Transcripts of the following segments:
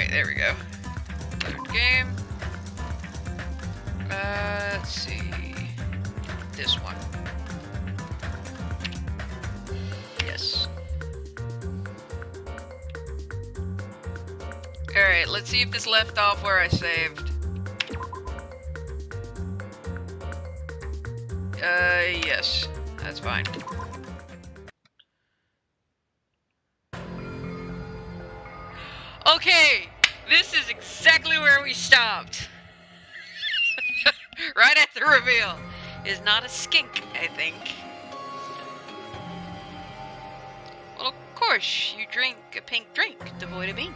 Alright, there we go. Load game. Let's see. This one. Yes. Alright, let's see if this left off where I saved. Yes. That's fine. Okay! This is exactly where we stopped. Right at the reveal. Is not a skink, I think. Well, of course, you drink a pink drink devoid of ink.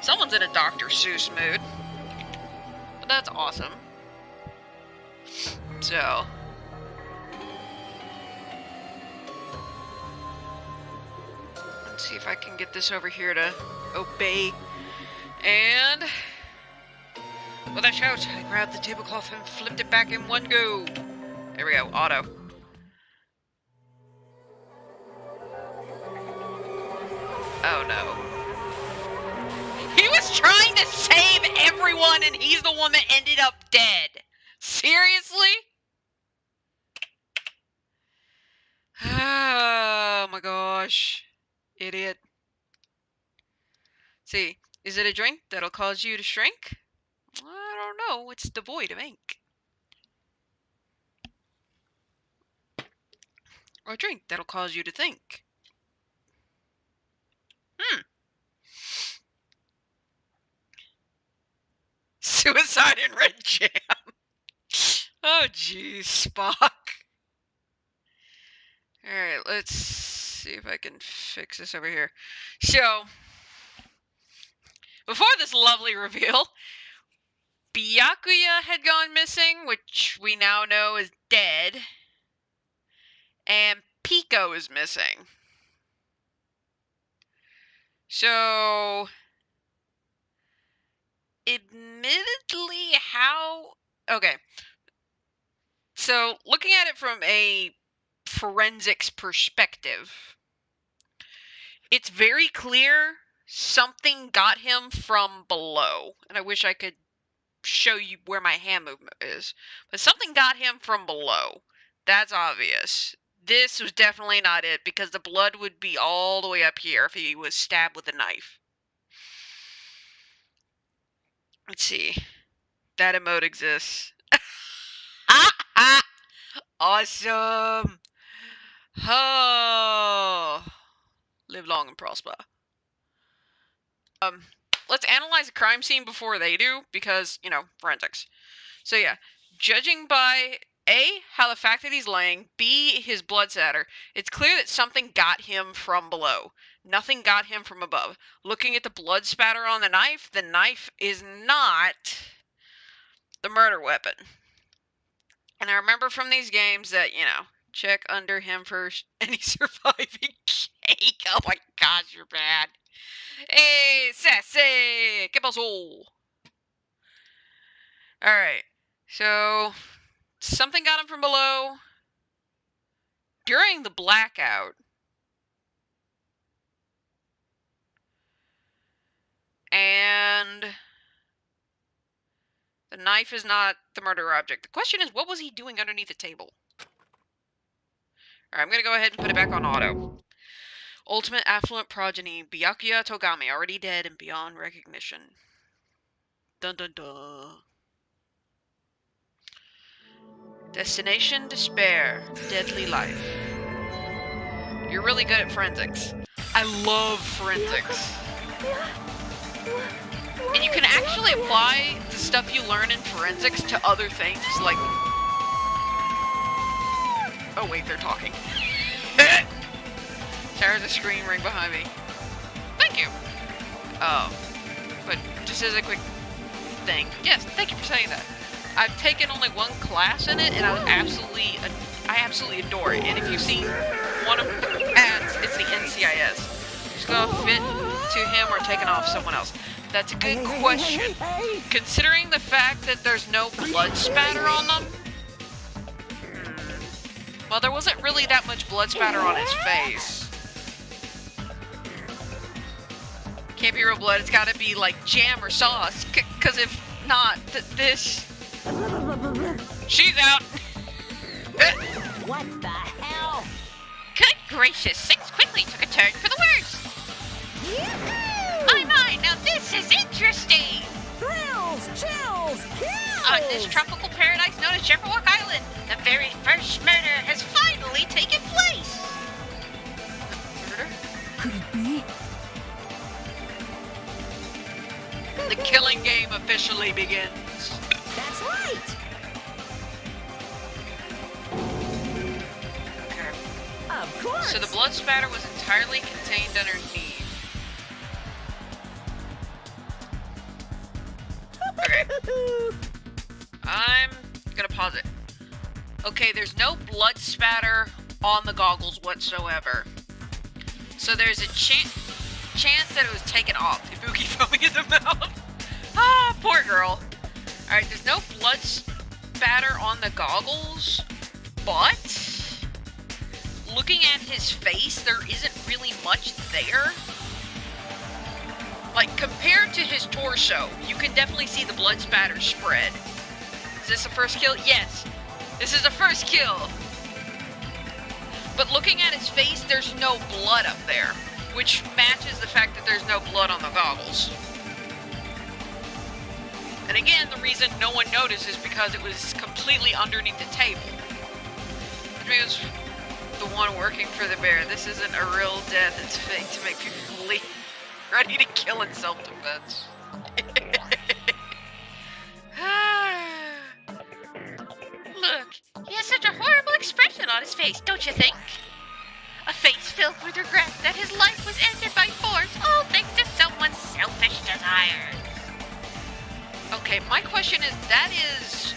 Someone's in a Dr. Seuss mood. But that's awesome. So. Let's see if I can get this over here to obey. And with a shout, I grabbed the tablecloth and flipped it back in one go. There we go, auto. Oh no. He was trying to save everyone and he's the one that ended up dead. Seriously? Oh my gosh. Idiot. See, is it a drink that'll cause you to shrink? I don't know. It's devoid of ink. Or a drink that'll cause you to think. Suicide in red jam. Oh, jeez, Spock. Alright, let's see if I can fix this over here. So, before this lovely reveal, Byakuya had gone missing, which we now know is dead. And Pico is missing. So, admittedly, how... Okay. So, looking at it from a forensics perspective, it's very clear something got him from below. And I wish I could show you where my hand movement is. But something got him from below. That's obvious. This was definitely not it, because the blood would be all the way up here if he was stabbed with a knife. Let's see. That emote exists. Awesome! Oh, live long and prosper. Let's analyze a crime scene before they do, because, you know, forensics. So yeah, judging by A, how the fact that he's laying, B, his blood spatter, it's clear that something got him from below. Nothing got him from above. Looking at the blood spatter on the knife is not the murder weapon. And I remember from these games that, you know, check under him for any surviving cake. Oh my gosh, you're bad. Hey, sassy! ¿Qué pasó? Alright, so something got him from below during the blackout. And the knife is not the murder object. The question is, what was he doing underneath the table? Alright, I'm going to go ahead and put it back on auto. Ultimate affluent progeny, Byakuya Togami, already dead and beyond recognition. Dun dun dun. Destination despair, deadly life. You're really good at forensics. I love forensics. And you can actually apply the stuff you learn in forensics to other things, like... Oh wait, they're talking. There's a screen ring behind me. Thank you. But just as a quick thing, yes, thank you for saying that. I've taken only one class in it, and I absolutely adore it. And if you've seen one of the ads, it's the NCIS. Just gonna fit to him or taking off someone else. That's a good question. Considering the fact that there's no blood spatter on them. Well, there wasn't really that much blood spatter on his face. can't be real blood. It's got to be like jam or sauce. Because if not, this... She's out. What the hell? Good gracious, things quickly took a turn for the worse. Yoo-hoo! My, now this is interesting. Thrills, chills, kills! On this tropical paradise known as Jefferwock Island, the very first murder has finally taken place. Murder? Could it be? The killing game officially begins. That's right! Okay. Of course! So the blood spatter was entirely contained underneath. Okay. I'm gonna pause it. Okay, there's no blood spatter on the goggles whatsoever. So there's a chance that it was taken off. Ibuki foaming in the mouth. Ah, poor girl. Alright, there's no blood spatter on the goggles, but looking at his face, there isn't really much there. Like, compared to his torso, you can definitely see the blood spatter spread. Is this the first kill? Yes. This is the first kill. But looking at his face, there's no blood up there, which matches the fact that there's no blood on the goggles. And again, the reason no one noticed is because it was completely underneath the table. Which means the one working for the bear. This isn't a real death, it's fake to make people believe. Ready to kill in self-defense. Look, he has such a horrible expression on his face, don't you think? A face filled with regret that his life was ended by force, all thanks to someone's selfish desires. Okay, my question is, that is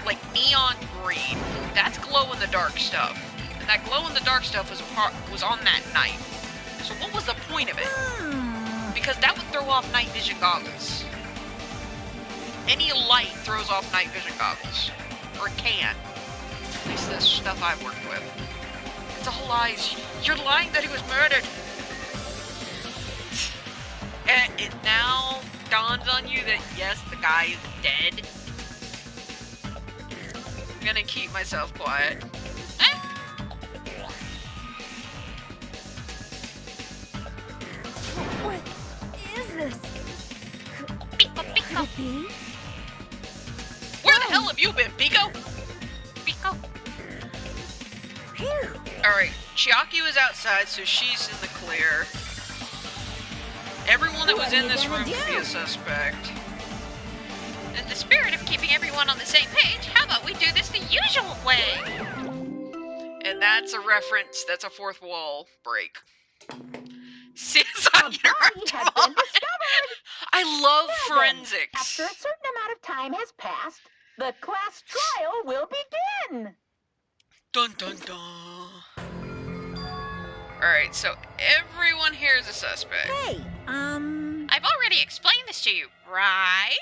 like neon green. That's glow-in-the-dark stuff. And that glow-in-the-dark stuff was on that knife. So what was the point of it? Because that would throw off night vision goggles. Any light throws off night vision goggles. Or it can. At least the stuff I've worked with. It's all lies. You're lying that he was murdered. And it now dawns on you that yes, the guy is dead. I'm gonna keep myself quiet. What is this? Pico, Pico, Could it be? Where the hell have you been, Pico? Pico. Phew! Alright, Chiaki was outside, so she's in the clear. Everyone that was in this room could be a suspect. In the spirit of keeping everyone on the same page, how about we do this the usual way? And that's a reference, that's a fourth wall break. CSI Unoraptormon! I love forensics! After a certain amount of time has passed, the class trial will begin! Dun dun dun. Alright, so everyone here is a suspect. Hey, I've already explained this to you, right?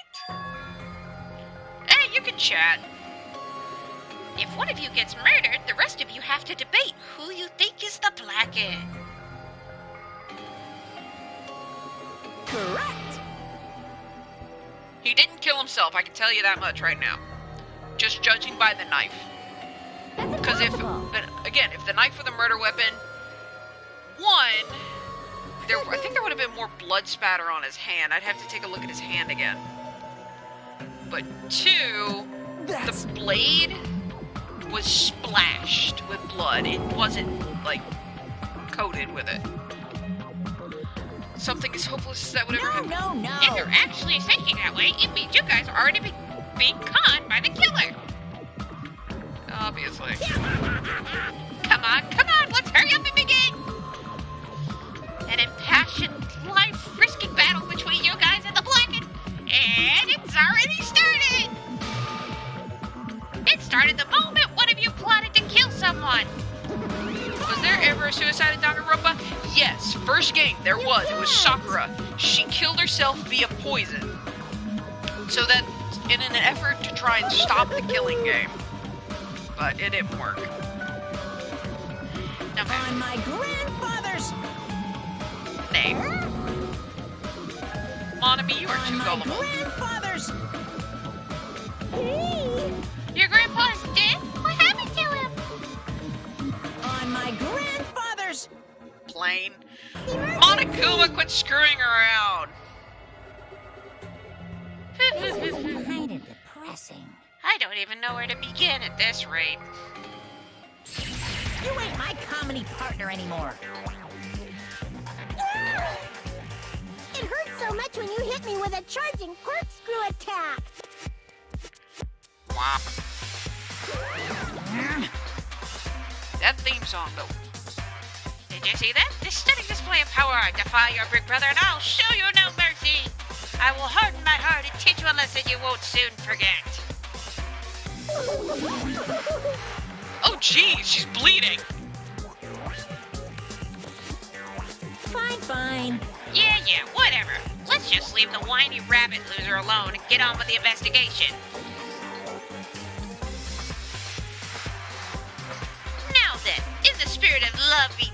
Hey, you can chat. If one of you gets murdered, the rest of you have to debate who you think is the blackened. correct! He didn't kill himself, I can tell you that much right now. Just judging by the knife. That's Because if, impossible. again, if the knife were the murder weapon, one, I think there would have been more blood spatter on his hand. I'd have to take a look at his hand again. But two, That's... the blade was splashed with blood. It wasn't, like, coated with it. Something as hopeless as that would ever happen. No. If you're actually thinking that way, it means you guys are already being conned by the killer. Obviously. Come on, let's hurry up and begin! An impassioned, life-risking battle between you guys and the blackened, and it's already started! It started the moment one of you plotted to kill someone. Was there ever a suicide in Danganronpa? Yes, first game, there was. It was Sakura. She killed herself via poison. So that, in an effort to try and stop the killing game. But it didn't work. On my grandfather's Name. Monami, you are too On my gullible. grandfather's. Your grandpa's dead? What happened to him? On my grandfather's. Plane. Monokuma, quit screwing around. Kind of depressing. I don't even know where to begin at this rate. You ain't my comedy partner anymore. It hurt so much when you hit me with a charging corkscrew attack. Womp. That theme song, though. Did you see that? This stunning display of power. I defy your big brother, and I'll show you no mercy. I will harden my heart and teach you a lesson you won't soon forget. Oh, geez, she's bleeding. Fine. Yeah, whatever. Let's just leave the whiny rabbit loser alone and get on with the investigation. Now then, in the spirit of lovey...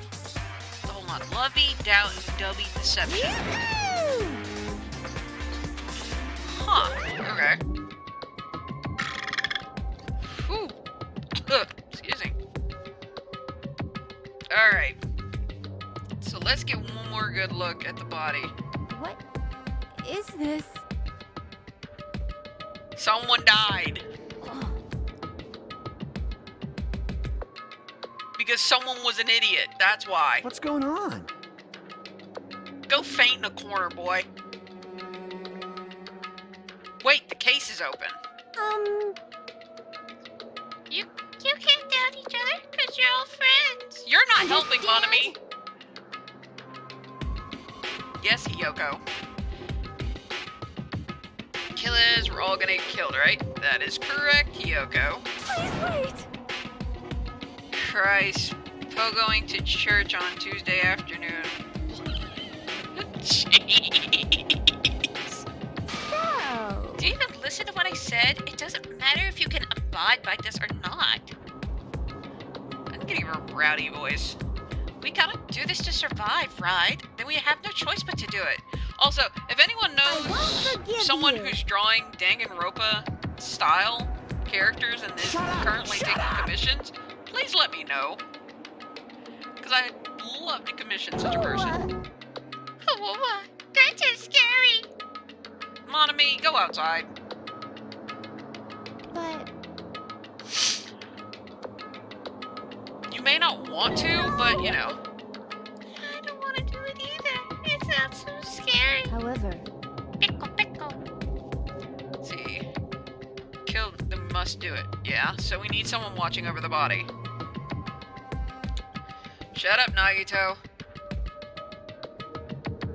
Hold on. Lovey, doubt, and dubby deception. Huh. Okay. Whew. Excuse me. Alright. So let's get one more good look at the body. What is this? Someone died. Oh, Because someone was an idiot. That's why. What's going on? Go faint in a corner, boy. Wait, the case is open. You can't doubt each other, because you're all friends. You're not helping, Understand? Monami. Yes, Hiyoko. Killers, we're all gonna get killed, right? That is correct, Hiyoko. please wait. Christ. Poe going to church on Tuesday afternoon. Jeez. So, Do you even listen to what I said? It doesn't matter if you can abide by this or not. I'm getting a rowdy voice. We gotta do this to survive, right? Then we have no choice but to do it. Also, if anyone won't knows forgive someone you. who's drawing Danganronpa style characters and is currently taking commissions, please let me know. Because I'd love to commission such a person. Oh, that's so scary. Monami, go outside. but You may not want to, but you know. I don't want to do it either. It sounds so scary. however, Pickle, pickle. Let's see. Kill the must do it. Yeah, so we need someone watching over the body. Shut up, Nagito.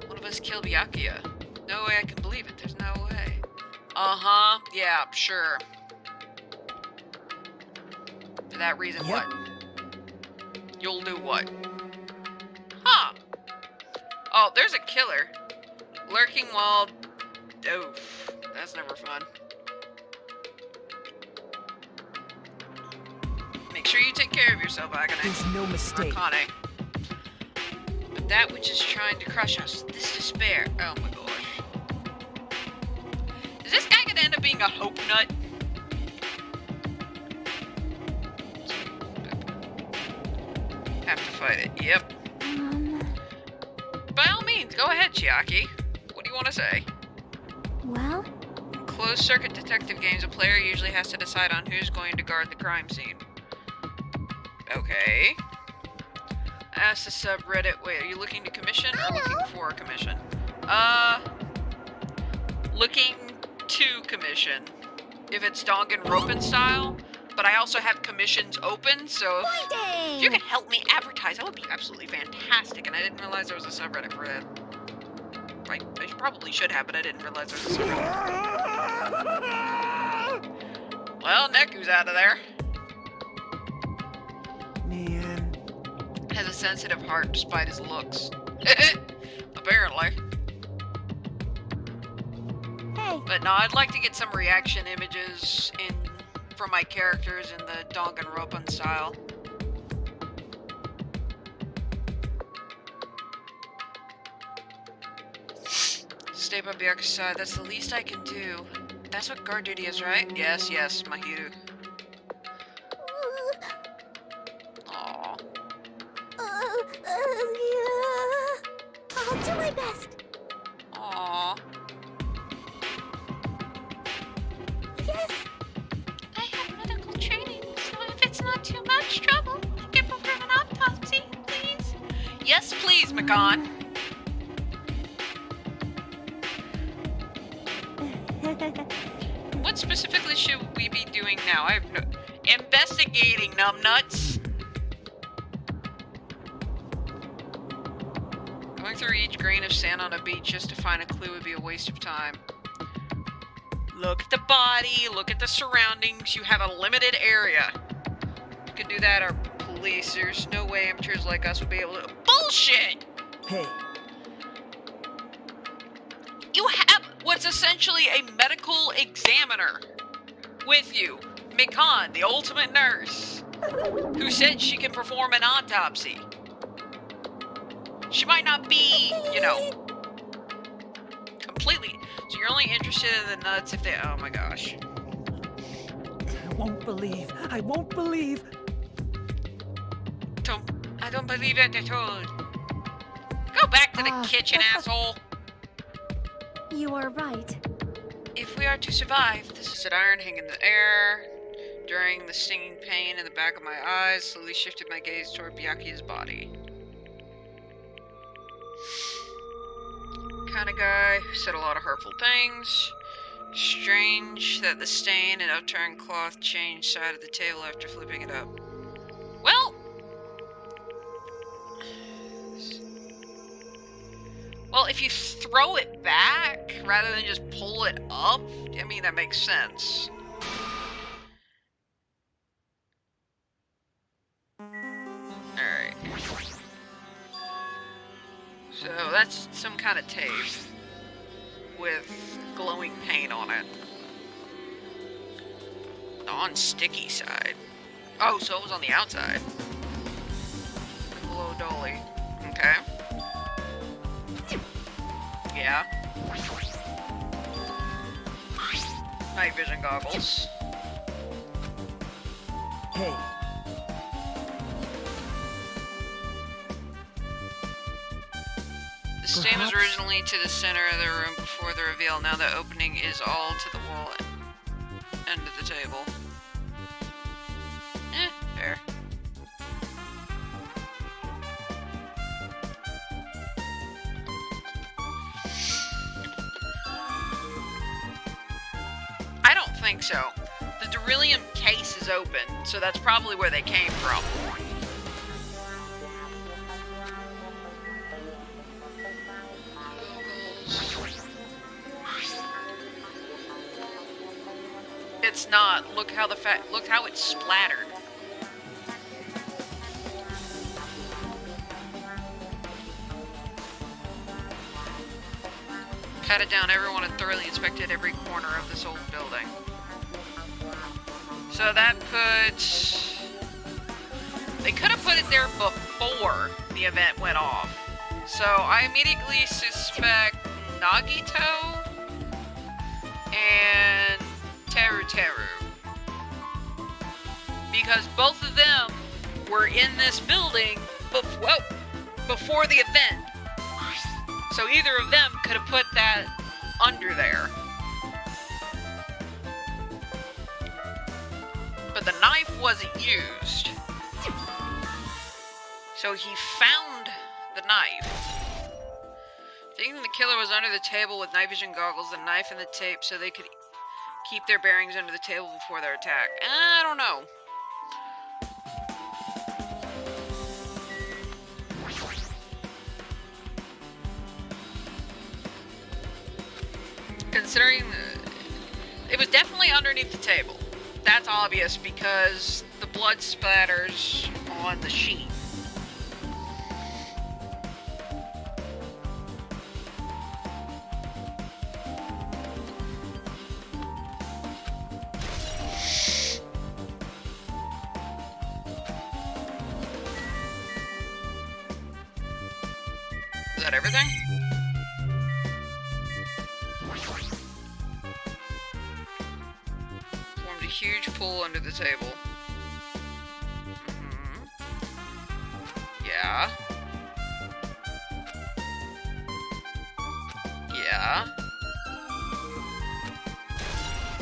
One of us killed Byakuya. No way I can believe it. There's no way. Uh-huh. Yeah, sure. For that reason, Yep. what? You'll do what? Huh. Oh, there's a killer. Lurking while... Oof. That's never fun. Make sure you take care of yourself, Agane. There's no mistake. Arcane. But that which is trying to crush us, this despair. Oh my gosh. Is this guy gonna end up being a hope nut? Have to fight it. Yep. By all means, go ahead, Chiaki. What do you want to say? well, In closed circuit detective games, a player usually has to decide on who's going to guard the crime scene. Okay. Ask the subreddit. Wait, are you looking to commission or looking for a commission? Looking to commission. If it's Danganronpa style, but I also have commissions open, so if you could help me advertise, that would be absolutely fantastic. And I didn't realize there was a subreddit for that. I probably should have, but I didn't realize there was a subreddit. Well, Neku's out of there. Man. Has a sensitive heart despite his looks. Apparently. hey, But no, I'd like to get some reaction images from my characters in the Danganronpa style. Stay by Byakuya's side. That's the least I can do. That's what guard duty is, right? Yes, yes, Mahiru. Aww. I'll do my best. Aww. Yes. I have medical training, so if it's not too much trouble, I can perform an autopsy, please. Yes, please, Makan. What specifically should we be doing now? I have no... Investigating, numbnuts! Going through each grain of sand on a beach just to find a clue would be a waste of time. Look at the body, look at the surroundings, you have a limited area. You can do that, our police. There's no way amateurs like us would be able to... Bullshit! Hey, You have what's essentially a medical examiner with you. Mikan, the ultimate nurse, who said she can perform an autopsy. She might not be, you know, completely. So you're only interested in the nuts if they... Oh my gosh. I won't believe. I won't believe. I don't believe it at all. Go back to the kitchen, asshole. You are right. If we are to survive, this is an iron hanging in the air. During the stinging pain in the back of my eyes, slowly shifted my gaze toward Byakuya's body. Kind of guy who said a lot of hurtful things. Strange that the stain and upturned cloth changed side of the table after flipping it up. Well, if you throw it back rather than just pull it up, I mean, that makes sense. Alright. So that's some kind of tape with glowing paint on it. On sticky side. Oh, so it was on the outside. Below Dolly. Okay. Yeah. Night vision goggles. Hey, The stain was Perhaps- originally to the center of the room before the reveal. Now the opening is all to the wall end of the table. Fair. I don't think so. The beryllium case is open, so that's probably where they came from. It's not. Look how look how it's splattered. Patted down everyone and thoroughly inspected every corner of this old building. So that puts... They could have put it there before the event went off. So I immediately suspect Nagito and Teru. Because both of them were in this building before the event. So either of them could have put that under there. But the knife wasn't used. So he found the knife. Thinking the killer was under the table with night vision goggles, the knife and the tape, so they could keep their bearings under the table before their attack. I don't know. Considering it was definitely underneath the table. That's obvious because the blood splatters on the sheet. Is that everything? huge pool under the table. Mm-hmm. Yeah. Yeah.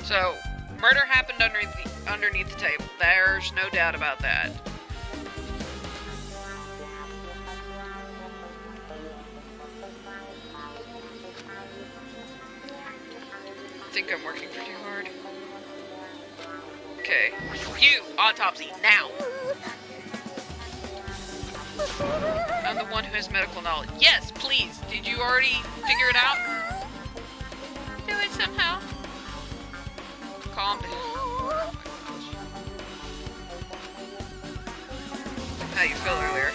So, murder happened underneath the table. There's no doubt about that. I think I'm working pretty hard. Okay. You, autopsy, now! I'm the one who has medical knowledge. Yes, please! Did you already figure it out? Do it somehow. Calm down. How you feel earlier?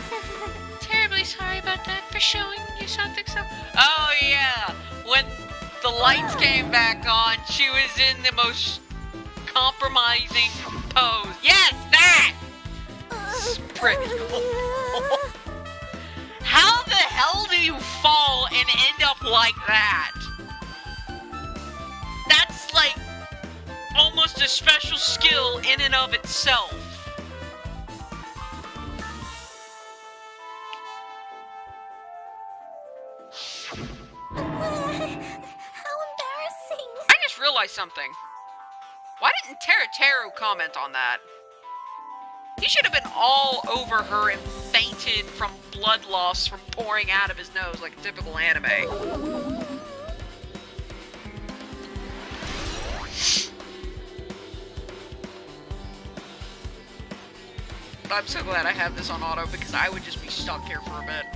Terribly sorry about that for showing you something so. Oh yeah! When the lights came back on, she was in the most compromising pose. Yes, that! Sprint. How the hell do you fall and end up like that? That's like almost a special skill in and of itself. How embarrassing. I just realized something. Why didn't Teru comment on that? He should have been all over her and fainted from blood loss from pouring out of his nose like a typical anime. I'm so glad I have this on auto because I would just be stuck here for a bit.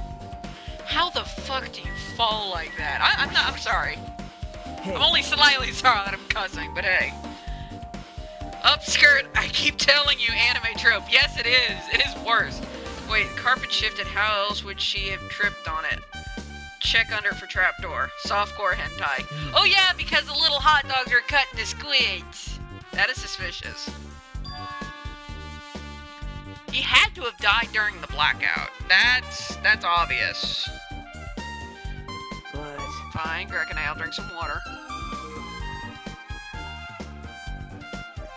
How the fuck do you fall like that? I'm sorry. Hey, I'm only slightly sorry that I'm cussing, but hey. Upskirt, I keep telling you, anime trope. Yes, it is. It is worse. Wait, carpet shifted. How else would she have tripped on it? Check under for trapdoor. Softcore hentai. Oh yeah, because the little hot dogs are cut into squids. That is suspicious. He had to have died during the blackout. That's obvious. but Fine, Greg and I'll drink some water.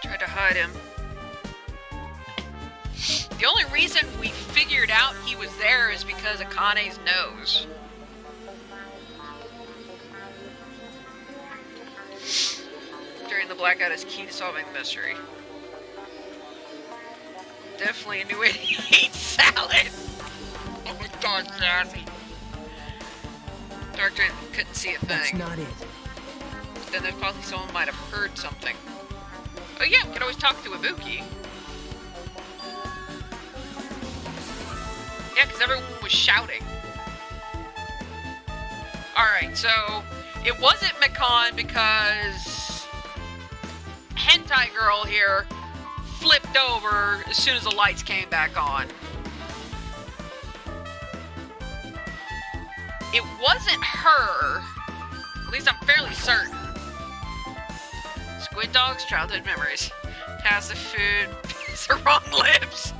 Tried to hide him. The only reason we figured out he was there is because of Kane's nose. During the blackout is key to solving the mystery. Definitely knew it. He ate salad! Oh my god, sassy. Dark Drain couldn't see a that's thing. not it. Then there's possibly someone might have heard something. Oh yeah, we could always talk to Ibuki. Yeah, because everyone was shouting. Alright, so it wasn't Mikan because Hentai Girl here flipped over as soon as the lights came back on. It wasn't her. At least I'm fairly certain. Squid dogs, childhood memories. Passive food, it's the wrong lips.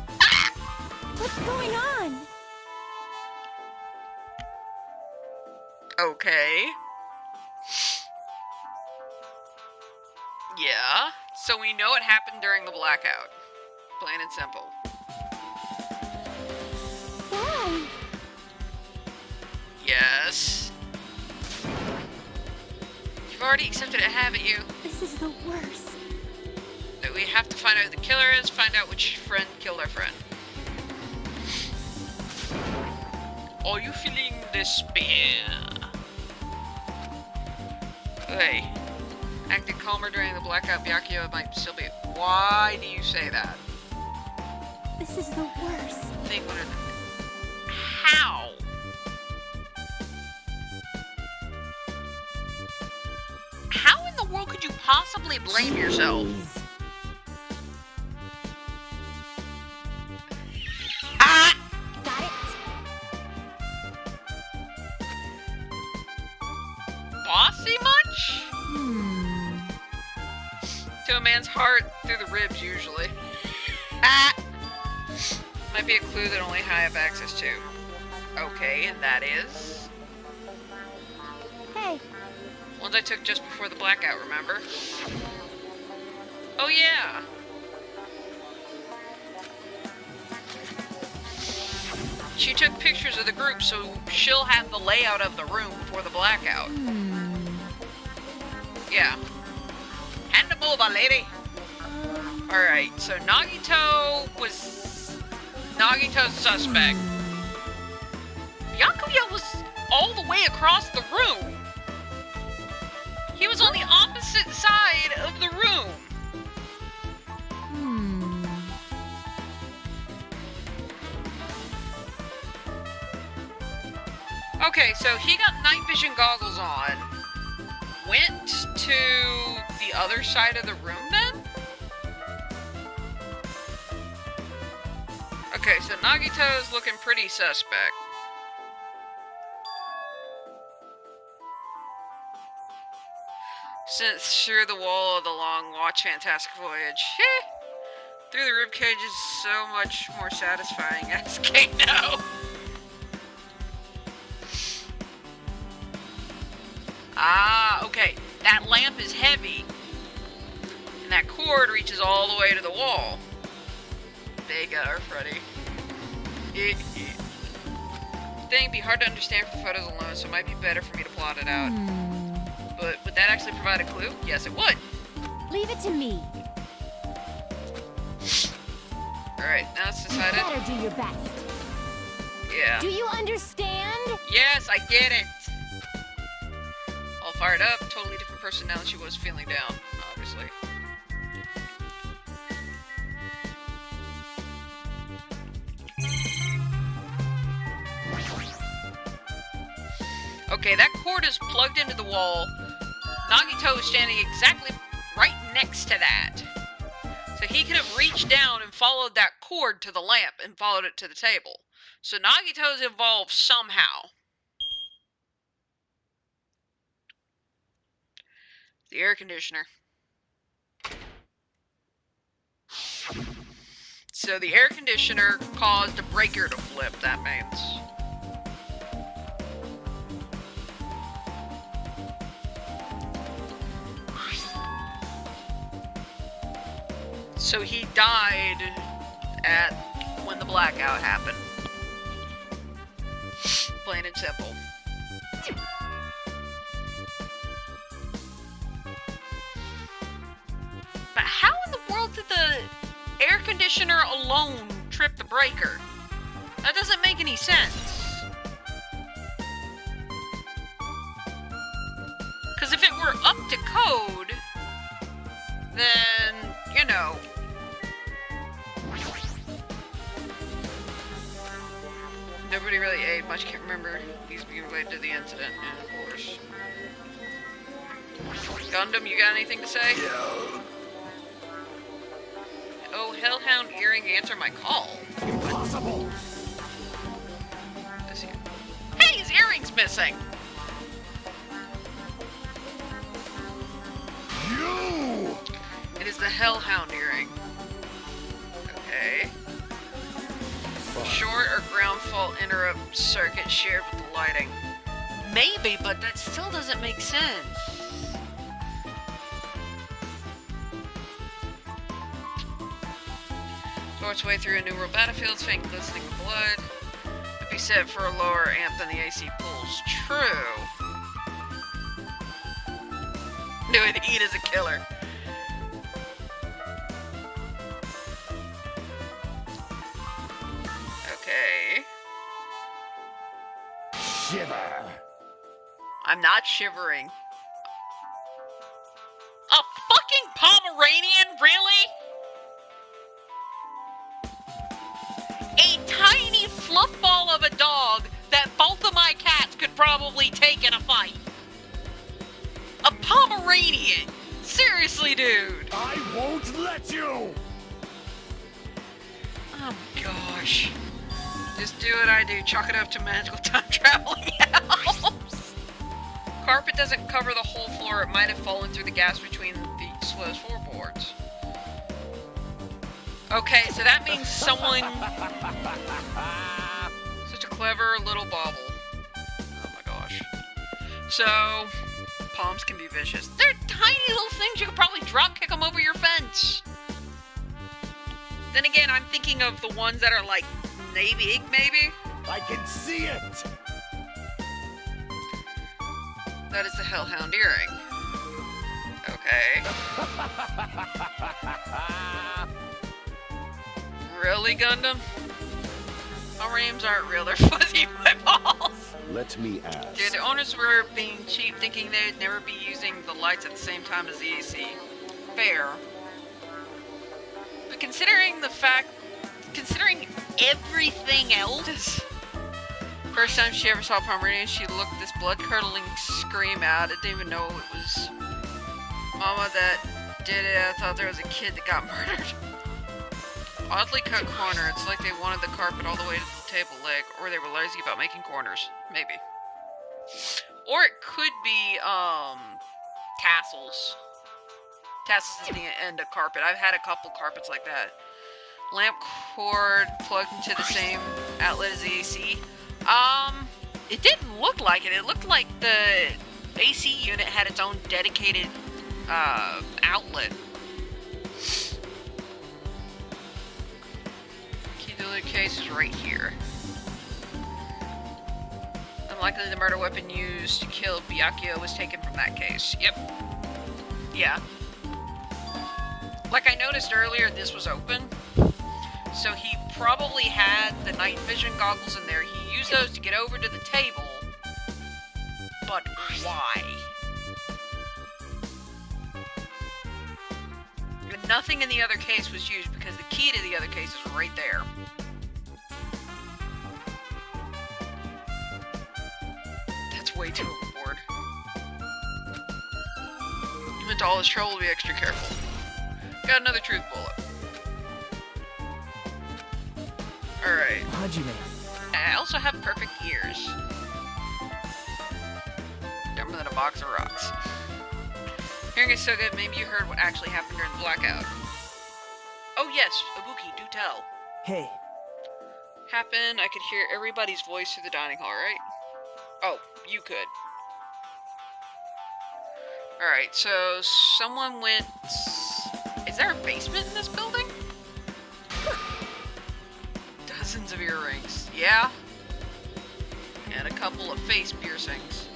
What's going on? Okay. Yeah, so we know it happened during the blackout. Plain and simple. Why? Yes. You've already accepted it, haven't you? This is the worst. That we have to find out who the killer is, find out which friend killed our friend. Are you feeling despair? Hey. Acted calmer during the blackout, Byakuya might still be. Why do you say that? This is the worst. Think what how? How in the world could you possibly blame yourself? Jeez. Ah! Got it? Bossy much? Hmm. To a man's heart, through the ribs usually. Ah! Might be a clue that only I have access to. Okay, and that is? Hey, Ones I took just before the blackout, remember? Oh yeah. She took pictures of the group, so she'll have the layout of the room before the blackout. Yeah. Hand him over, lady. Alright, so Nagito's suspect. Byakuya was all the way across the room. He was on the opposite side of the room. Okay, so he got night vision goggles on. Went to the other side of the room then? Okay, so Nagito's looking pretty suspect. Since through the wall of the long watch fantastic voyage. Through the ribcage is so much more satisfying as Kano. Ah, okay. That lamp is heavy. And that cord reaches all the way to the wall. Vega or Freddy. Thing be hard to understand from photos alone, so it might be better for me to plot it out. But would that actually provide a clue? Yes, it would. Leave it to me. Alright, now it's decided. You better do your best. Yeah. Do you understand? Yes, I get it. All fired up, totally different person now than she was feeling down, obviously. Okay, that cord is plugged into the wall. Nagito is standing exactly right next to that. So he could have reached down and followed that cord to the lamp and followed it to the table. So Nagito's involved somehow. The air conditioner. So the air conditioner caused a breaker to flip, that means. So he died at when the blackout happened. Plain and simple. But how in the world did the air conditioner alone trip the breaker? That doesn't make any sense. Because if it were up to code, then, you know. Nobody really ate much, can't remember these being related to the incident, and of course. Gundam, you got anything to say? Oh, Hellhound earring, answer my call. Impossible! This here. Hey, his earring's missing! You! It is the Hellhound earring. Okay. Short or ground fault interrupt circuit shared with the lighting. Maybe, but that still doesn't make sense. Work its way through a new world battlefields, faint glistening with blood. It'd be set for a lower amp than the AC pulls. True. Knew it, eat as a killer. Okay. Shiver! I'm not shivering. A fucking Pomeranian, really? A tiny fluff ball of a dog that both of my cats could probably take in a fight. A Pomeranian. Seriously, dude. I won't let you! Oh gosh. Just do what I do. Chalk it up to magical time traveling helps. Carpet doesn't cover the whole floor. It might have fallen through the gaps between the exposed floorboards. Okay, so that means someone... Such a clever little bauble. Oh my gosh. So... palms can be vicious. They're tiny little things. You could probably drop kick them over your fence. Then again, I'm thinking of the ones that are like big, maybe. I can see it! That is the Hellhound earring. Okay. Really, Gundam? Names aren't real, they're fuzzy eyeballs. Let me ask. Dude, the owners were being cheap, thinking they'd never be using the lights at the same time as the AC. Fair. But considering everything else, first time she ever saw Pomeranian, she looked this blood-curdling scream out. I didn't even know it was Mama that did it. I thought there was a kid that got murdered. Oddly cut corner. It's like they wanted the carpet all the way to the table leg, or they were lazy about making corners. Maybe. Or it could be, tassels. Tassels is the end of carpet. I've had a couple carpets like that. Lamp cord plugged into the same outlet as the AC. It didn't look like it. It looked like the AC unit had its own dedicated, outlet. Key to the case is right here. Unlikely the murder weapon used to kill Byakuya was taken from that case. Yep. Yeah. Like I noticed earlier, this was open. So he probably had the night vision goggles in there. He used those to get over to the table. But why? And nothing in the other case was used because the key to the other case is right there. That's way too overboard. He went to all his trouble to be extra careful. Got another truth bullet. Alright. Hajime. I also have perfect ears. Dumber than a box of rocks. Hearing is so good, maybe you heard what actually happened during the blackout. Oh yes, Ibuki, do tell. Hey. Happened, I could hear everybody's voice through the dining hall, right? Oh, you could. Alright, so someone went... Is there a basement in this building? Dozens of earrings. Yeah? And a couple of face piercings.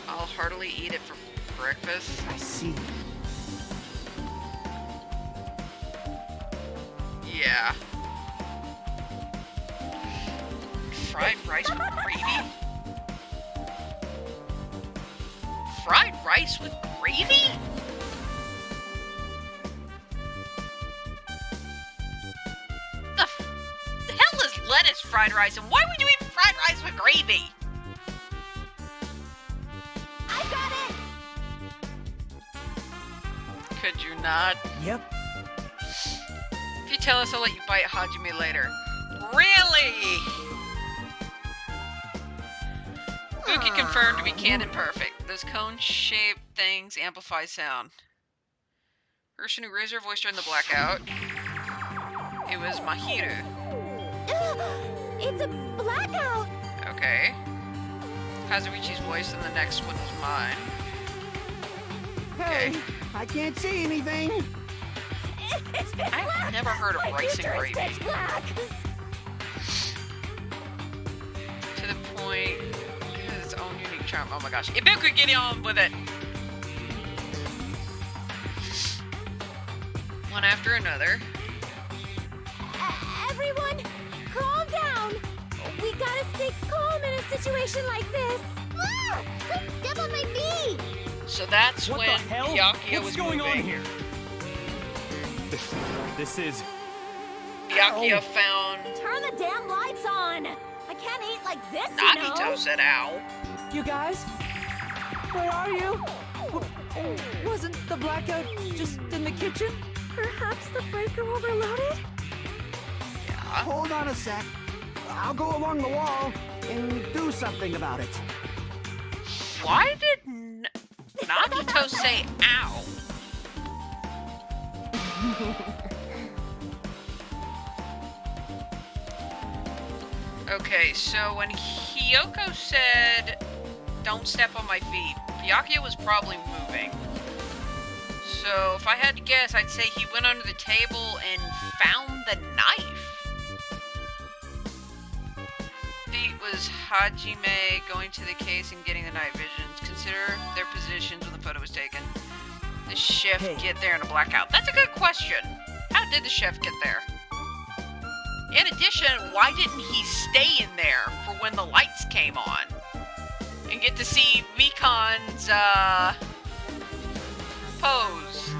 I'll heartily eat it for breakfast. I see. Yeah. Fried rice with gravy? Fried rice with gravy? The hell is lettuce fried rice, and why would you eat fried rice with gravy? I got it! Could you not? Yep. If you tell us, I'll let you bite Hajime later. Really? Buki confirmed to be canon perfect. Those cone-shaped things amplify sound. Person who raised her voice during the blackout. It was Mahiru. It's a blackout! Okay. Kazuichi's voice, and the next one was mine. Hey, I can't see anything. It's pitch I've black! never heard of My rice and future is gravy. pitch black! To the point, it has its own unique charm. Oh my gosh. Ibuku, get on with it! One after another. Everyone, calm down! We gotta stay calm in a situation like this! Ah! Step on my knee! So that's What when the hell? Byakuya What's was going moving. on here? This is... Byakuya Ow. found Turn the damn lights on! I can't eat like this, Nagito you know! said ow. You guys? Where are you? Wasn't the blackout just in the kitchen? Perhaps the breaker overloaded? Yeah. Hold on a sec. I'll go along the wall and do something about it. Why did Nagito say ow? Okay, so when Hiyoko said don't step on my feet. Byakuya was probably moving. So, if I had to guess, I'd say he went under the table and found the knife. Feet was Hajime going to the case and getting the night visions. Consider their positions when the photo was taken. The chef get there in a blackout? That's a good question. How did the chef get there? In addition, why didn't he stay in there for when the lights came on? And get to see Mikan's, pose.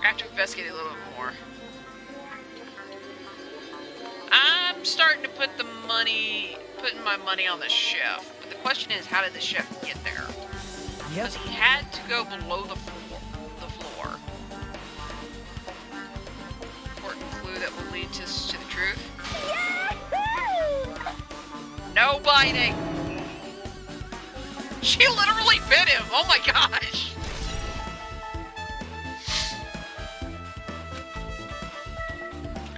I have to investigate a little bit more. I'm starting to putting my money on the chef. But the question is, how did the chef get there? Because he had to go below the floor. Important clue that will lead us to the truth. Yahoo! No biting! She literally bit him! Oh my gosh!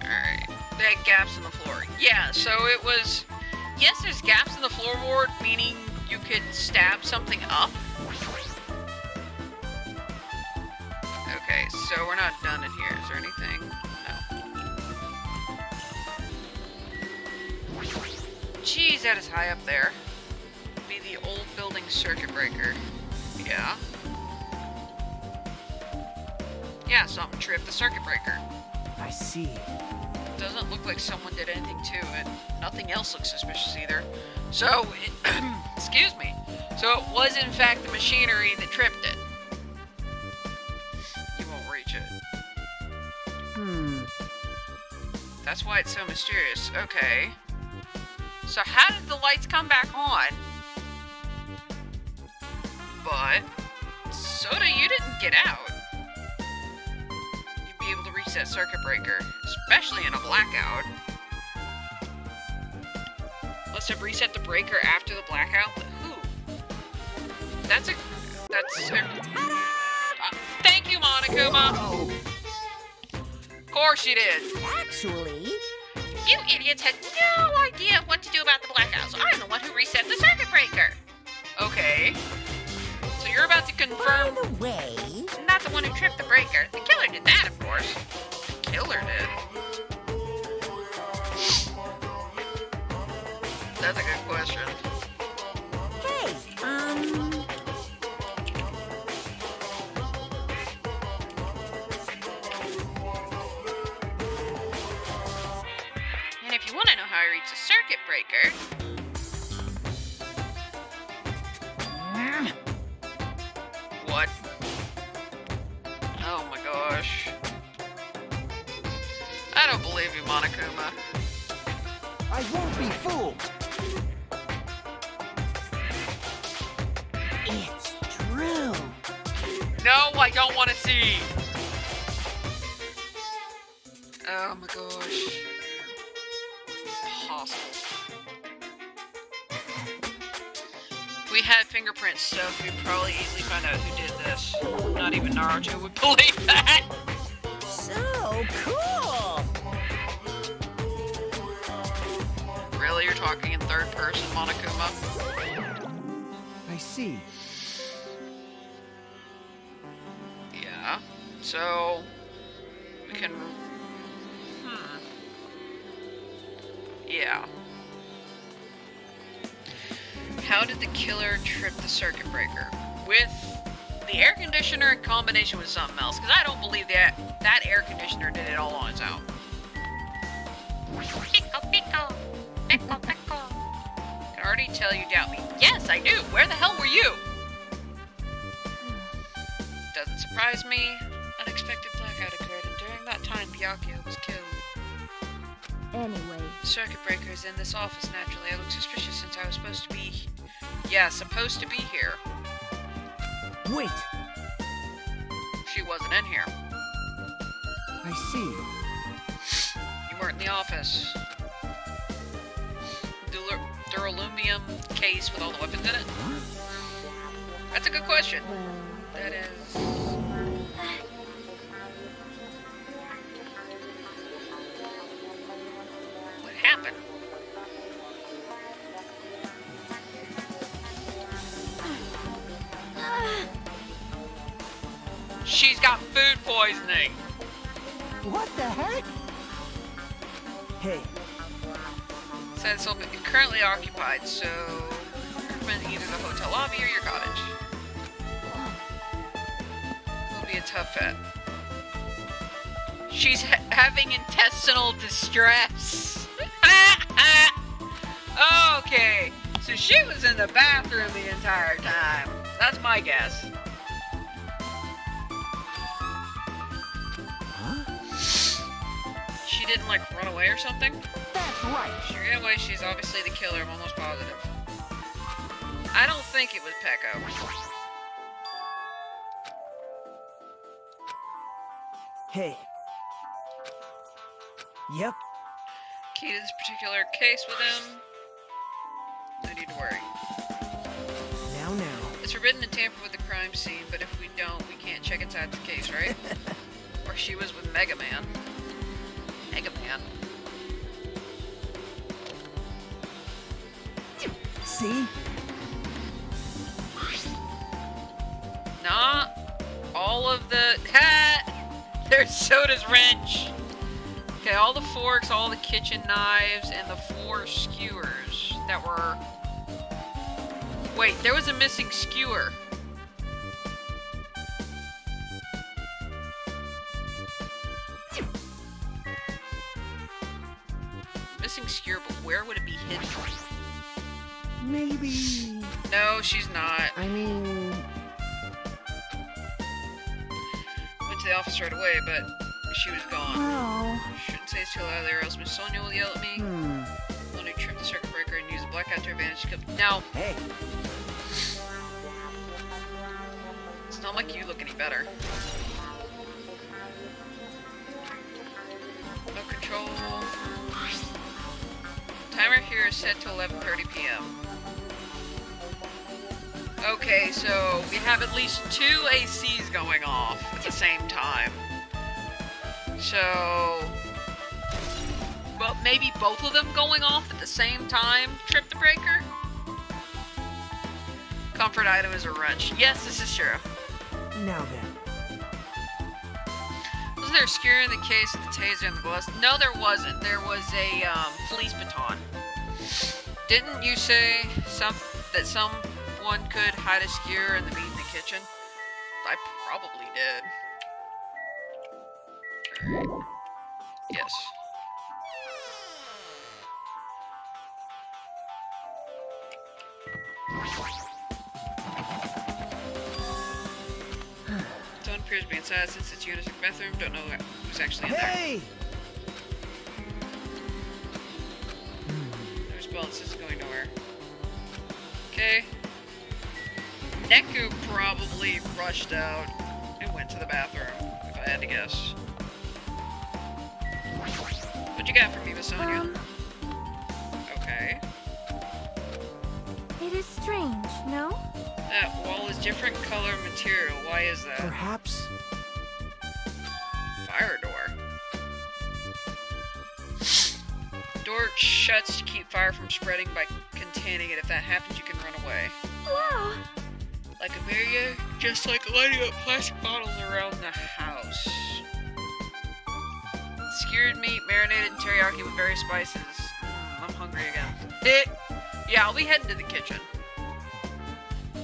Alright. They had gaps in the floor. Yeah, so it was... Yes, there's gaps in the floorboard, meaning you could stab something up. Okay, so we're not done in here. Is there anything? No. Jeez, that is high up there. Be the old building circuit breaker. Yeah. Yeah, something tripped the circuit breaker. I see. Doesn't look like someone did anything to it. Nothing else looks suspicious either. So, excuse me. So it was in fact the machinery that tripped it. You won't reach it. That's why it's so mysterious. Okay. So how did the lights come back on? But, Soda, you didn't get out. You'd be able to reach that circuit breaker, especially in a blackout. Must have reset the breaker after the blackout, but who? Thank you, Monokuma. Of course you did. Actually, You idiots had no idea what to do about the blackouts. I'm the one who reset the circuit breaker. Okay. So you're about to by confirm... the way, I'm not the one who tripped the breaker. The killer did that, of course. The killer did. That's a good question. hey, And if you want to know how I reached the circuit breaker, What? Oh my gosh. I don't believe you, Monokuma. I won't be fooled. it's true. No, I don't want to see. Oh my gosh. Impossible. If we had fingerprint stuff, we'd probably easily find out who did this. Not even Naruto would believe that. So cool. Really? You're talking in third person, Monokuma? I see. Yeah. So, we can... Yeah. How did the killer trip the circuit breaker? With the air conditioner in combination with something else, because I don't believe that air conditioner did it all on its own. pickle, pickle, pickle, pickle. I can already tell you doubt me. Yes, I do. Where the hell were you? Doesn't surprise me. Unexpected blackout occurred, and during that time, Byakuya was killed. Anyway, The circuit breaker is in this office, naturally. I look suspicious since I was supposed to be... Yeah, supposed to be here. Wait. She wasn't in here. I see. You weren't in the office. Duralumium case with all the weapons in it? That's a good question. well, That is... What happened? she's got food poisoning. What the heck? Hey, Said it's currently occupied, so recommend either the hotel lobby or your cottage. It'll be a tough fit. She's having intestinal distress. Okay, so she was in the bathroom the entire time. That's my guess. She didn't like run away or something? That's right. She ran away, she's obviously the killer, I'm almost positive. I don't think it was Pecco. hey. Yep. Key to this particular case with him. No need to worry. Now. It's forbidden to tamper with the crime scene, but if we don't, we can't check inside the case, right? Or she was with Mega Man. Mega Man. See? Not all of the... There's Soda's wrench! Okay, all the forks, all the kitchen knives, and the 4 skewers that were... Wait, there was a missing skewer. Missing skewer, but where would it be hidden? Maybe. No, she's not. I mean, Went to the office right away, but she was gone. well. Shouldn't say it's too loud there, else Miss Sonia will yell at me. Let me trip the circuit breaker and use the blackout to her advantage. Now, Hey. it's not like you look any better. No control. Timer here is set to 11:30 p.m. Okay, so we have at least 2 ACs going off at the same time. So, well, maybe both of them going off at the same time trip the breaker? Comfort item is a wrench. Yes, this is true. Now then. Wasn't there a skewer in the case of the taser and the gloves? No, there wasn't. There was a police baton. Didn't you say that someone could hide a skewer in the meat in the kitchen? I probably did. Alright. Yes. Someone appears to be inside since it's unisex bathroom. Don't know who's actually in there. Hey! There's bullets. This is going nowhere. Okay. Neku probably rushed out and went to the bathroom, if I had to guess. What you got for me, Miss Sonia? Okay. It is strange, no? That wall is different color material. Why is that? Perhaps. Fire door. Door shuts to keep fire from spreading by containing it. If that happens, you can run away. Wow! Like a barrier, just like lighting up plastic bottles around the house. Skewered meat, marinated in teriyaki with various spices. I'm hungry again. Yeah, I'll be heading to the kitchen.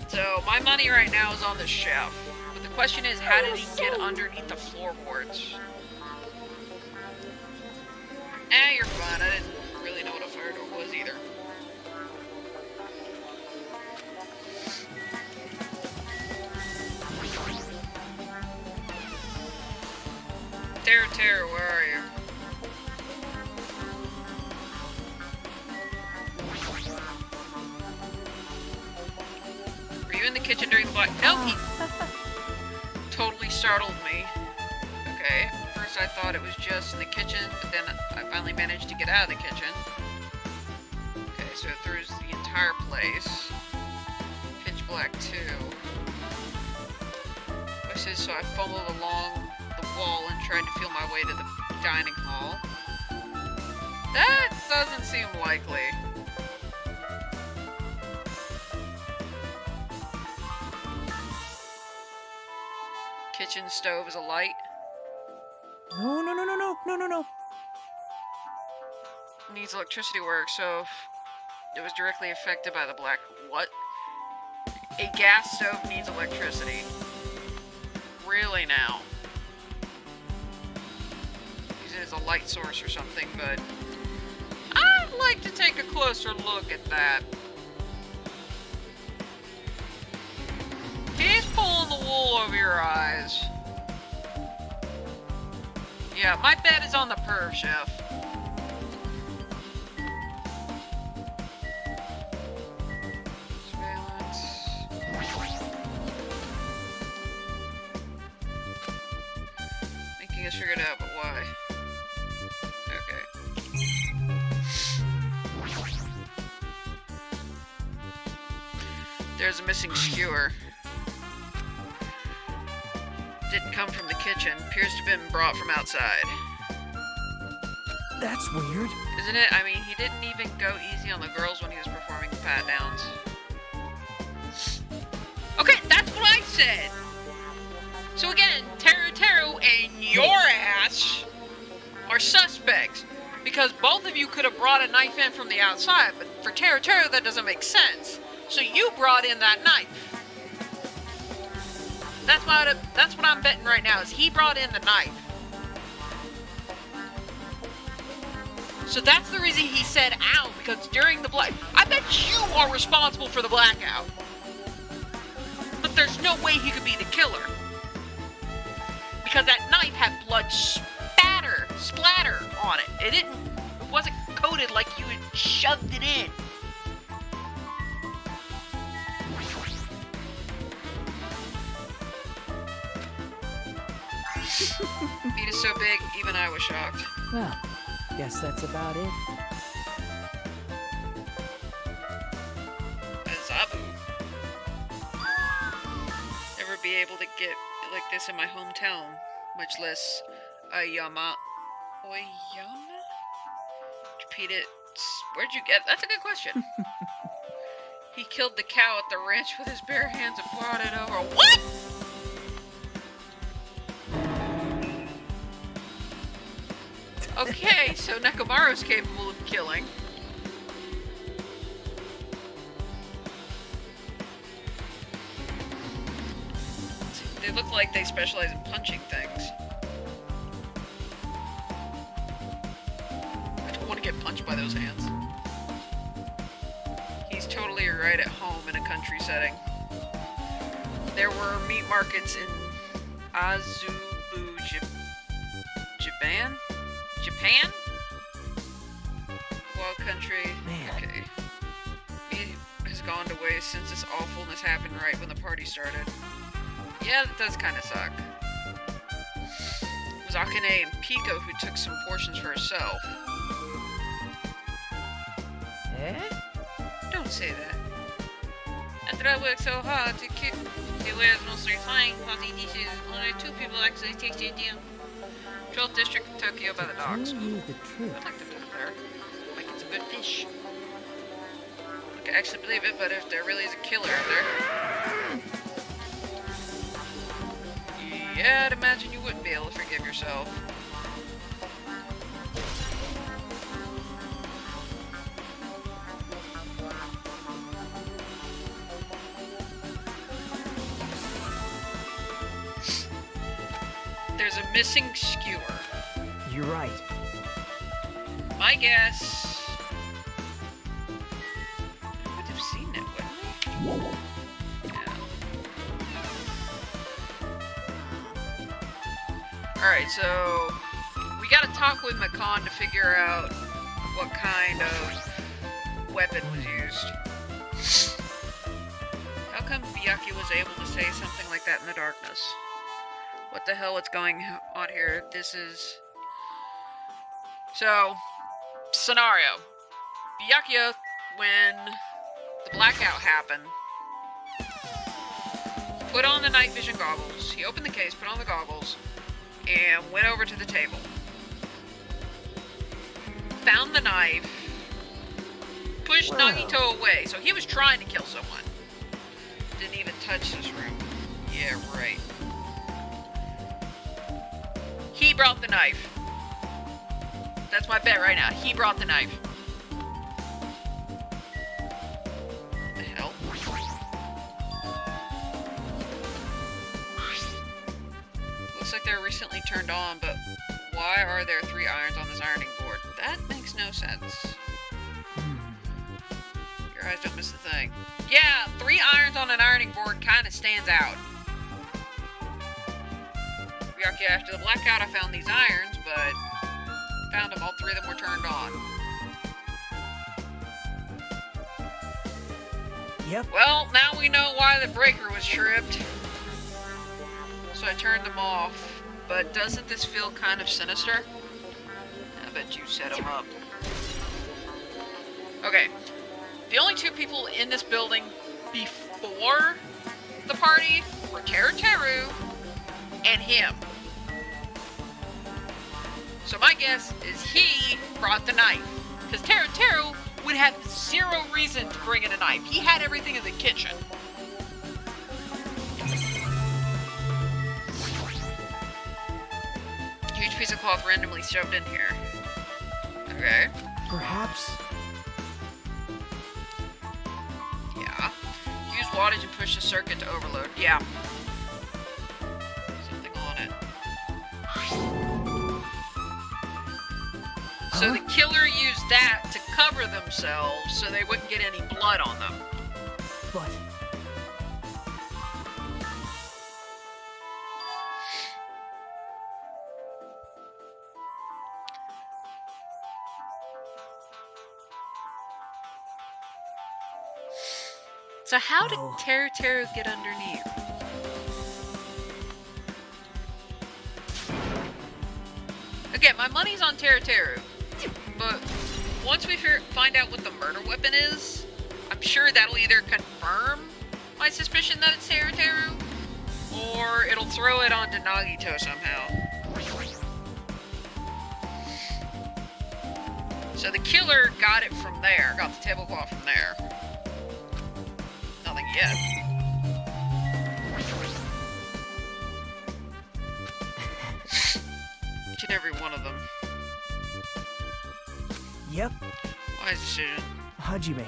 So, my money right now is on the chef. But the question is, how did he get underneath the floorboards? You're fine. I didn't really know what a fire door was either. Terror, where are you? Were you in the kitchen during the black? Nope, he totally startled me. Okay, first I thought it was just in the kitchen, but then I finally managed to get out of the kitchen. Okay, so it throws the entire place. Pitch black too. I said, so I fumbled along the wall and tried to feel my way to the dining hall. That doesn't seem likely. kitchen stove is a light. No, no, no, no, no, no, no, no. Needs electricity work, so if it was directly affected by the black... What? A gas stove needs electricity. Really now? Use it as a light source or something, but... I'd like to take a closer look at that. He's pulling the wool over your eyes. Yeah, my bet is on the perv, Chef. Surveillance. Making us figure it out, but why? Okay. There's a missing skewer. Didn't come from the kitchen. Appears to have been brought from outside. That's weird. Isn't it? I mean, he didn't even go easy on the girls when he was performing the pat downs. Okay, that's what I said! So again, Teru and your ass are suspects. Because both of you could have brought a knife in from the outside, but for Teru that doesn't make sense. So you brought in that knife. That's what I'm betting right now, is he brought in the knife. So that's the reason he said ow, because during the I bet you are responsible for the blackout. But there's no way he could be the killer. Because that knife had blood splatter on it. It wasn't coated like you had shoved it in. Meat is so big, even I was shocked. Well, guess that's about it. Zabu. Never be able to get like this in my hometown, much less Oyama. Repeat it. Where'd you get? That's a good question. He killed the cow at the ranch with his bare hands and brought it over. What? Okay, so Nekomaru's capable of killing. They look like they specialize in punching things. I don't want to get punched by those hands. He's totally right at home in a country setting. There were meat markets in Azubu, Japan? Japan? Wild country. Man. Okay. Meat has gone to waste since this awfulness happened right when the party started. Yeah, that does kind of suck. It was Akane and Pico who took some portions for herself. Eh? Don't say that. After I worked so hard to keep the wares mostly flying healthy dishes, only 2 people actually tasted them. 12th District of Tokyo by the docks. Tell you the truth. I'd like to visit there. Like it's a good fish. I can actually believe it, but if there really is a killer out there... Yeah, I'd imagine you wouldn't be able to forgive yourself. There's a missing skewer. You're right. My guess... I would have seen it, wouldn't we? Alright, so we gotta talk with Makan to figure out what kind of weapon was used. How come Byakuya was able to say something like that in the darkness? What the hell is going on here? This is... So, scenario. Byakuya, when the blackout happened, put on the night vision goggles. He opened the case, put on the goggles, and went over to the table. Found the knife, pushed Nagito away. So he was trying to kill someone. Didn't even touch this room. Yeah, right. He brought the knife. That's my bet right now. He brought the knife. The hell? Looks like they're recently turned on, but why are there 3 irons on this ironing board? That makes no sense. Your eyes don't miss a thing. Yeah, 3 irons on an ironing board kind of stands out. Byakuya, after the blackout, I found these irons, but found them, all 3 of them were turned on. Yep. Well, now we know why the breaker was tripped. So I turned them off. But doesn't this feel kind of sinister? I bet you set them up. Okay. The only 2 people in this building before the party were Teru and him. So my guess is he brought the knife. Because Teru would have 0 reason to bring in a knife. He had everything in the kitchen. Huge piece of cloth randomly shoved in here. Okay. Perhaps. Yeah. Use wattage and push the circuit to overload. Yeah. Something on it. So the killer used that to cover themselves so they wouldn't get any blood on them. But So how did Oh. Teru get underneath? Again, my money's on Teru. But once we find out what the murder weapon is, I'm sure that'll either confirm my suspicion that it's Teru, or it'll throw it onto Nagito somehow. So the killer got it from there, got the tablecloth from there. Nothing yet. Each and every one of them. yep, Wise decision. Hajime.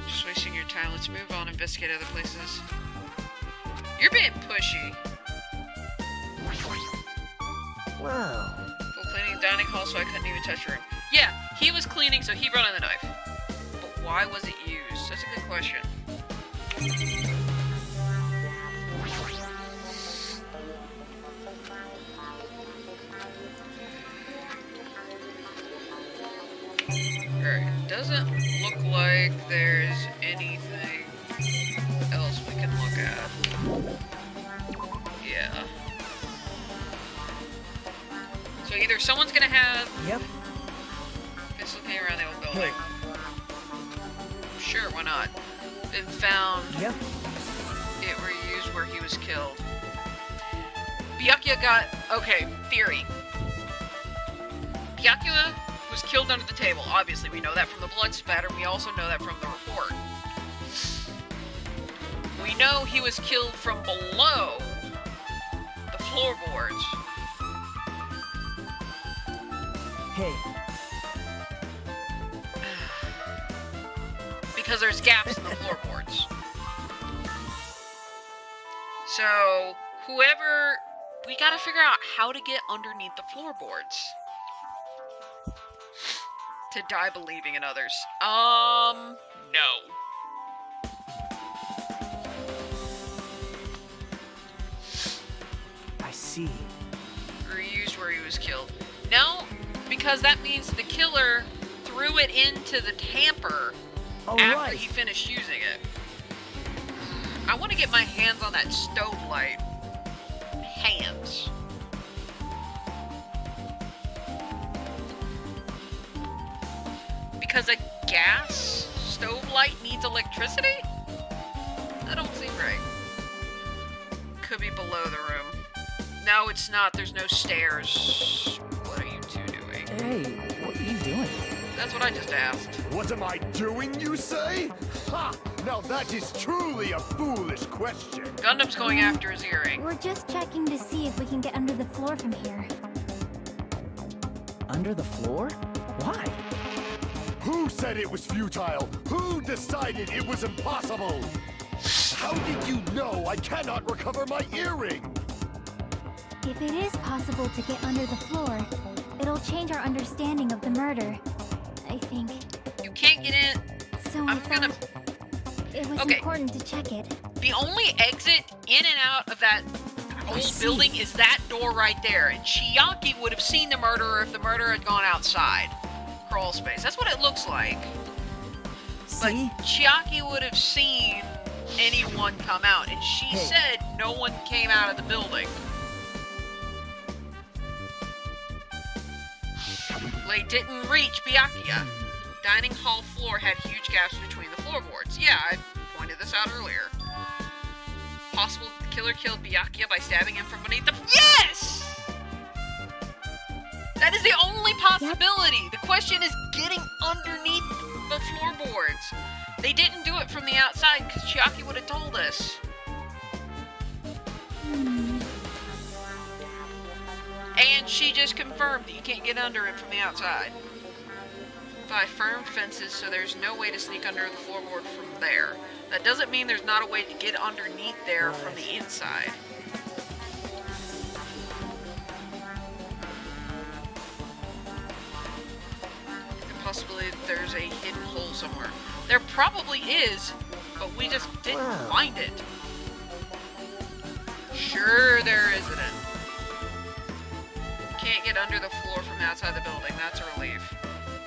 Just wasting your time. Let's move on, investigate other places. You're being pushy. Wow. Full cleaning the dining hall, so I couldn't even touch your room. Yeah, he was cleaning, so he brought in the knife. But why was it used? That's a good question. Alright, it doesn't look like there's anything else we can look at. Yeah. So either someone's gonna have Yep. this looking around the old building. Sure, why not? Been found. Yep. It were used where he was killed. Byakuya got... Okay, theory. Byakuya was killed under the table. Obviously, we know that from the blood spatter. We also know that from the report. We know he was killed from below the floorboards. Hey, Because there's gaps in the floorboards. So, whoever... We gotta figure out how to get underneath the floorboards. To die believing in others. No. I see. Reused where he was killed. No, because that means the killer threw it into the tamper All after right. he finished using it. I want to get my hands on that stove light. Hands. Because a gas stove light needs electricity? That don't seem right. Could be below the room. No, it's not. There's no stairs. What are you two doing? Hey, what are you doing? That's what I just asked. What am I doing, you say? Ha! Now that is truly a foolish question. Gundam's going after his earring. We're just checking to see if we can get under the floor from here. Under the floor? Why? Who said it was futile? Who decided it was impossible? How did you know I cannot recover my earring? If it is possible to get under the floor, it'll change our understanding of the murder, I think. You can't get in. So I I'm gonna. thought it was Okay. important to check it. The only exit in and out of that old see. building is that door right there. And Chiaki would have seen the murderer if the murderer had gone outside. Crawl space. That's what it looks like. But See? Chiaki would have seen anyone come out. And she Hey. said no one came out of the building. They didn't reach Byakuya. Dining hall floor had huge gaps between the floorboards. Yeah, I pointed this out earlier. Possible the killer killed Byakuya by stabbing him from beneath the... Yes! That is the only possibility. The question is getting underneath the floorboards. They didn't do it from the outside because Chiaki would have told us. And she just confirmed that you can't get under it from the outside. By firm fences, so there's no way to sneak under the floorboard from there. That doesn't mean there's not a way to get underneath there from the inside. The possibility that there's a hidden hole somewhere. There probably is, but we just didn't find it. Sure there isn't. Can't get under the floor from outside the building. That's a relief.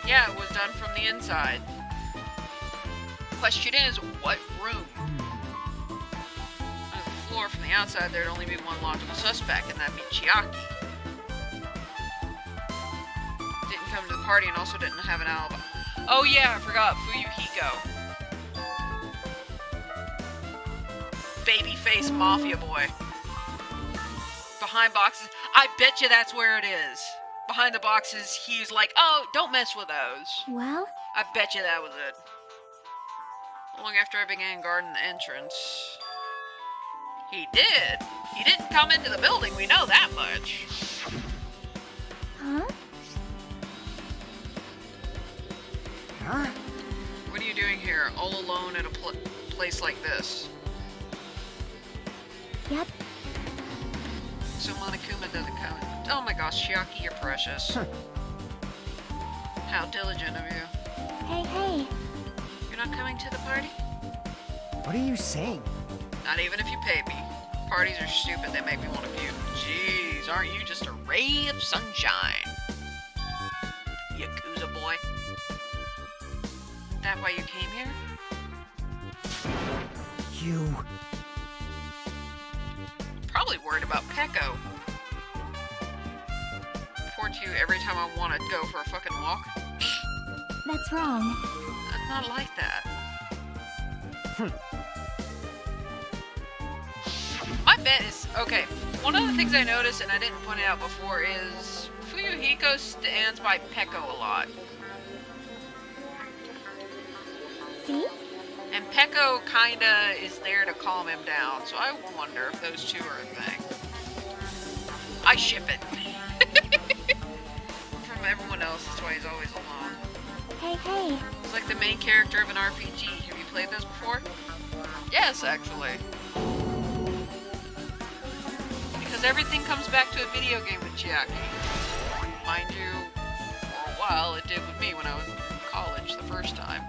Yeah, it was done from the inside. Question is, what room? On the floor from the outside, there'd only be one logical suspect, and that'd be Chiaki. Didn't come to the party and also didn't have an alibi. Oh yeah, I forgot Fuyuhiko. Babyface mafia boy. Behind boxes. I bet you that's where it is. Behind the boxes, he's like, oh, don't mess with those. Well, I bet you that was it. Long after I began guarding the entrance. He did. He didn't come into the building, we know that much. huh? Huh? What are you doing here, all alone at a place like this? Yep. So Monokuma doesn't come in. Oh my gosh, Chiaki, you're precious. How diligent of you. Hey. You're not coming to the party? What are you saying? Not even if you pay me. Parties are stupid, they make me want to puke. Jeez, aren't you just a ray of sunshine? Yakuza boy. That why you came here? You... Probably worried about Peko. Report to you every time I want to go for a fucking walk. That's wrong. I'm not like that. My bet is... Okay, one of the things I noticed, and I didn't point it out before, is Fuyuhiko stands by Peko a lot. See? And Peko kinda is there to calm him down, so I wonder if those two are a thing. I ship it. From everyone else, that's why he's always alone. Hey. He's like the main character of an RPG. Have you played those before? Yes, actually. Because everything comes back to a video game with Chiaki. Mind you, for a while it did with me when I was in college the first time.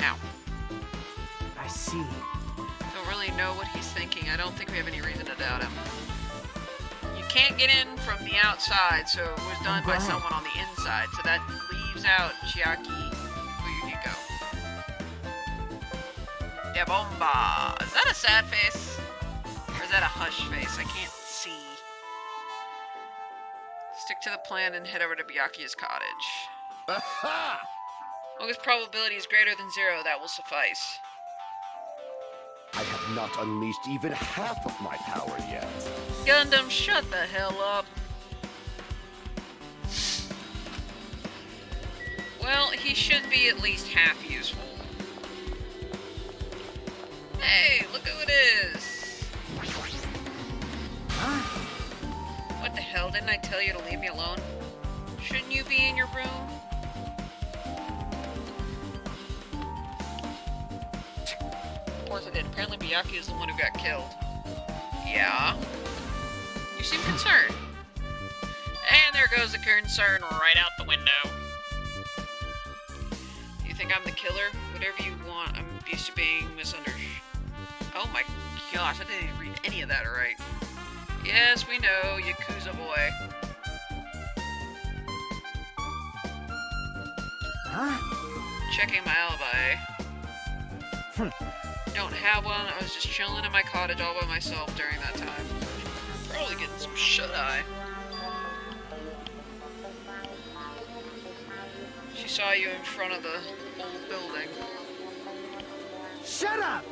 Ow. I see. Don't really know what he's thinking. I don't think we have any reason to doubt him. You can't get in from the outside, so it was done by someone on the inside. So that leaves out Chiaki Fuyuhiko. Yeah, bomba. Is that a sad face? Or is that a hush face? I can't see. Stick to the plan and head over to Byakuya's cottage. Aha! Long as probability is greater than 0, that will suffice. I have not unleashed even half of my power yet. Gundam, shut the hell up. Well, he should be at least half useful. Hey, look who it is! Huh? What the hell, didn't I tell you to leave me alone? Shouldn't you be in your room? Of course I did. Apparently Byakuya is the one who got killed. Yeah? You seem concerned. And there goes the concern right out the window. You think I'm the killer? Whatever you want, I'm used to being misunderstood. Oh my gosh, I didn't even read any of that right. Yes, we know, Yakuza boy. Huh? Checking my alibi. Don't have one, I was just chilling in my cottage all by myself during that time. Probably getting some shut-eye. She saw you in front of the old building. Shut up!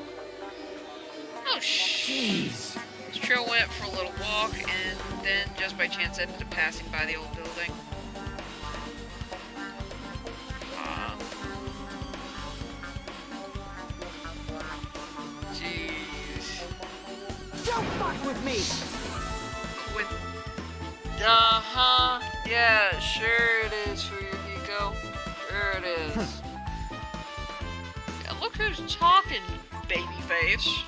Oh, Jeez. This trail went for a little walk, and then just by chance ended up passing by the old building. Jeez. Don't fuck with me! Uh-huh. Yeah, sure it is, Fuyuhiko. Sure it is. Yeah, look who's talking, babyface.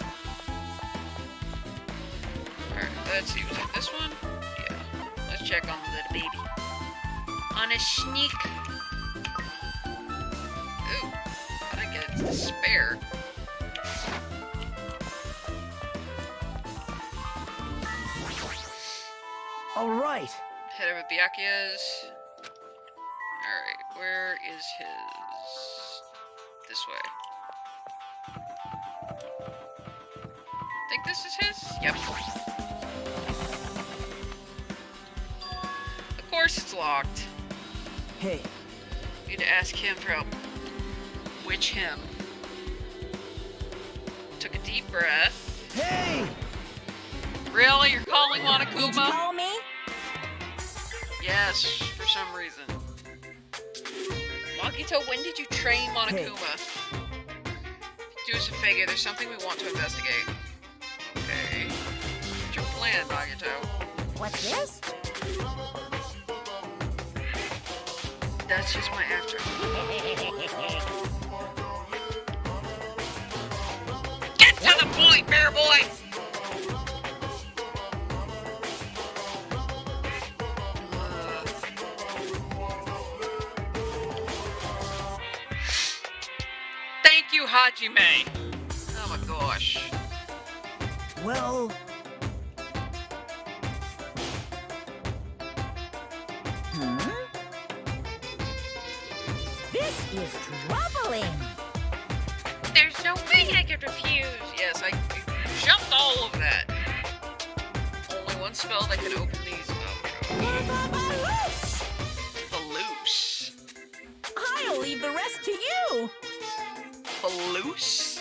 Alright, let's see, was it this one? Yeah. Let's check on the little baby. On a sneak. Ooh, I didn't get it to spare. Alright. Head over Byakuya's. Alright, where is his? This way. Think this is his? Yep. Of course it's locked. Hey. Need to ask him for help. Which him? Took a deep breath. Hey! Really? You're calling Did you Monokuma? call me? Yes, for some reason. Makito, when did you train Monokuma? Do us a favor, there's something we want to investigate. Okay. What's your plan, Nagito? What's this? That's just my after. Get to the point, bear boy! Thank you, Hajime! Oh my gosh. Well... This is troubling. There's no way I could refuse. Yes, I jumped all over that. Only one spell that could open these up. Loose. I'll leave the rest to you. Loose?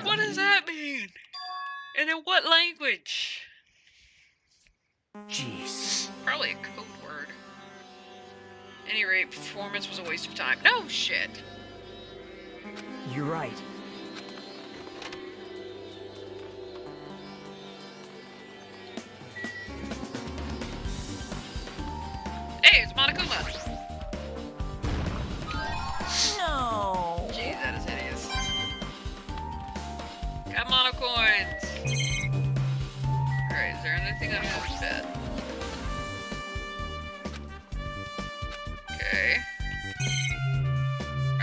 What does that mean? And in what language? Jeez. Probably a code word. At any rate, performance was a waste of time. No shit. You're right. Hey, it's Monokuma. No. Jeez, that is hideous. Got mono coins. Alright, is there anything under this bed? Okay.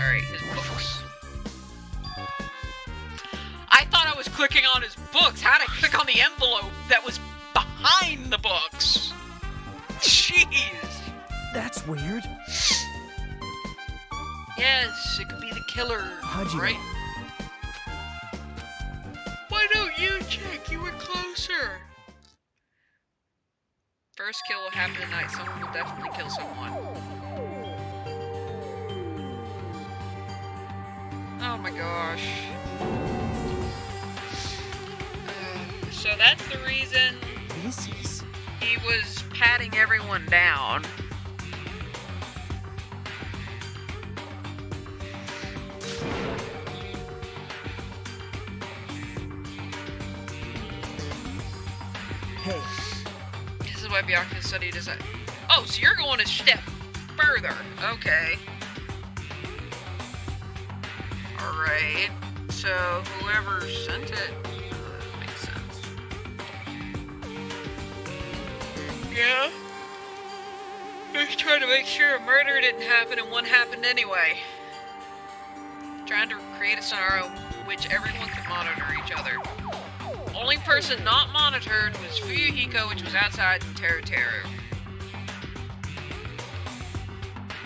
Alright, his books. I thought I was clicking on his books. How did I click on the envelope that was behind the books? Jeez. That's weird. Yes, it could be the killer, Hajime. right? Why don't you check? You were closer. First kill will happen tonight. Someone will definitely kill someone. Oh my gosh. So that's the reason This is... he was patting everyone down. why Byakuya studied his... Oh, so you're going a step further. Okay. Alright. So, whoever sent it... that makes sense. Yeah? Just trying to make sure a murder didn't happen and one happened anyway. Trying to create a scenario in which everyone could monitor each other. Only person not monitored was Fuyuhiko, which was outside, and Teru.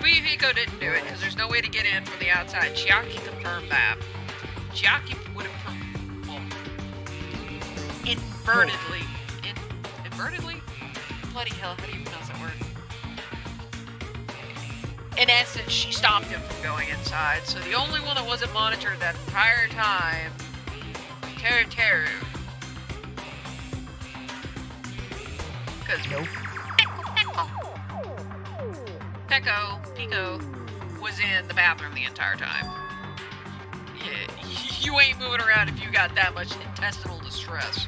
Fuyuhiko didn't do it because there's no way to get in from the outside. Chiaki confirmed that. Chiaki would have, well, invertedly, invertedly? Bloody hell, how do you pronounce that word? In essence, she stopped him from going inside, so the only one that wasn't monitored that entire time, Teru. Because Pico was in the bathroom the entire time. Yeah, you ain't moving around if you got that much intestinal distress.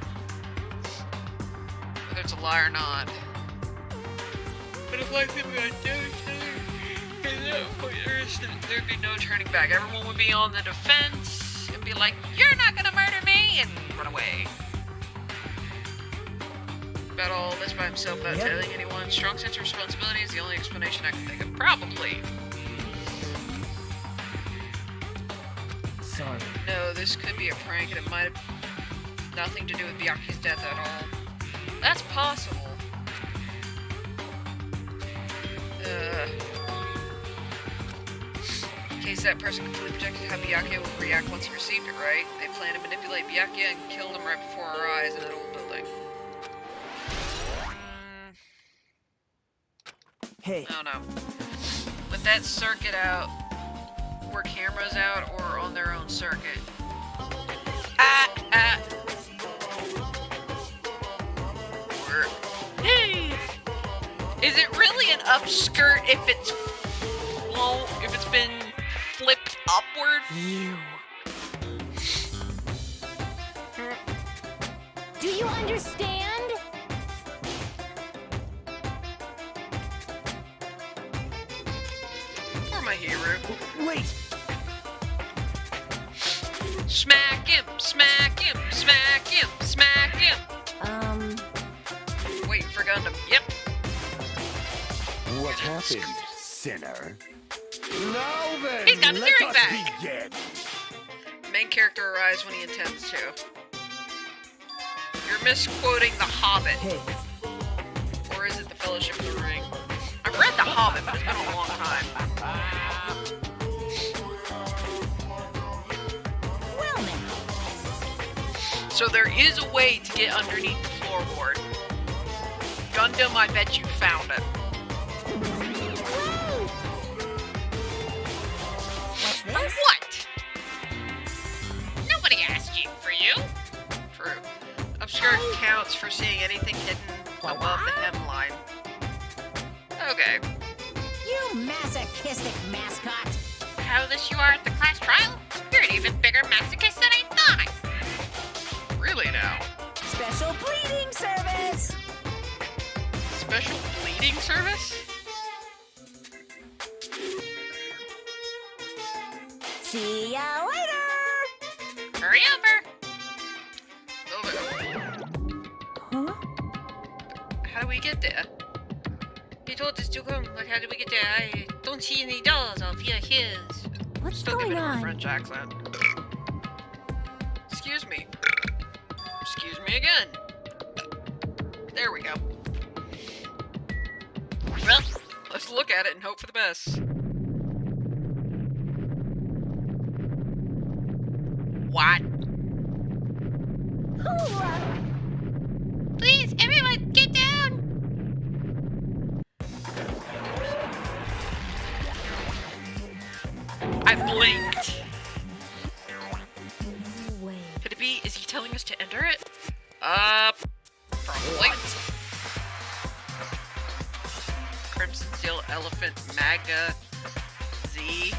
Whether it's a lie or not. But if like people got there'd be no turning back. Everyone would be on the defense and be like, "You're not gonna murder me," and run away. About all this by himself without telling anyone. Strong sense of responsibility is the only explanation I can think of. Probably. Sorry. No, this could be a prank and it might have nothing to do with Byakuya's death at all. That's possible. In case that person completely projected how Byakuya would react once he received it, right? They plan to manipulate Byakuya and kill him right before our eyes in an old building. Hey. I don't know. With that circuit out, were cameras out or on their own circuit? Is it really an upskirt if it's low, if it's been flipped upward? Do you understand? Or my hero. Wait. Smack him, smack him, smack him, smack him. Wait for Gundam. Yep. What happened, sinner? Now then, He's got his let earring us back. begin. The main character arrives when he intends to. You're misquoting The Hobbit. Hey. Or is it The Fellowship of the Ring? I've read The Hobbit, but it's been a long time. Well now. So there is a way to get underneath the floorboard. Gundam, I bet you found it. What's For this? what? Nobody asked you for you. True. Obscure counts for seeing anything hidden above the hemline. Okay. You masochistic mascot. How this you are at the class trial? You're an even bigger masochist than I thought. Really now? Special bleeding service. Special bleeding service? See ya later. Hurry over. Over. Huh? How do we get there? He told us to come, but how do we get there? I don't see any doors. I'll fear his. What's Still going giving him a on? French accent. Excuse me. Excuse me again. There we go. Well, let's look at it and hope for the best. What? Hoorah! Please, everyone, get down. I blinked. No way. Could it be? Is he telling us to enter it? Probably. Crimson Steel Elephant Maga Z.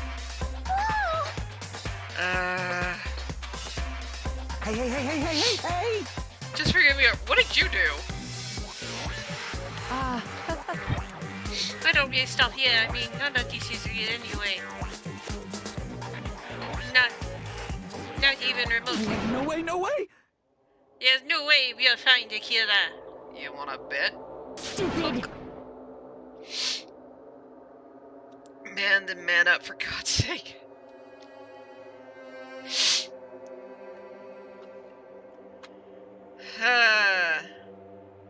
Hey. Just forgive me. What did you do? I don't get stuff here. I mean, none of this is it anyway. Not even remotely. No way, no way! There's no way we'll find the killer. You wanna bet? Stupid. Man, then man up, for God's sake.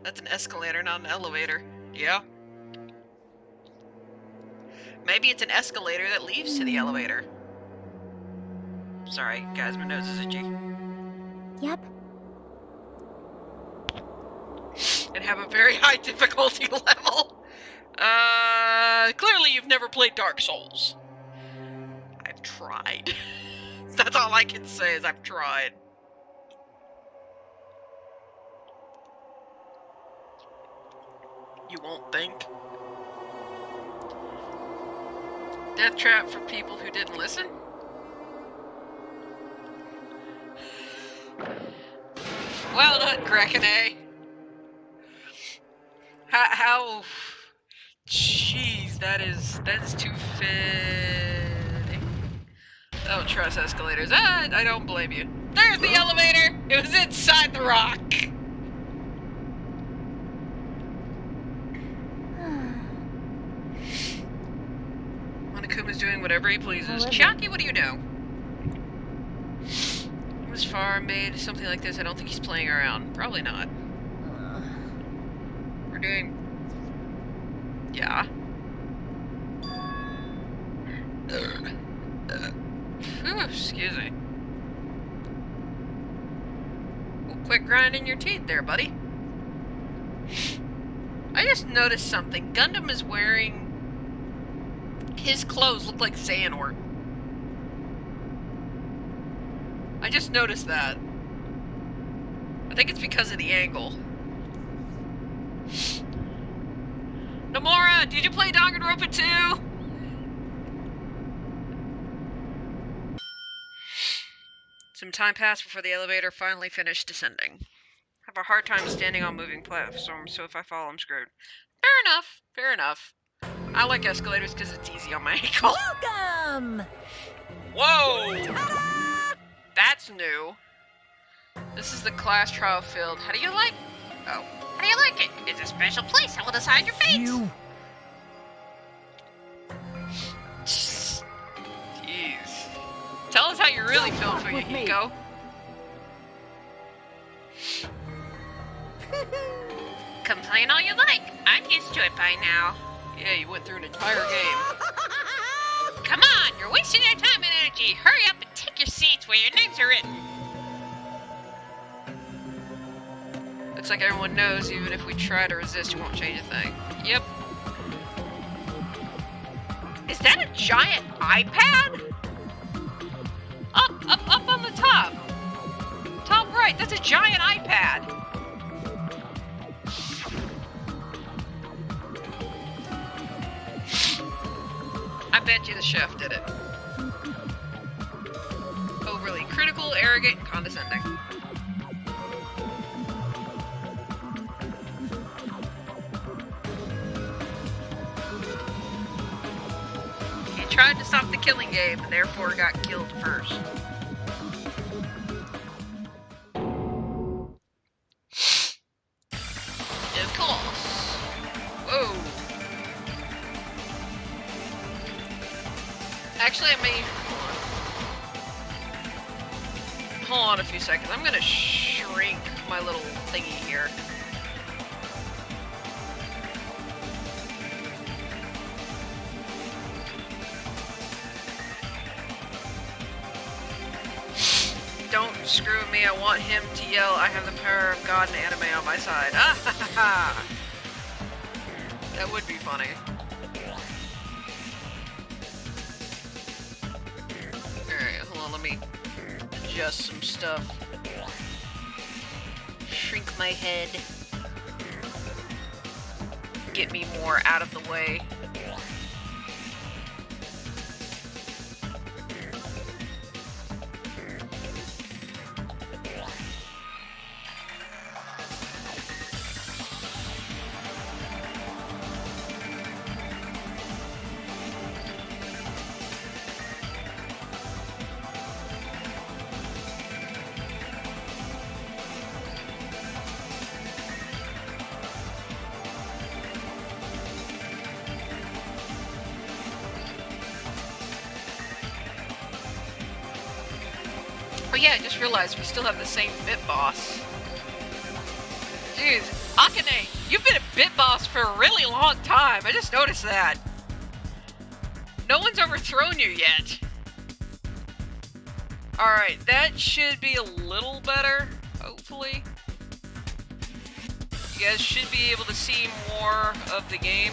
That's an escalator, not an elevator. Yeah. Maybe it's an escalator that leads to the elevator. Sorry, guys, my nose is itchy. Yep. And have a very high difficulty level. Clearly you've never played Dark Souls. I've tried. That's all I can say is I've tried. You won't think. Death trap for people who didn't listen? Well done, Krekene. How... Jeez, that is too fitting. I don't trust escalators. I don't blame you. There's the elevator! It was inside the rock! Monokuma's doing whatever he pleases. Chiaki, what do you know? As far made something like this, I don't think he's playing around. Probably not. We're doing... Yeah. Excuse me. Well, quit grinding your teeth there, buddy. I just noticed something. Gundam is wearing... His clothes look like Xehanort. I just noticed that. I think it's because of the angle. Nomura, did you play Danganronpa 2? Some time passed before the elevator finally finished descending. I have a hard time standing on moving platforms, so if I fall, I'm screwed. Fair enough, fair enough. I like escalators because it's easy on my ankle. Welcome! Whoa! That's new. This is the class trial field. How do you like... Oh. How do you like it? It's a special place that will decide your fate. Jeez. Tell us how you really feel for Yahiko. Complain all you like. I'm used to it by now. Yeah, you went through an entire game. Come on, you're wasting your time and energy. Hurry up and take your seats where your names are written. Looks like everyone knows even if we try to resist, we won't change a thing. Yep. Is that a giant iPad? Up on the top. Top right, that's a giant iPad. I bet you the chef did it. Overly critical, arrogant, and condescending. He tried to stop the killing game and therefore got killed first. Of course. Whoa. Actually, I may... Hold on a few seconds. I'm gonna shrink my little thingy here. Don't screw with me. I want him to yell, I have the power of God and anime on my side. Ah ha ha ha! That would be funny. Alright, hold on, let me adjust some stuff. Shrink my head. Get me more out of the way. yeah, I just realized we still have the same bit boss. Jeez, Akane, you've been a bit boss for a really long time. I just noticed that. No one's overthrown you yet. Alright, that should be a little better, hopefully. You guys should be able to see more of the game.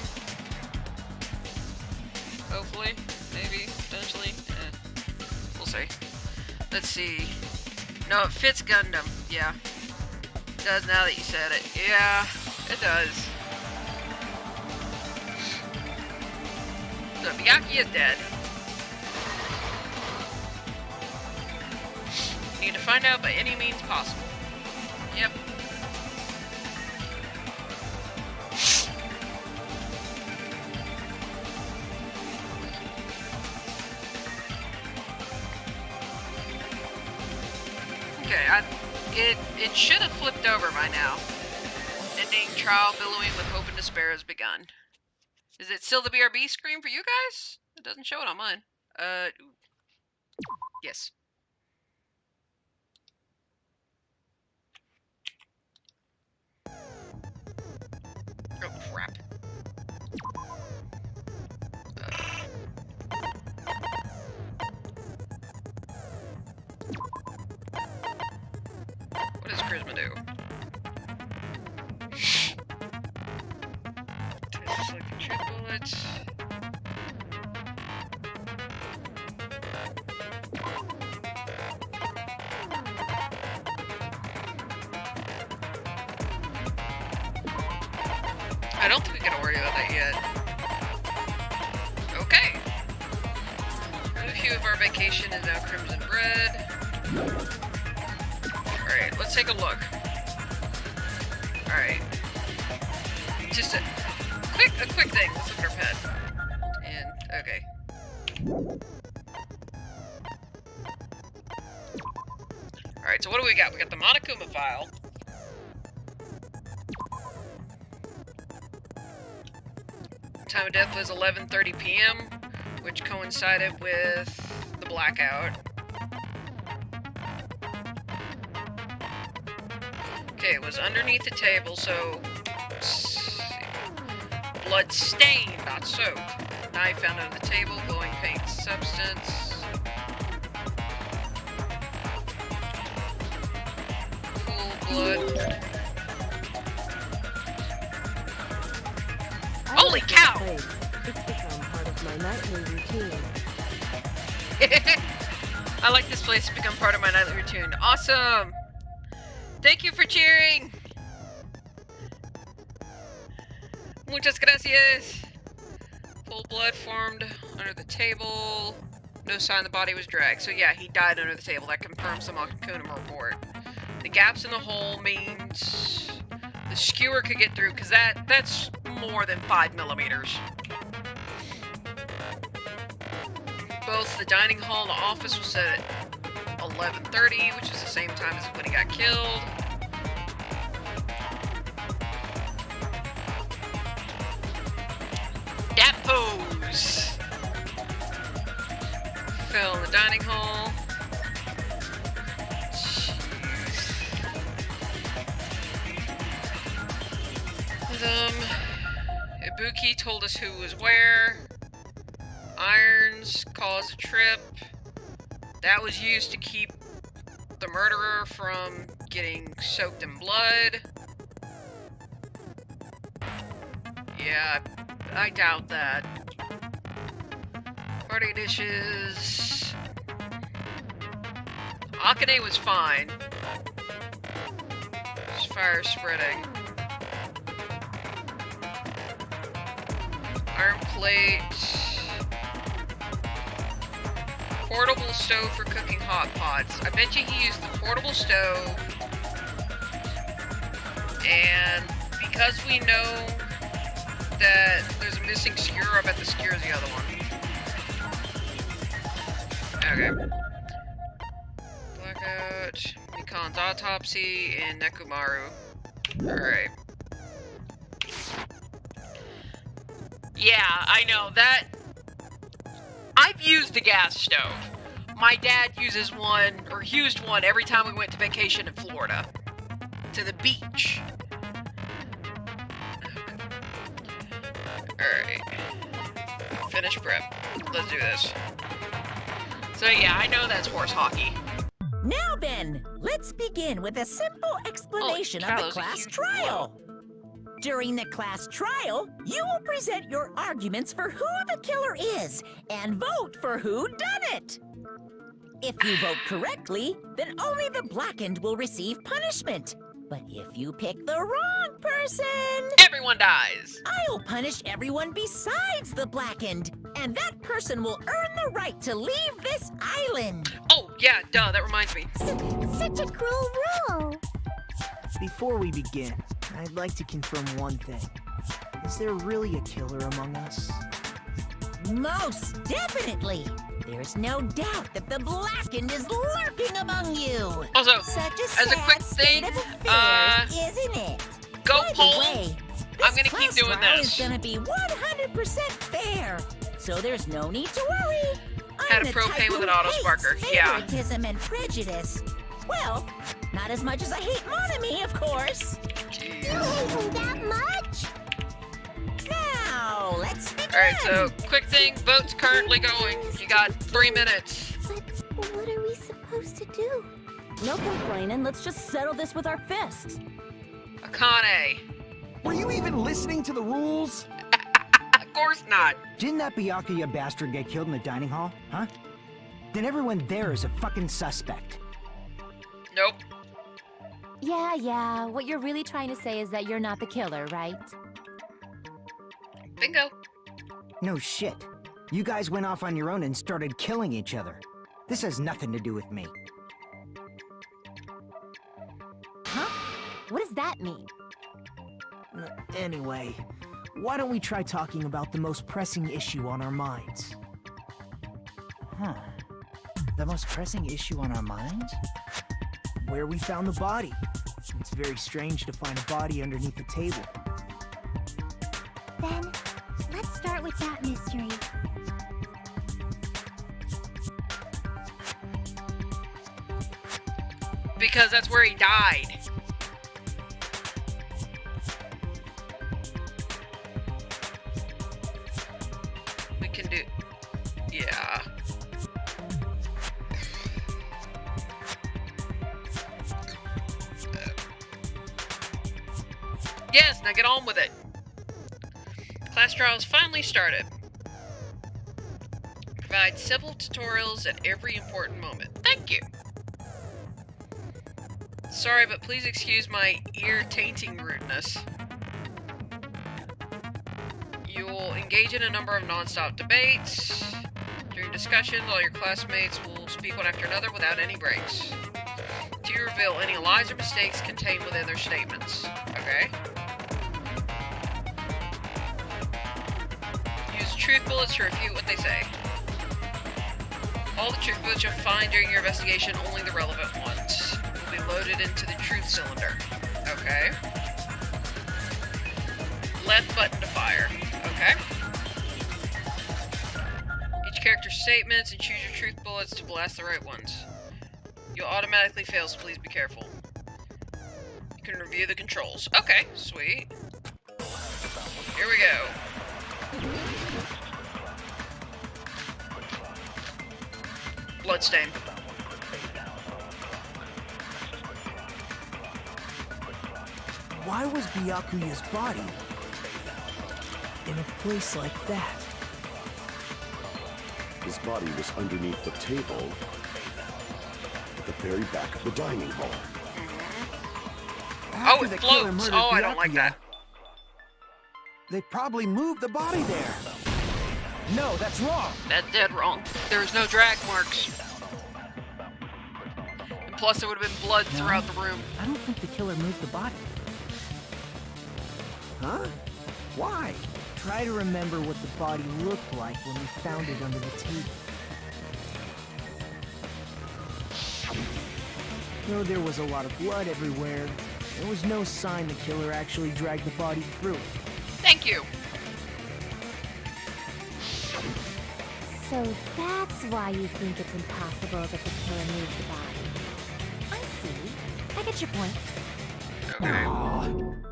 Hopefully, maybe, potentially. We'll see. Let's see. No, it fits Gundam. Yeah. It does now that you said it. Yeah, it does. So, Byakuya is dead. Need to find out by any means possible. Yep. Okay, it should have flipped over by now. Ending trial billowing with hope and despair has begun. Is it still the BRB screen for you guys? It doesn't show it on mine. Ooh. Yes. Oh, crap. What does Charisma do? Just like the chip bullets. I don't think we can worry about that yet. Okay. The hue of our vacation is now crimson red. Alright, let's take a look. Alright. Just a quick thing. Let's look at our pet. And, okay. Alright, so what do we got? We got the Monokuma file. Time of death was 11:30 p.m., which coincided with the blackout. Okay, it was underneath the table, so blood stained, not soaked. Knife found under the table, glowing paint substance. Pool blood. Holy cow! It's become part of my nightly routine. I like this place to become part of my nightly routine. Awesome! Thank you for cheering! Muchas gracias! Full blood formed under the table. No sign the body was dragged. So yeah, he died under the table. That confirms the Monokuma report. The gaps in the hole means the skewer could get through, because that's more than 5 millimeters. Both the dining hall and the office was set at 11:30, which is the same time as when he got killed. That pose! Fell in the dining hall. Ibuki told us who was where. Irons caused a trip. That was used to keep the murderer from getting soaked in blood. Yeah, I doubt that. Party dishes. Akane was fine. There's fire spreading. Iron plate. Portable stove for cooking hot pots. I bet you he used the portable stove. And because we know that there's a missing skewer, I bet the skewer is the other one. Okay. Blackout. Mikan's autopsy and Nekomaru. Alright. Yeah, I know that. I've used the gas stove. my dad uses one, or used one, every time we went to vacation in Florida. To the beach. Alright. Finish prep. Let's do this. So yeah, I know that's horse hockey. Now then, let's begin with a simple explanation cow, of that the was a class huge trial. During the class trial, you will present your arguments for who the killer is and vote for who done it. If you vote correctly, then only the blackened will receive punishment. But if you pick the wrong person, Everyone dies. I'll punish everyone besides the blackened, and that person will earn the right to leave this island. Oh, yeah, duh, that reminds me. Such a cruel rule. Before we begin, I'd like to confirm one thing. Is there really a killer among us? Most definitely. There's no doubt that the blackened is lurking among you. Also, Such a as a sad quick state thing, of affairs, isn't it? go By poll. the way, I'm this gonna keep class doing trial this. is gonna be 100% fair, so there's no need to worry. Had I'm a the propane type with who an auto hates sparker. Yeah. favoritism and prejudice. Well, not as much as I hate Monami, of course. Jeez. That much? Now, let's begin. Alright, so, quick thing, vote's currently going. You got 3 minutes. But what are we supposed to do? No complaining. Let's just settle this with our fists. Akane. Were you even listening to the rules? Of course not. Didn't that Byakuya bastard get killed in the dining hall, huh? Then everyone there is a fucking suspect. Nope. Yeah. What you're really trying to say is that you're not the killer, right? Bingo. No shit. You guys went off on your own and started killing each other. This has nothing to do with me. Huh? What does that mean? Anyway, why don't we try talking about the most pressing issue on our minds? Huh. The most pressing issue on our minds? Where we found the body. It's very strange to find a body underneath the table. Then, let's start with that mystery. Because that's where he died. We can do... Yeah. Yes, now get on with it. Class trials finally started. Provide several tutorials at every important moment. Thank you. Sorry, but please excuse my ear-tainting rudeness. You will engage in a number of non-stop debates. During discussions, all your classmates will speak one after another without any breaks. To reveal any lies or mistakes contained within their statements. Okay? Use truth bullets to refute what they say. All the truth bullets you'll find during your investigation, only the relevant ones, will be loaded into the truth cylinder. Okay. Left button to fire. Okay. Each character's statements and choose your truth bullets to blast the right ones. You'll automatically fail, so please be careful. You can review the controls. Okay, sweet. Here we go. Bloodstain. Why was Byakuya's body in a place like that? His body was underneath the table at the very back of the dining hall. Oh, After it the killer floats. murdered Oh, I don't like Byakuya, that. They probably moved the body there. No, that's wrong. That's dead wrong. There's no drag marks. And plus, there would have been blood throughout the room. I don't think the killer moved the body. Huh? Why? Try to remember what the body looked like when we found it under the table. Though there was a lot of blood everywhere, there was no sign the killer actually dragged the body through it. Thank you. So that's why you think it's impossible that the killer moved the body. I see. I get your point. Okay. Aw,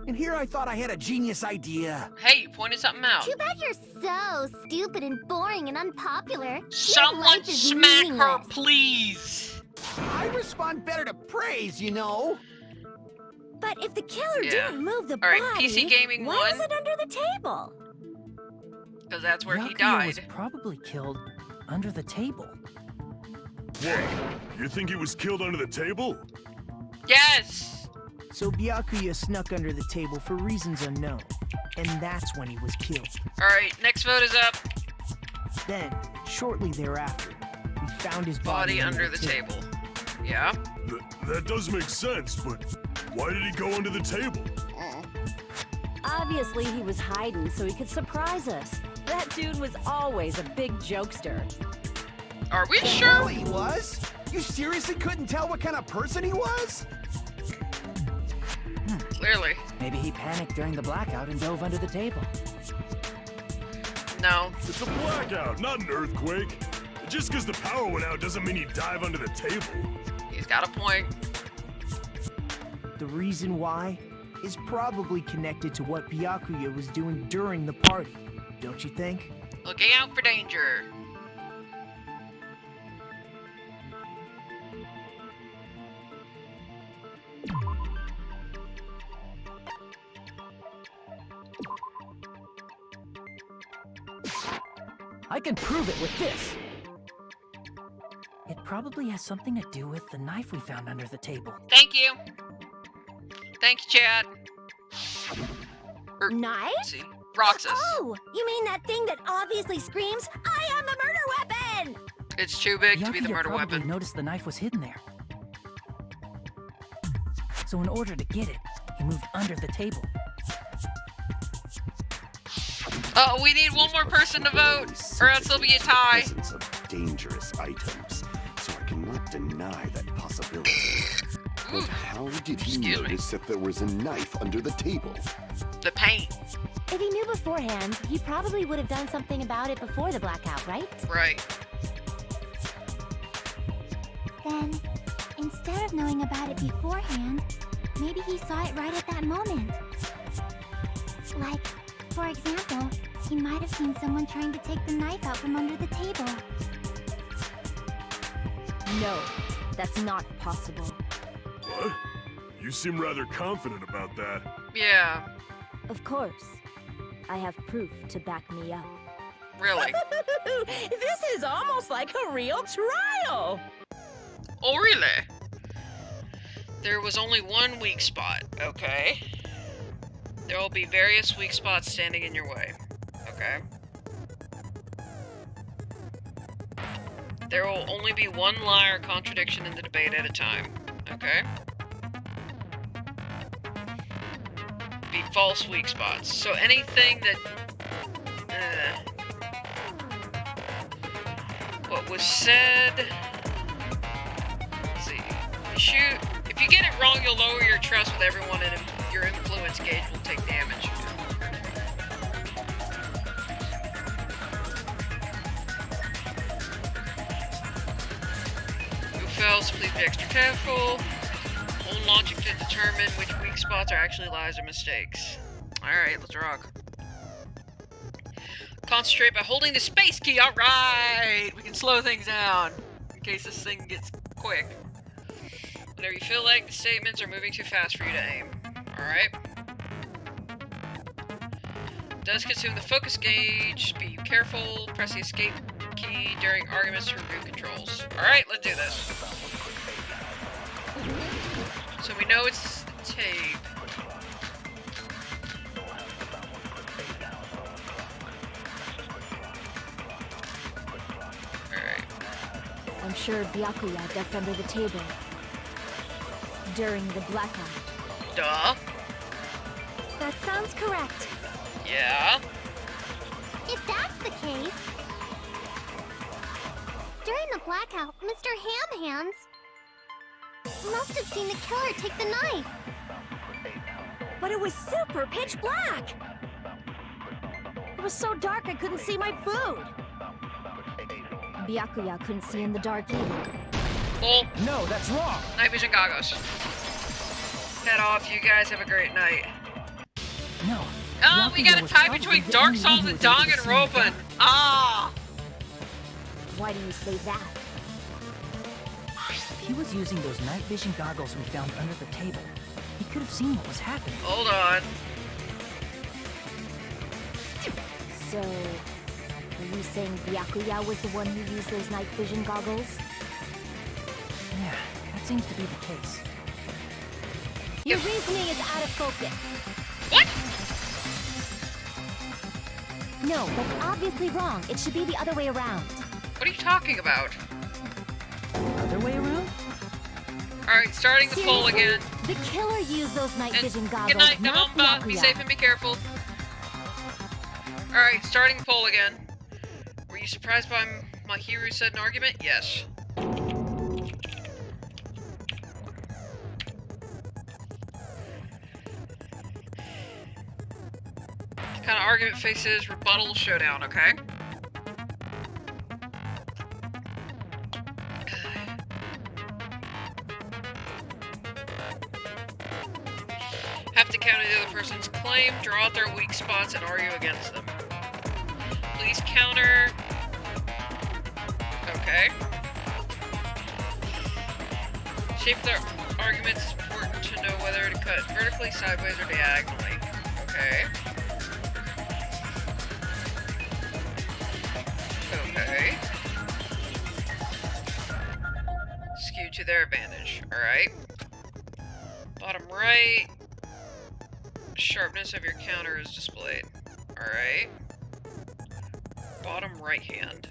and here I thought I had a genius idea. Hey, you pointed something out. Too bad you're so stupid and boring and unpopular. Your Someone life is smack her, meaningless. please. I respond better to praise, you know. But if the killer Yeah. didn't move the All right, body, PC Gaming why won. was it under the table? Because that's where he Byakuya was died. probably killed under the table. What? You think he was killed under the table? Yes. So Byakuya snuck under the table for reasons unknown, and that's when he was killed. All right, next vote is up. Then, shortly thereafter, we found his Body under the table. Yeah. That does make sense, but why did he go under the table? Obviously, he was hiding so he could surprise us. That dude was always a big jokester. Are we Hell, sure? he was? You seriously couldn't tell what kind of person he was? Clearly. Maybe he panicked during the blackout and dove under the table. No. It's a blackout, not an earthquake. Just because the power went out doesn't mean you dive under the table. He's got a point. The reason why is probably connected to what Byakuya was doing during the party, don't you think? Looking out for danger. I can prove it with this. It probably has something to do with the knife we found under the table. Thank you. Thanks, chat. Knife? Let's see. Roxas. Oh, you mean that thing that obviously screams, I am the murder weapon! It's too big to be the Byakuya murder probably weapon. noticed the knife was hidden there. So in order to get it, he moved under the table. Oh, we need one more person to vote, or else there'll be a tie. Presence of dangerous items, so I cannot deny that possibility. Ooh, But how did he Excuse me. notice that there was a knife under the table? the paint. If he knew beforehand, he probably would have done something about it before the blackout, right? Right. Then, instead of knowing about it beforehand, maybe he saw it right at that moment. Like, for example, he might have seen someone trying to take the knife out from under the table. No, that's not possible. What? You seem rather confident about that. Yeah, Of course. I have proof to back me up. really. This is almost like a real trial! Oh, really? There was only one weak spot, okay? There will be various weak spots standing in your way, okay? There will only be one lie or contradiction in the debate at a time, okay? Be false weak spots. So anything that... what was said... Let's see. If you get it wrong, you'll lower your trust with everyone and your influence gauge will take damage. Who fails, please be extra careful. Own logic to determine which weak spots are actually lies or mistakes. Alright, let's rock. Concentrate by holding the space key, alright! We can slow things down in case this thing gets quick. Whenever you feel like the statements are moving too fast for you to aim. Alright. Does consume the focus gauge. Be careful. Press the escape key during arguments to remove controls. Alright, let's do this. So we know it's tape. Alright. I'm sure Byakuya ducked under the table during the blackout. Duh. That sounds correct. Yeah. If that's the case... During the blackout, Mr. Ham Hands must have seen the killer take the knife. But it was super pitch black! It was so dark I couldn't see my food. Byakuya couldn't see in the dark either. Bull. No, that's wrong. Night vision goggles. Head off. You guys have a great night. No. Oh, we Byakuya got a was tie probably between the Dark only Souls one who and was able to see in the Danganronpa. dark. Ah! Why do you say that? If he was using those night vision goggles we found under the table, he could have seen what was happening. Hold on. So, are you saying Byakuya was the one who used those night vision goggles? Yeah, that seems to be the case. Your reasoning is out of focus. What? No, that's obviously wrong. It should be the other way around. What are you talking about? Other way around? Alright, starting the poll Seriously? again. The killer used those night And vision goggles, good night, not Namamba. Be Byakuya. safe and be careful. Alright, starting the poll again. Were you surprised by my hero said an argument? Yes. Kind of argument faces rebuttal showdown, okay? Have to counter the other person's claim, draw out their weak spots, and argue against them. Please counter. Okay. Shape their arguments is important to know whether to cut vertically, sideways, or diagonally. Okay. Okay. Skew to their advantage. Alright. Bottom right. Sharpness of your counter is displayed. Alright. Bottom right hand.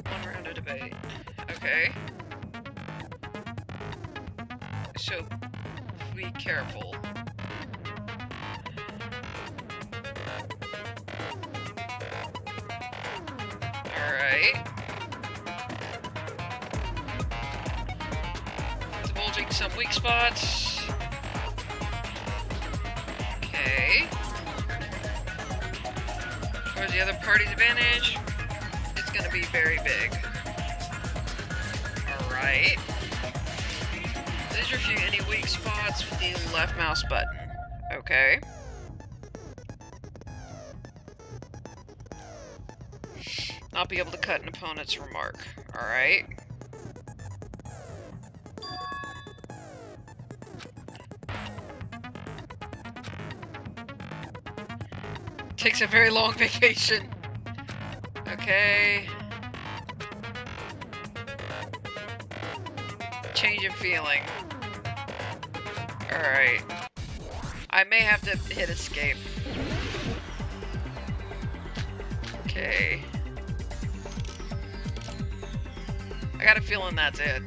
One round of debate. Okay. So, be careful. Alright. Divulging some weak spots. Okay. Towards the other party's advantage, it's gonna be very big. Alright. Please review any weak spots with the left mouse button. Okay. Not be able to cut an opponent's remark. Alright. Takes a very long vacation. Okay. Change in feeling. Alright. I may have to hit escape. Okay. I got a feeling that's it.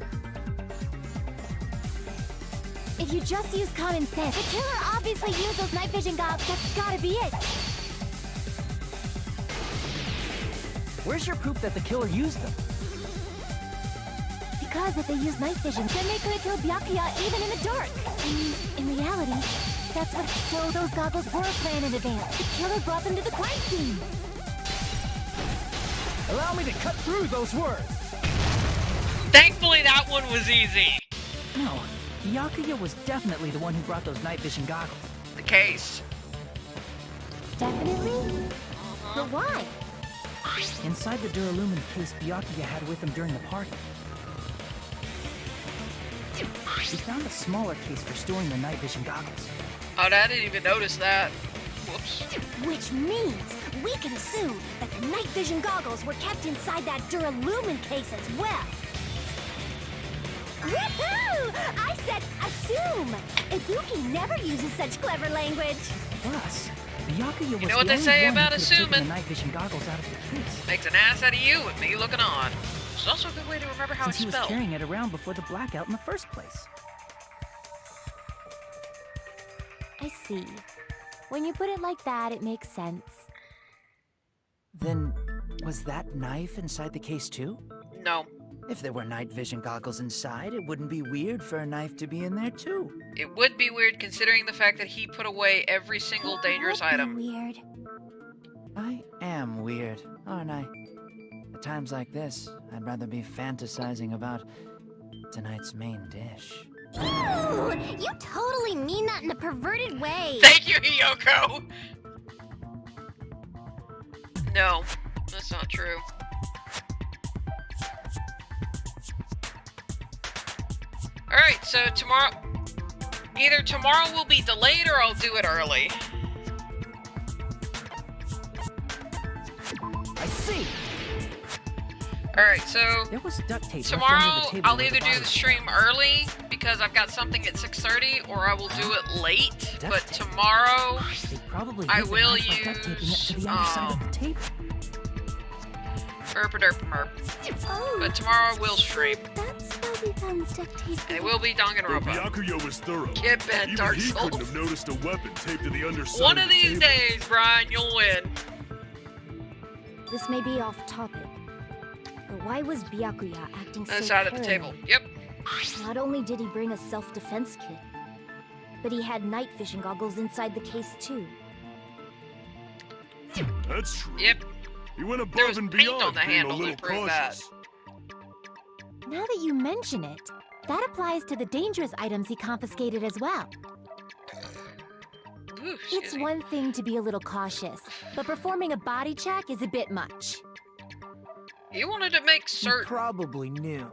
If you just use common sense, the killer obviously used those night vision goggles. That's gotta be it. Where's your proof that the killer used them? Because if they use night vision, then they could have killed Byakuya even in the dark. I mean, in reality, that's what. So those goggles were planned in advance. The killer brought them to the crime scene. Allow me to cut through those words. Thankfully, that one was easy. No, Byakuya was definitely the one who brought those night vision goggles. The case. Definitely? But why? Inside the Duralumin case Byakuya had with him during the party, we found a smaller case for storing the night vision goggles. Oh, I didn't even notice that. Whoops. Which means we can assume that the night vision goggles were kept inside that Duralumin case as well. Woohoo! I said assume! Ibuki never uses such clever language. Plus, Byakuya was You know what the they only say one about who could have taken assuming? the night vision goggles out of the case. Makes an ass out of you with me looking on. It's also a good way to remember how Since it's he was spelled. carrying it around before the blackout in the first place. I see. When you put it like that, it makes sense. Then, was that knife inside the case too? No, If there were night vision goggles inside, it wouldn't be weird for a knife to be in there too. it would be weird considering the fact that he put away every single dangerous That would be item. Weird. I am weird, aren't I? At times like this, I'd rather be fantasizing about tonight's main dish. Ooh, you totally mean that in a perverted way. Thank you, Hiyoko! No, that's not true. Alright, so tomorrow... Either tomorrow will be delayed or I'll do it early. I see. Alright, so... There was duct tape left Tomorrow, under the table I'll where either do body the stream early, because I've got something at 6:30, or I will do it late. Duct But tape. tomorrow, They probably I hid the will knife by duct taping it use, to the underside of the table. Erpaderpamer. Oh, But tomorrow we'll stream. that's why we found duct tape. And it will be Though Danganronpa. Byakuya was thorough. Get bent, Even Dark he Souls. couldn't have noticed a weapon taped to the underside One of of the these table. days, Brian, you'll win. This may be off topic, but why was Byakuya acting so Other side of the table. paranoid? Yep. Not only did he bring a self-defense kit, but he had night vision goggles inside the case too. That's true. Yep. He went There was above and paint beyond on the being a handle to little prove that. cautious. Now that you mention it, that applies to the dangerous items he confiscated as well. Ooh, It's excuse me. one thing to be a little cautious, but performing a body check is a bit much. You wanted to make He certain. probably knew.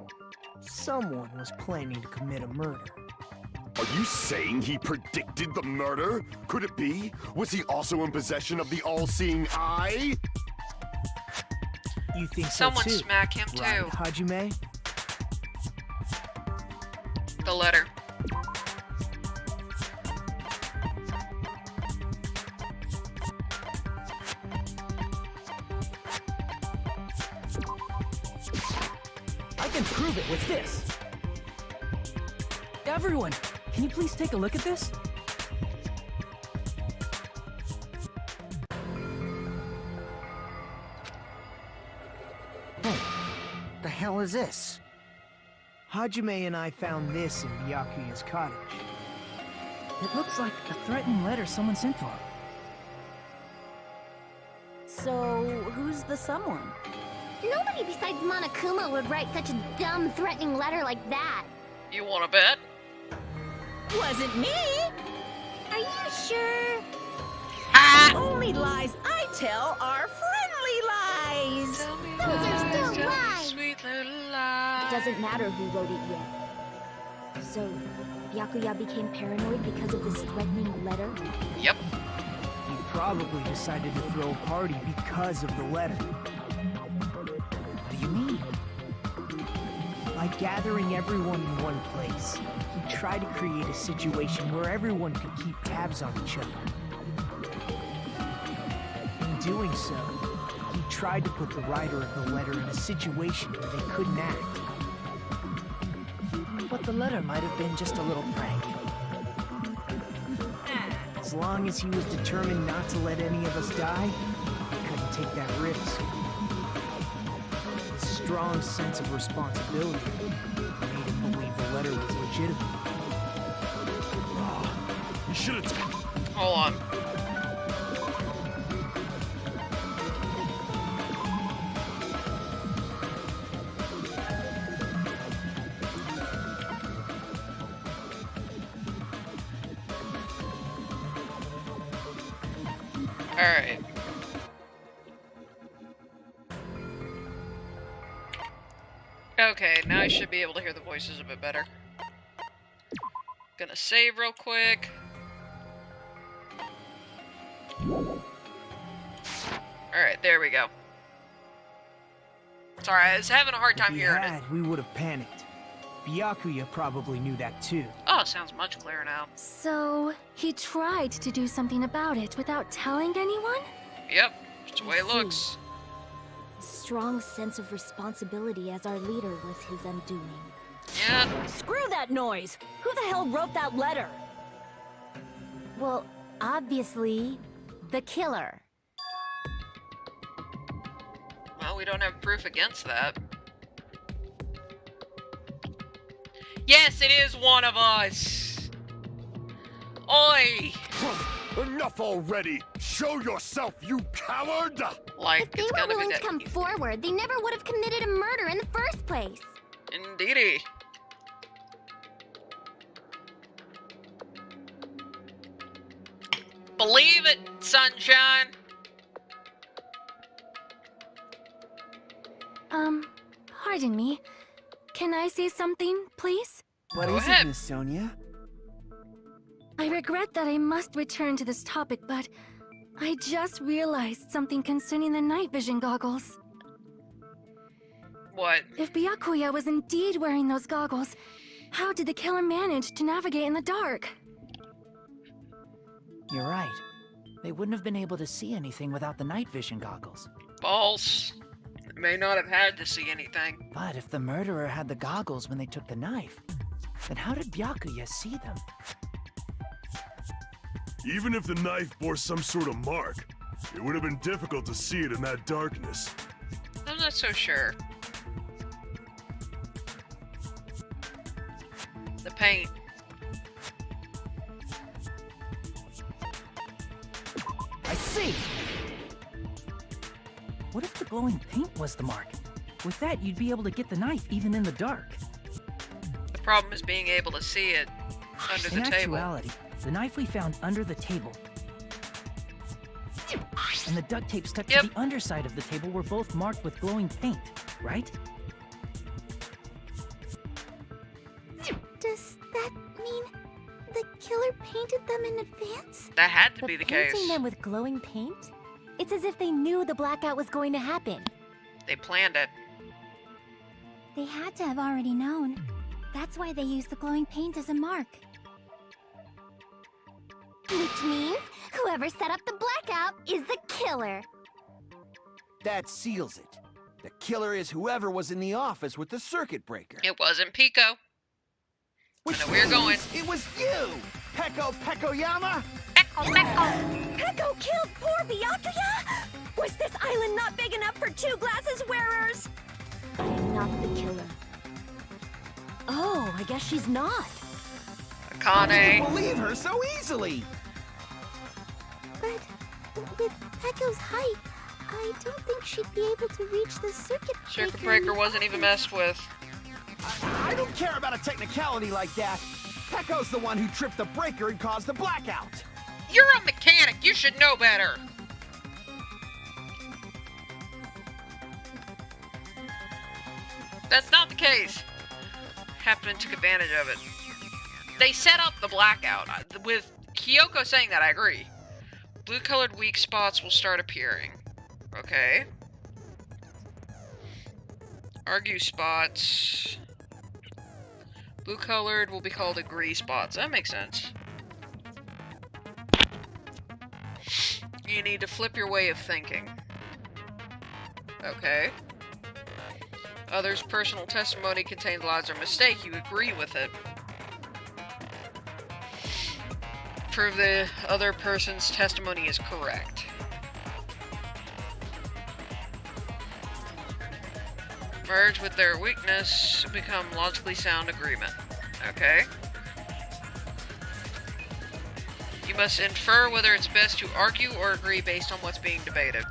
Someone was planning to commit a murder. Are you saying he predicted the murder? Could it be? Was he also in possession of the all-seeing eye? You think Someone so too, smack him right, too. Hajime? The letter. I can prove it with this. Everyone, can you please take a look at this? Hey, the hell is this? Hajime and I found this in Byakuya's cottage. It looks like a threatening letter someone sent to him. So, who's the someone? Nobody besides Monokuma would write such a dumb, threatening letter like that. You want to bet? Wasn't me! Are you sure? Ah! Only lies I tell are friendly lies! Those are still Tell me lies. sweet little It lies. doesn't matter who wrote it yet. So, Byakuya became paranoid because of this threatening letter? Yep. He probably decided to throw a party because of the letter. What do you mean? By gathering everyone in one place, he tried to create a situation where everyone could keep tabs on each other. In doing so, he tried to put the writer of the letter in a situation where they couldn't act. But the letter might have been just a little prank. As long as he was determined not to let any of us die, he couldn't take that risk. His strong sense of responsibility made him believe the letter was legitimate. He should have... Hold on. Alright. Okay, now I should be able to hear the voices a bit better. Gonna save real quick. Alright, there we go. Sorry, I was having a hard time If he hearing it. had, we would have panicked. Byakuya probably knew that too. Oh, it sounds much clearer now. So, he tried to do something about it without telling anyone? Yep, that's the way it I see. looks. A strong sense of responsibility as our leader was his undoing. Yeah, Screw that noise! Who the hell wrote that letter? Well, obviously, the killer. well, we don't have proof against that. Yes, it is one of us! Oi! Enough already! Show yourself, you coward! Like, If they it's were gonna be willing to that come easy. forward, they never would have committed a murder in the first place. Indeedy. Believe it, sunshine. Pardon me. Can I say something, please? What Go is ahead. it, Miss Sonia? I regret that I must return to this topic, but I just realized something concerning the night vision goggles. What? If Byakuya was indeed wearing those goggles, how did the killer manage to navigate in the dark? You're right. They wouldn't have been able to see anything without the night vision goggles. False. They may not have had to see anything. But if the murderer had the goggles when they took the knife, then how did Byakuya see them? Even if the knife bore some sort of mark, it would have been difficult to see it in that darkness. I'm not so sure. The paint. I see! What if the glowing paint was the mark? With that, you'd be able to get the knife even in the dark. The problem is being able to see it under the In table. actuality, the knife we found under the table and the duct tape stuck Yep. to the underside of the table were both marked with glowing paint, right? Does that mean the killer painted them in advance? That had to But be the painting case. them with glowing paint? It's as if they knew the blackout was going to happen. They planned it. They had to have already known. That's why they used the glowing paint as a mark. Which means whoever set up the blackout is the killer. That seals it. The killer is whoever was in the office with the circuit breaker. It wasn't Pico. Which I know where you're going. means it was you, Peko Pekoyama. Peko killed poor Byakuya? Was this island not big enough for two glasses wearers? I am not the killer. Oh, I guess she's not. How do you Akane. believe her so easily? But with Peko's height, I don't think she'd be able to reach the circuit breaker. Circuit breaker wasn't even messed with. I don't care about a technicality like that. Peko's the one who tripped the breaker and caused the blackout. You're a mechanic. You should know better. That's not the case. Happened and took advantage of it. They set up the blackout. With Kyoko saying that, I agree. Blue-colored weak spots will start appearing. Okay. Argue spots. Blue-colored will be called agree spots. That makes sense. You need to flip your way of thinking. Okay. Others' personal testimony contains lies or mistake. You agree with it. Prove the other person's testimony is correct. Merge with their weakness, become logically sound agreement. Okay. You must infer whether it's best to argue or agree based on what's being debated.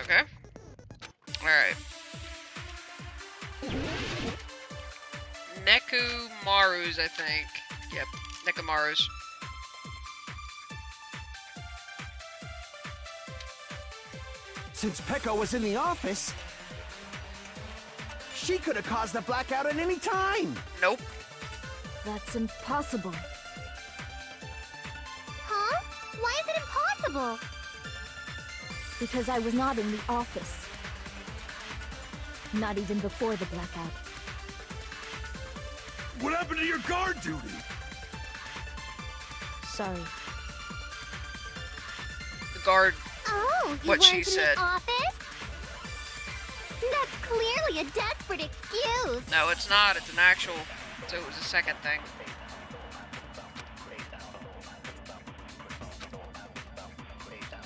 Okay. Alright. Nekumaru's, I think. Yep, Nekumaru's. Since Peko was in the office, she could have caused the blackout at any time. Nope. That's impossible. Huh? Why is it impossible? Because I was not in the office. Not even before the blackout. What happened to your guard duty? Sorry. The guard. Oh, you What weren't she in said. the office? That's clearly a desperate excuse. No, it's not. It's an actual. So it was a second thing.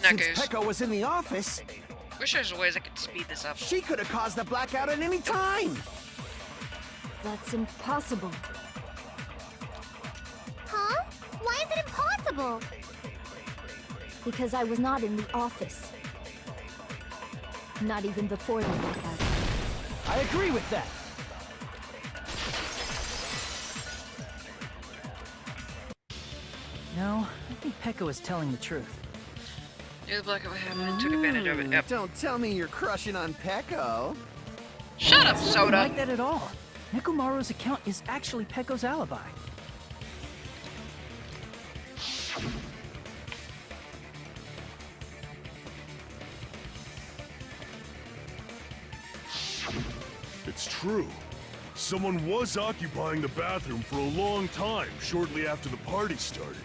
Since Neku's. Peko was in the office, Wish there's ways I could speed this up. she could have caused the blackout at any time. That's impossible. Huh? Why is it impossible? because I was not in the office. Not even before the blackout. I agree with that. No, I think Pekka was telling the truth. Yeah, the blackout happened and took advantage of it. Yep. Don't tell me you're crushing on Pecco. Shut up, It's not Soda. like that at all. Nekomaru's account is actually Pekko's alibi. It's true. Someone was occupying the bathroom for a long time shortly after the party started.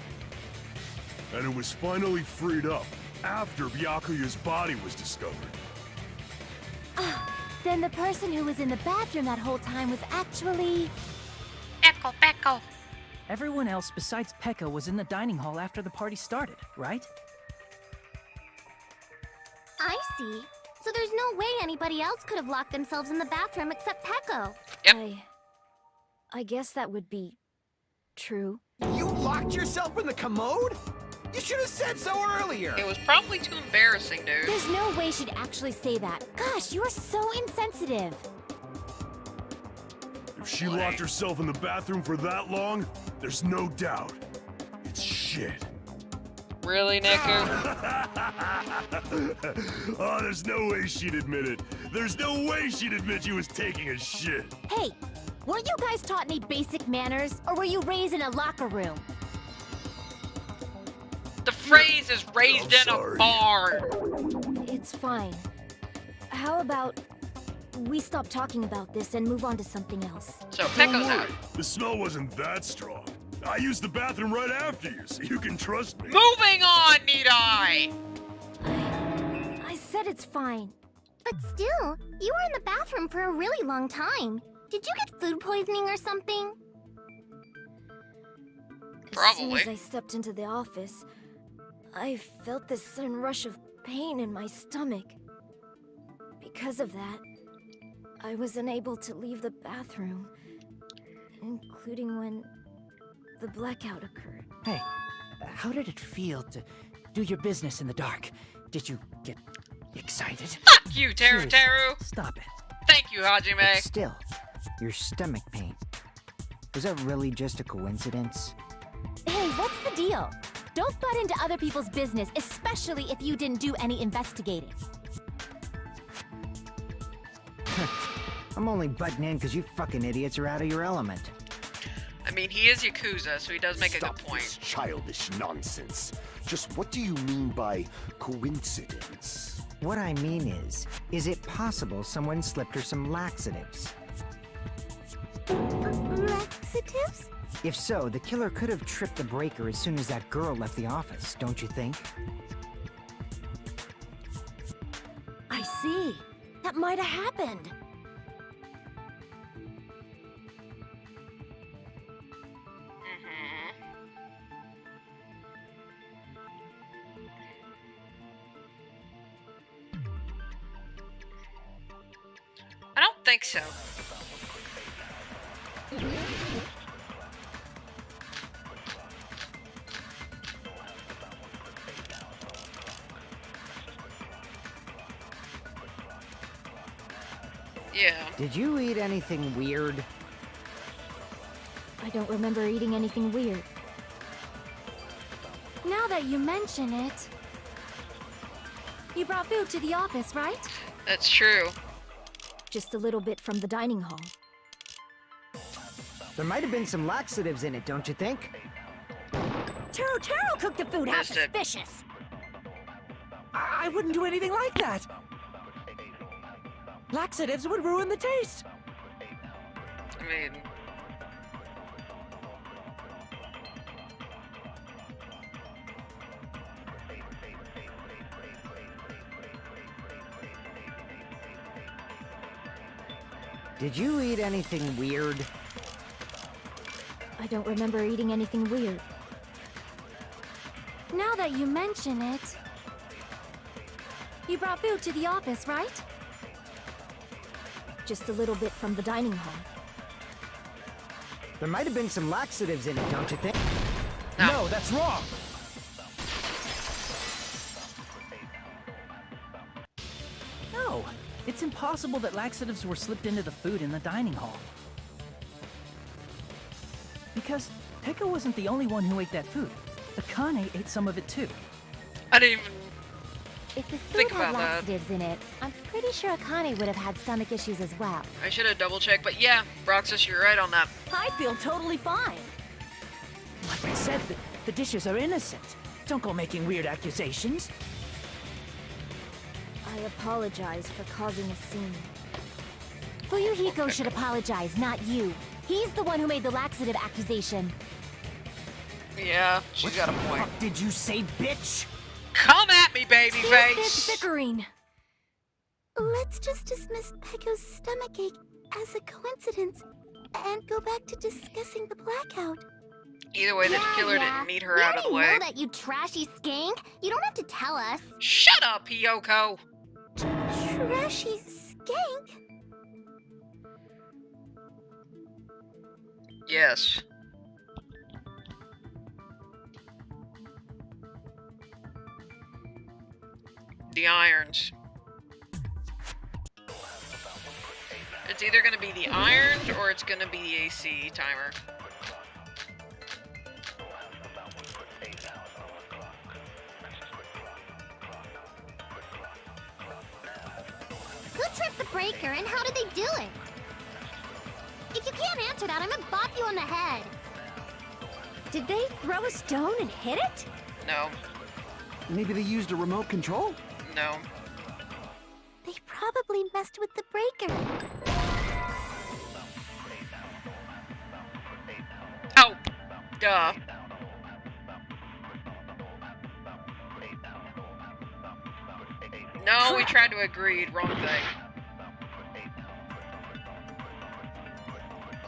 And it was finally freed up after Byakuya's body was discovered. Then the person who was in the bathroom that whole time was actually... Echo, Echo. Everyone else besides Pekka was in the dining hall after the party started, right? I see. So there's no way anybody else could have locked themselves in the bathroom except Pecco. Yep. I guess that would be true. You locked yourself in the commode? You should have said so earlier. It was probably too embarrassing, dude. There's no way she'd actually say that. Gosh, you are so insensitive. If she locked herself in the bathroom for that long, there's no doubt. It's shit. Really, Neku? Oh, there's no way she'd admit it. There's no way she'd admit she was taking a shit. Hey, weren't you guys taught any basic manners, or were you raised in a locker room? The phrase is raised in a sorry. barn. It's fine. How about we stop talking about this and move on to something else? So Don't Pecco's worry, out. the smell wasn't that strong. I used the bathroom right after you, so you can trust me. Moving on, need I? I said it's fine. But still, you were in the bathroom for a really long time. Did you get food poisoning or something? Probably. As soon as I stepped into the office, I felt this sudden rush of pain in my stomach. Because of that, I was unable to leave the bathroom, including when the blackout occurred. Hey, how did it feel to do your business in the dark? Did you get excited? Fuck you, Teru Seriously, Teru. Stop it. Thank you, Hajime. But still, your stomach pain. Was that really just a coincidence? Hey, what's the deal? Don't butt into other people's business, especially if you didn't do any investigating. I'm only butting in because you fucking idiots are out of your element. I mean, he is Yakuza, so he does make Stop a good point. this childish nonsense. Just what do you mean by coincidence? What I mean is it possible someone slipped her some laxatives? Laxatives? If so, the killer could have tripped the breaker as soon as that girl left the office, don't you think? I see. That might have happened. I don't think so. Yeah. Did you eat anything weird? I don't remember eating anything weird. Now that you mention it... You brought food to the office, right? That's true. Just a little bit from the dining hall. There might have been some laxatives in it, don't you think? Taro cooked the food. How Missed it. suspicious! I wouldn't do anything like that. Laxatives would ruin the taste. I mean, Did you eat anything weird? I don't remember eating anything weird. Now that you mention it... You brought food to the office, right? Just a little bit from the dining hall. There might have been some laxatives in it, don't you think? No. No, that's wrong. It's impossible that laxatives were slipped into the food in the dining hall. Because Pekka wasn't the only one who ate that food. Akane ate some of it too. I didn't even If the food think had about that. laxatives in it, I'm pretty sure Akane would have had stomach issues as well. I should have double checked, but yeah, Roxas, you're right on that. I feel totally fine. Like I said, the dishes are innocent. Don't go making weird accusations. I apologize for causing a scene. Fuyuhiko should apologize, not you. He's the one who made the laxative accusation. Yeah, she's got a point. Fuck did you say, bitch? Come at me, This babyface! bickering. Let's just dismiss Pecco's stomachache as a coincidence and go back to discussing the blackout. Either way, the killer didn't meet her we out of the already way. know that, you trashy skank. You don't have to tell us. Shut up, Hiyoko! Trashy skank? Yes. The irons. It's either gonna be the irons or it's gonna be the AC timer. Who tripped the breaker and how did they do it? If you can't answer that, I'm gonna bop you on the head. Did they throw a stone and hit it? No. Maybe they used a remote control? No. They probably messed with the breaker. Oh! Duh. No, we tried to agree. Wrong thing.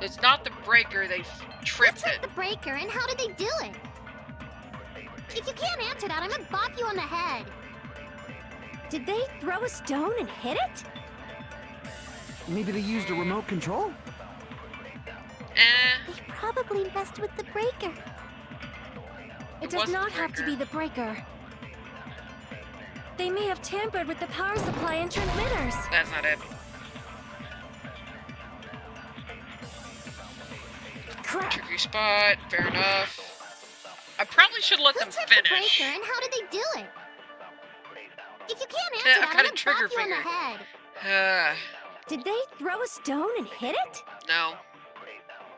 It's not the breaker, they tripped Who it. tripped the breaker and how did they do it? If you can't answer that, I'm gonna bop you on the head. Did they throw a stone and hit it? Maybe they used a remote control? They probably messed with the breaker. It does wasn't not the have to breaker. be the breaker. They may have tampered with the power supply and transmitters. That's not it. Crap. Tricky spot, fair enough. I probably should let Who them tripped the finish. breaker and how did they do it? If you can't Yeah, answer I've that, got I'm a gonna trigger bop you on the finger. head. Did they throw a stone and hit it? No.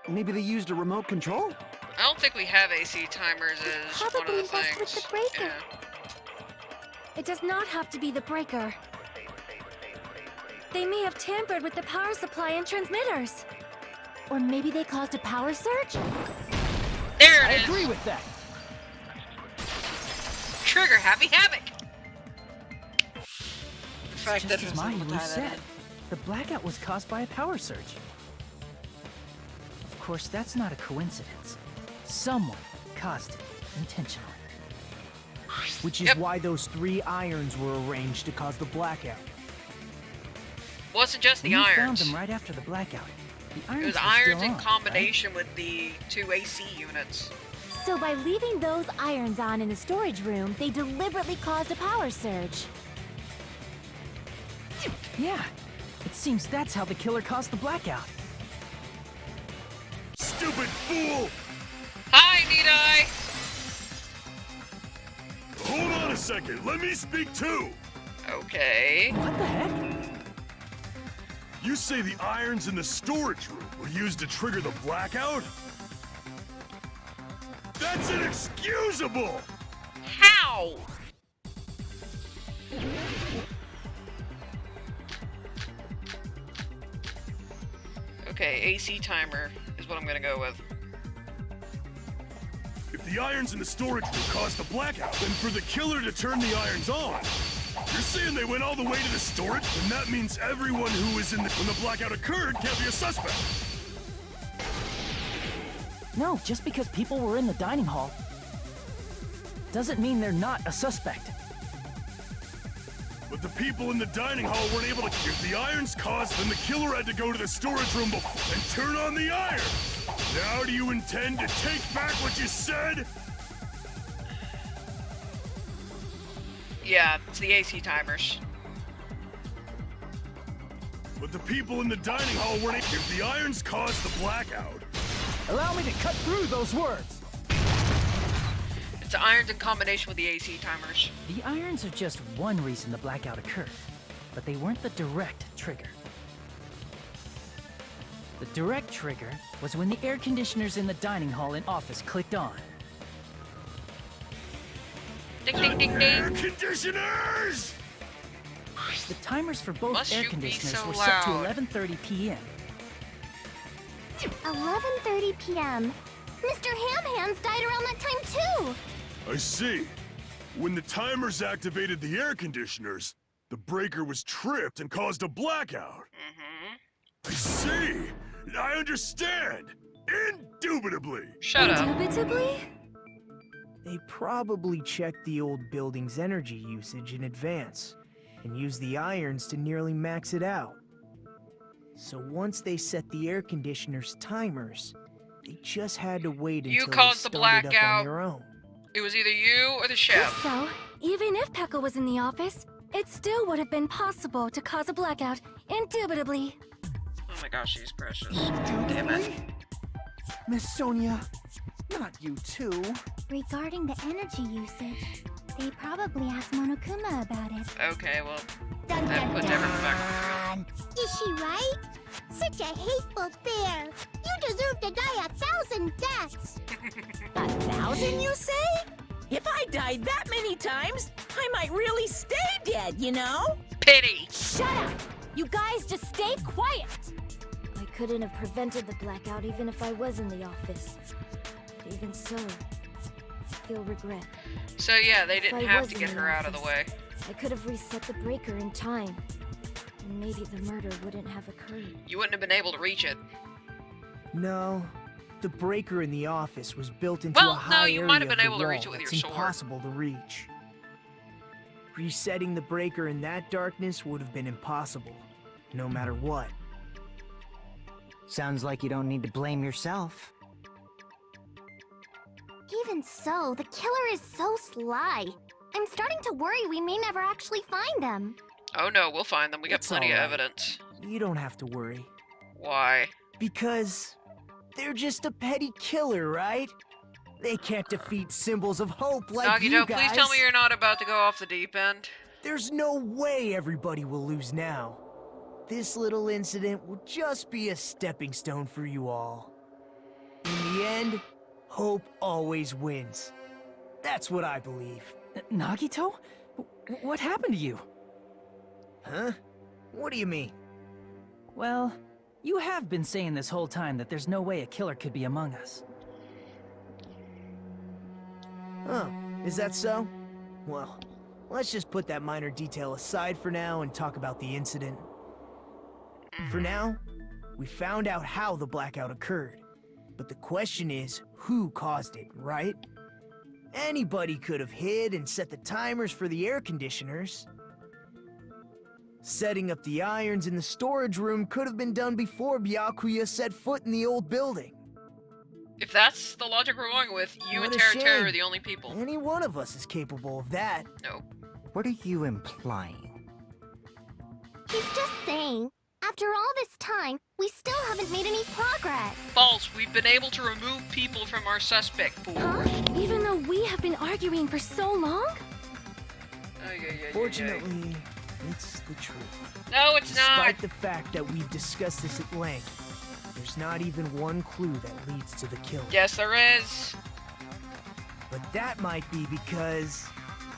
Maybe they used a remote control? I don't think we have AC timers as one of Probably the messed with things. the breaker. Yeah. It does not have to be the breaker. They may have tampered with the power supply and transmitters. Or maybe they caused a power surge? There I it is. agree with that. Trigger happy havoc. The fact Just that as it's Mayu able to tie that said, in. the blackout was caused by a power surge. Of course, that's not a coincidence. Someone caused it intentionally. Which is Yep. why those 3 irons were arranged to cause the blackout. Wasn't just the When you found irons. them right after the blackout, the irons It was were irons still in on, combination with the 2 AC units. So by leaving those irons on in the storage room, they deliberately caused a power surge. Right? Yeah, it seems that's how the killer caused the blackout. Stupid fool! Hi, Need-Eye! Hold on a second, let me speak too! Okay. What the heck? You say the irons in the storage room were used to trigger the blackout? That's inexcusable! How? Okay, AC timer is what I'm gonna go with. If the irons in the storage room caused the blackout, then for the killer to turn the irons on, you're saying they went all the way to the storage? And that means everyone who was in when the blackout occurred can't be a suspect. No, just because people were in the dining hall doesn't mean they're not a suspect. But the people in the dining hall weren't able to. If the irons caused, then the killer had to go to the storage room and turn on the iron. Now do you intend to take back what you said? Yeah, it's the AC timers. But the people in the dining hall weren't. If the irons caused the blackout. Allow me to cut through those words. It's the irons in combination with the AC timers. The irons are just one reason the blackout occurred, but they weren't the direct trigger. The direct trigger was when the air conditioners in the dining hall and office clicked on. Ding ding ding Air ding. conditioners! The timers for both Must air you be conditioners so were set to loud? 11:30 p.m. 11:30 p.m. Mr. Ham-Hands died around that time too! I see. When the timers activated the air conditioners, the breaker was tripped and caused a blackout. I see. I understand. Indubitably. Shut up. Indubitably? They probably checked the old building's energy usage in advance and used the irons to nearly max it out. So once they set the air conditioner's timers, they just had to wait You until caused they the started up blackout. on their own. It was either you or the chef. So, even if Pekka was in the office, it still would have been possible to cause a blackout, indubitably. Oh my gosh, she's precious. Damn it. Miss Sonia, not you too. Regarding the energy usage, they probably asked Monokuma about it. Okay, well, Dun, that puts everyone back on the dun. Is she right? Such a hateful bear. You deserve to die 1,000 deaths. 1,000, you say? If I died that many times, I might really stay dead, you know? pity. Shut up! You guys just stay quiet! I couldn't have prevented the blackout even if I was in the office. But even so, I feel regret. So yeah, they If didn't I have was to in get the her out of the office, way. I could have reset the breaker in time. And maybe the murder wouldn't have occurred. You wouldn't have been able to reach it. No, the breaker in the office was built into Well, a no, high you area might have been of the able to reach it wall with that's your sword. impossible to reach. Resetting the breaker in that darkness would have been impossible, no matter what. Sounds like you don't need to blame yourself. Even so, the killer is so sly. I'm starting to worry we may never actually find them. Oh no, we'll find them. We got It's plenty of all right. evidence. You don't have to worry. Why? Because they're just a petty killer, right? They can't defeat symbols of hope like you Nagito, guys. please tell me you're not about to go off the deep end. There's no way everybody will lose now. This little incident will just be a stepping stone for you all. In the end, hope always wins. That's what I believe. Nagito? What happened to you? Huh? What do you mean? Well, you have been saying this whole time that there's no way a killer could be among us. Oh, is that so? Well, let's just put that minor detail aside for now and talk about the incident. For now, we found out how the blackout occurred. But the question is, who caused it, right? Anybody could have hid and set the timers for the air conditioners. Setting up the irons in the storage room could have been done before Byakuya set foot in the old building. If that's the logic we're going with, you What and a Terra Terra shame. are the only people. Any one of us is capable of that. No. What are you implying? He's just saying, after all this time, we still haven't made any progress. False. We've been able to remove people from our suspect pool. Huh? Even though we have been arguing for so long? Fortunately, it's the truth. No, it's not. Despite the fact that we've discussed this at length, there's not even one clue that leads to the killer. Yes, there is. But that might be because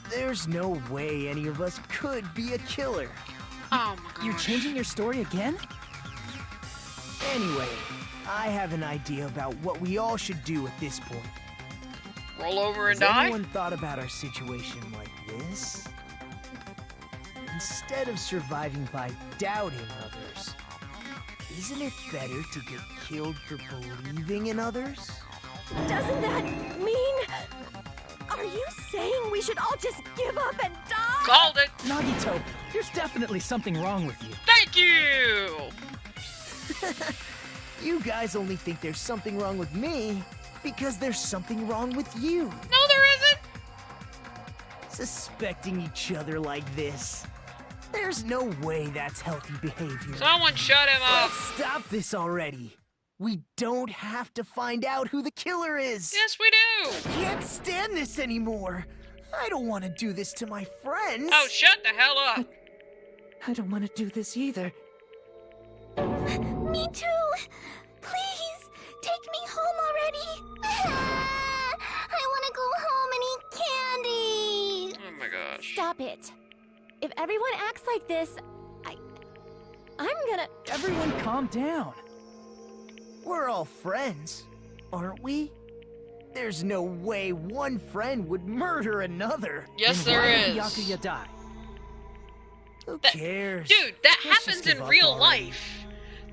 there's no way any of us could be a killer. Oh my gosh. You're changing your story again? Anyway, I have an idea about what we all should do at this point. Roll over and Has die? anyone thought about our situation like this? Instead of surviving by doubting others, isn't it better to get killed for believing in others? Doesn't that mean... Are you saying we should all just give up and die? Called it. Nagito, there's definitely something wrong with you. Thank you. You guys only think there's something wrong with me because there's something wrong with you. No, there isn't. Suspecting each other like this. There's no way that's healthy behavior. Someone shut him up. Let's stop this already. We don't have to find out who the killer is. Yes, we do. Can't stand this anymore. I don't want to do this to my friends. Oh, shut the hell up. I don't want to do this either. Me too! Please, take me home already! I want to go home and eat candy! Oh my gosh. Stop it. If everyone acts like this, I'm gonna... Everyone calm down. We're all friends, aren't we? There's no way one friend would murder another. Yes, Then there why is. did Byakuya die? Who That- cares? Dude, that Let's happens just give in up real already. life.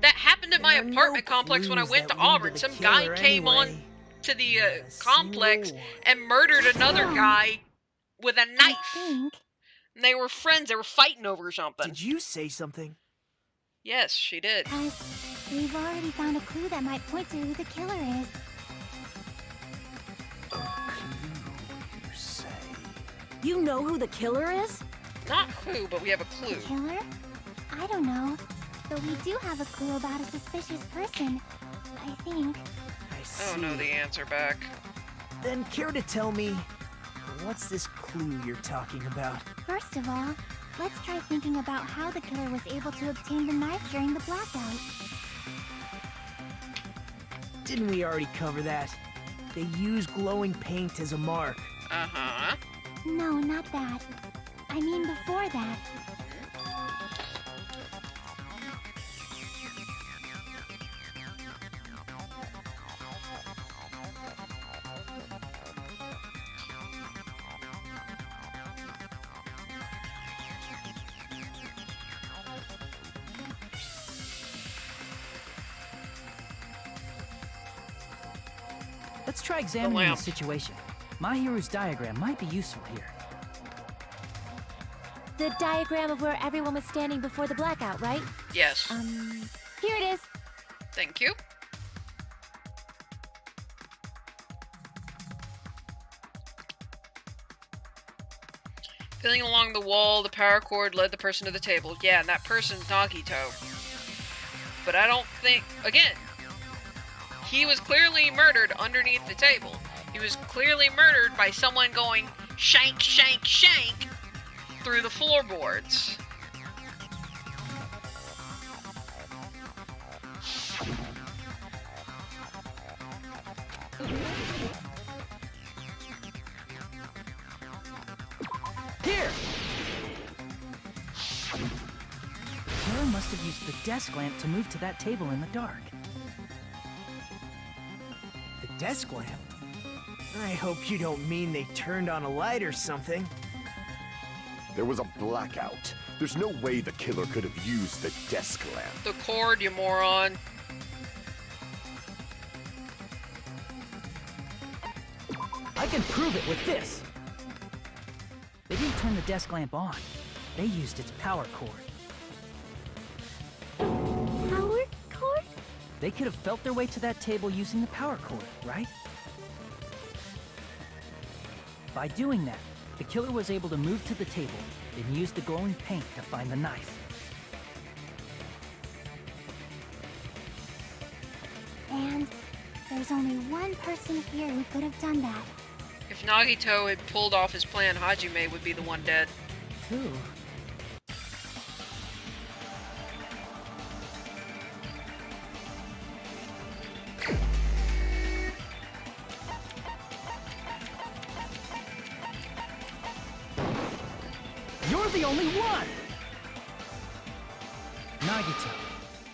That happened in my There are apartment no complex when I clues went to that lead to Auburn. the Some guy killer came on anyway. to the Not a complex single one. and murdered another guy with a I knife. think. And they were friends. They were fighting over something. Did you say something? Yes, she did. Because we've already found a clue that might point to who the killer is. You say. You know who the killer is? Not who, but we have a clue. Killer? I don't know. But we do have a clue about a suspicious person. I think. I see. Oh no, the answer back. Then care to tell me, what's this clue you're talking about? First of all, let's try thinking about how the killer was able to obtain the knife during the blackout. Didn't we already cover that? They use glowing paint as a mark. Uh-huh. No, not that. I mean before that. Let's try examining the lamp. situation. Mahiru's diagram might be useful here. The diagram of where everyone was standing before the blackout, right? Yes. Here it is. Thank you. Feeling along the wall, the power cord led the person to the table. Yeah, and that person's Nagito. But I don't think... Again, he was clearly murdered underneath the table. He was clearly murdered by someone going shank, shank, shank through the floorboards. Here! The killer must have used the desk lamp to move to that table in the dark. The desk lamp? I hope you don't mean they turned on a light or something. There was a blackout. There's no way the killer could have used the desk lamp. The cord, you moron. I can prove it with this. They didn't turn the desk lamp on. They used its power cord. Power cord? They could have felt their way to that table using the power cord, right? By doing that, the killer was able to move to the table and use the glowing paint to find the knife. And there's only one person here who could have done that. If Nagito had pulled off his plan, Hajime would be the one dead. Who? You're the only one! Nagito,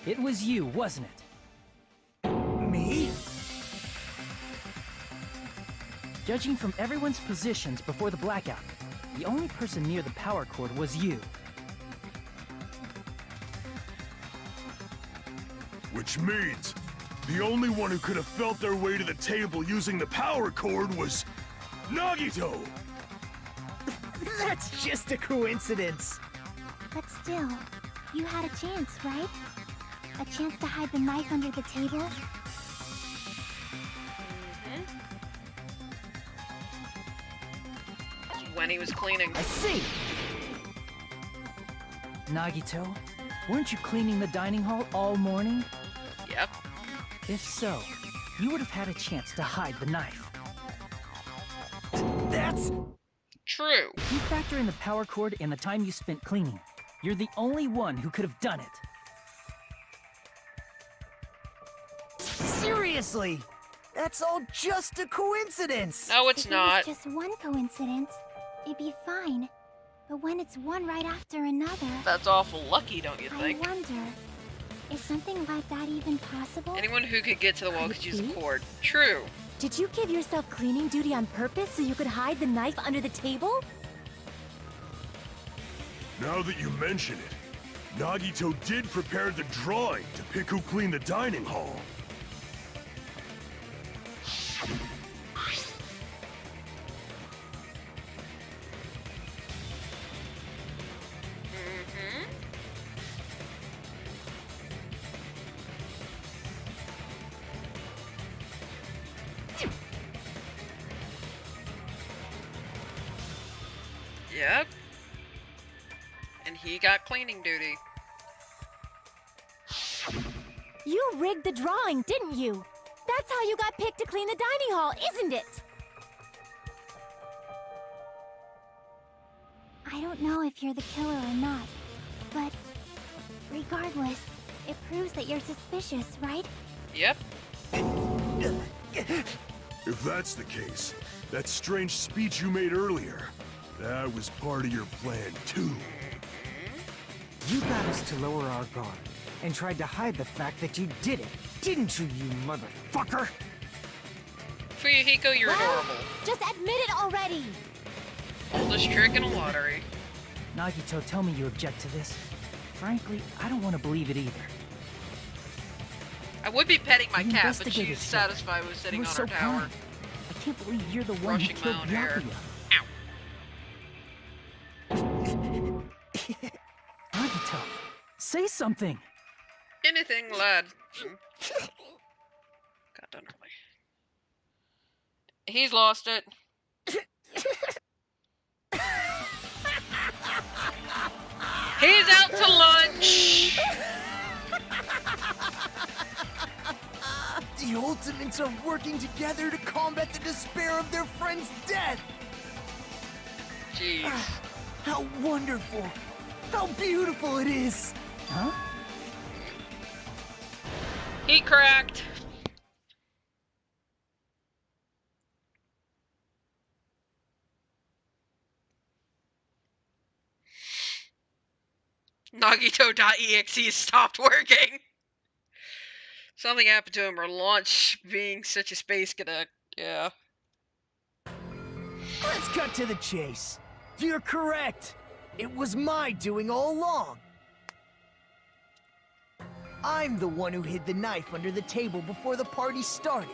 it was you, wasn't it? Me? Judging from everyone's positions before the blackout, the only person near the power cord was you. Which means the only one who could have felt their way to the table using the power cord was Nagito! That's just a coincidence. But still, you had a chance, right? A chance to hide the knife under the table? When he was cleaning. I see. Nagito, weren't you cleaning the dining hall all morning? Yep. If so, you would have had a chance to hide the knife. That's... True. If you factor in the power cord and the time you spent cleaning, you're the only one who could have done it. Seriously! That's all just a coincidence! No, it's If not. it was just one coincidence, it'd be fine. But when it's one right after another, That's awful lucky, don't you I think? wonder, is something like that even possible? Anyone who could get to the wall Could could use a be. cord. True. Did you give yourself cleaning duty on purpose so you could hide the knife under the table? Now that you mention it, Nagito did prepare the drawing to pick who cleaned the dining hall. Mm-hmm. Yep. And he got cleaning duty. You rigged the drawing, didn't you? That's how you got picked to clean the dining hall, isn't it? I don't know if you're the killer or not, but regardless, it proves that you're suspicious, right? Yep. If that's the case, that strange speech you made earlier, that was part of your plan too. You got us to lower our guard and tried to hide the fact that you did it, didn't you, you motherfucker? Fuyuhiko, you're adorable. Just admit it already! Oldest trick in a lottery. Nagito, tell me you object to this. Frankly, I don't want to believe it either. I would be petting my You cat, but investigated she's it. satisfied with You sitting were on so her tower. kind. I can't believe you're the one who Brushing my killed own hair. Byakuya. Nagito, say something. Anything, lad. Got done early. He's lost it. He's out to lunch. The Ultimates are working together to combat the despair of their friend's death! Jeez. How wonderful! How beautiful it is! Huh? He cracked. Nagito.exe stopped working. Something happened to him or launch being such a space cadet. Yeah. Let's cut to the chase. You're correct. It was my doing all along. I'm the one who hid the knife under the table before the party started.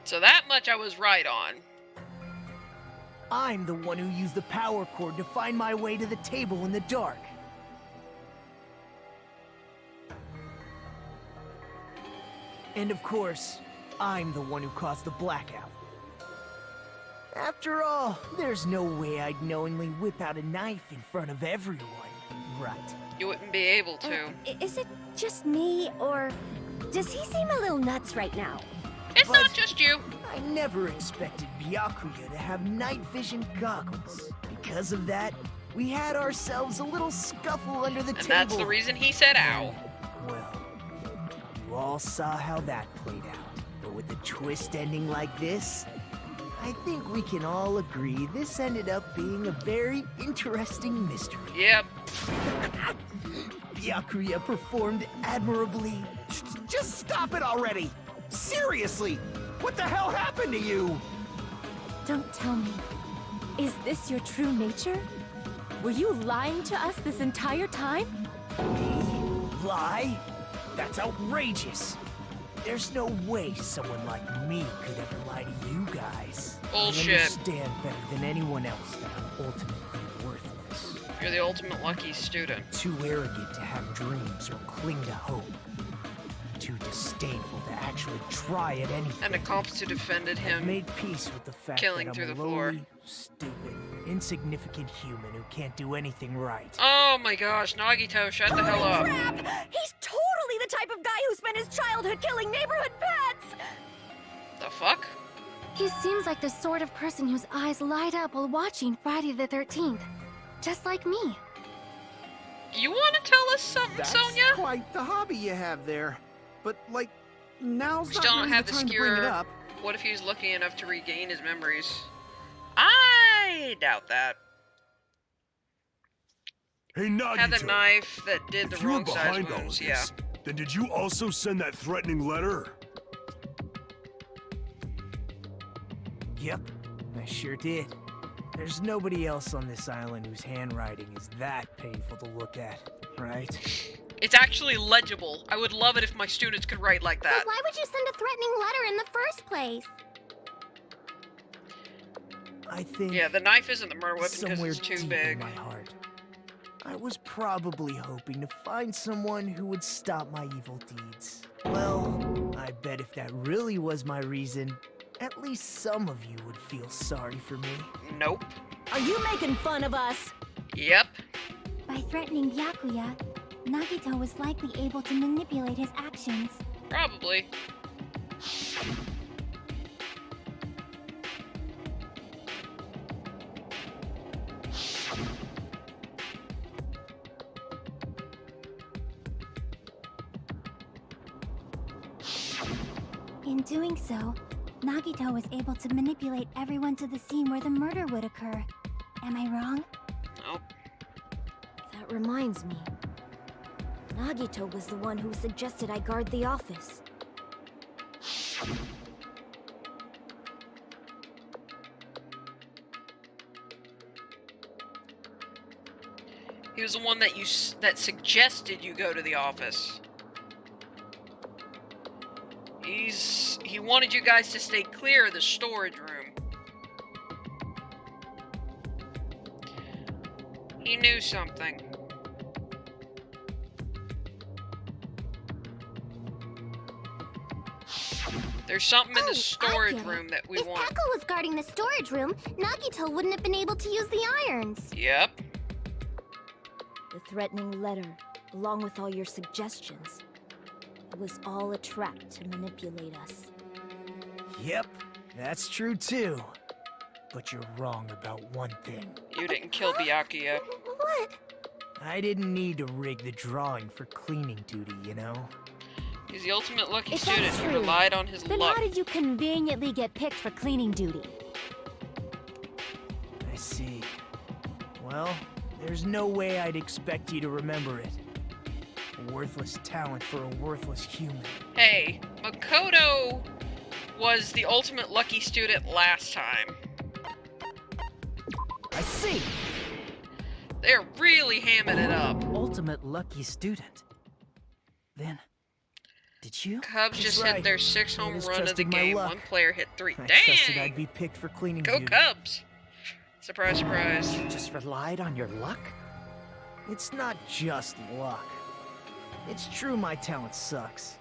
So that much I was right on. I'm the one who used the power cord to find my way to the table in the dark. And of course, I'm the one who caused the blackout. After all, there's no way I'd knowingly whip out a knife in front of everyone, right? You wouldn't be able to. Is it just me, or does he seem a little nuts right now? It's But- not just you. I never expected Byakuya to have night vision goggles. Because of that, we had ourselves a little scuffle under the And table. that's the reason he said ow. Well, you all saw how that played out. But with the twist ending like this, I think we can all agree this ended up being a very interesting mystery. Yep. Byakuya performed admirably. Just stop it already! Seriously! What the hell happened to you? Don't tell me. Is this your true nature? Were you lying to us this entire time? Lie? That's outrageous. There's no way someone like me could ever lie to you guys. Bullshit. I understand better than anyone else that I'm ultimately worthless. You're the ultimate lucky student. Too arrogant to have dreams or cling to hope. Too disdainful to actually try at anything. And the comps who defended I've him. made peace with the fact killing that I'm through the floor. lowly, stupid, insignificant human who can't do anything right. Oh my gosh, Nagito, shut the hell up. Crap! He's totally the type of guy who spent his childhood killing neighborhood pets! The fuck? He seems like the sort of person whose eyes light up while watching Friday the 13th. Just like me. You want to tell us something, That's Sonia? quite the hobby you have there. But, like, now's We not still don't really have the the time to bring it skewer. up. What if he was lucky enough to regain his memories? I doubt that. Hey, Nagito. Had the knife that did the If you were wrong size behind all wounds, of yeah. this, then did you also send that threatening letter? Yep, I sure did. There's nobody else on this island whose handwriting is that painful to look at, right? It's actually legible. I would love it if my students could write like that. But why would you send a threatening letter in the first place? I think Yeah, the knife isn't the murder weapon because somewhere it's too deep big. in my heart, I was probably hoping to find someone who would stop my evil deeds. Well, I bet if that really was my reason, at least some of you would feel sorry for me. Nope. Are you making fun of us? Yep. By threatening Byakuya, Nagito was likely able to manipulate his actions. Probably. In doing so, Nagito was able to manipulate everyone to the scene where the murder would occur. Am I wrong? Nope. That reminds me. Nagito was the one who suggested I guard the office. He was the one that that suggested you go to the office. He wanted you guys to stay clear of the storage room. He knew something. There's something in the storage room that we If want. Peko was guarding the storage room, Nagito wouldn't have been able to use the irons. Yep. The threatening letter, along with all your suggestions, it was all a trap to manipulate us. Yep, that's true too. But you're wrong about one thing. You didn't kill Byakuya. What? I didn't need to rig the drawing for cleaning duty, you know? He's the ultimate lucky If that's student who true, relied on his Then luck. how did you conveniently get picked for cleaning duty? I see. Well, there's no way I'd expect you to remember it. A worthless talent for a worthless human. Hey, Makoto was the ultimate lucky student last time. I see! They're really hamming it up. Ultimate lucky student. Then, did you? Cubs He's just right. hit their 6th I home just run of the trusted my game. luck. One player hit 3. I trusted I'd Dang! be picked for cleaning Go duty. Cubs! Surprise, surprise. You just relied on your luck? It's not just luck. It's true my talent sucks.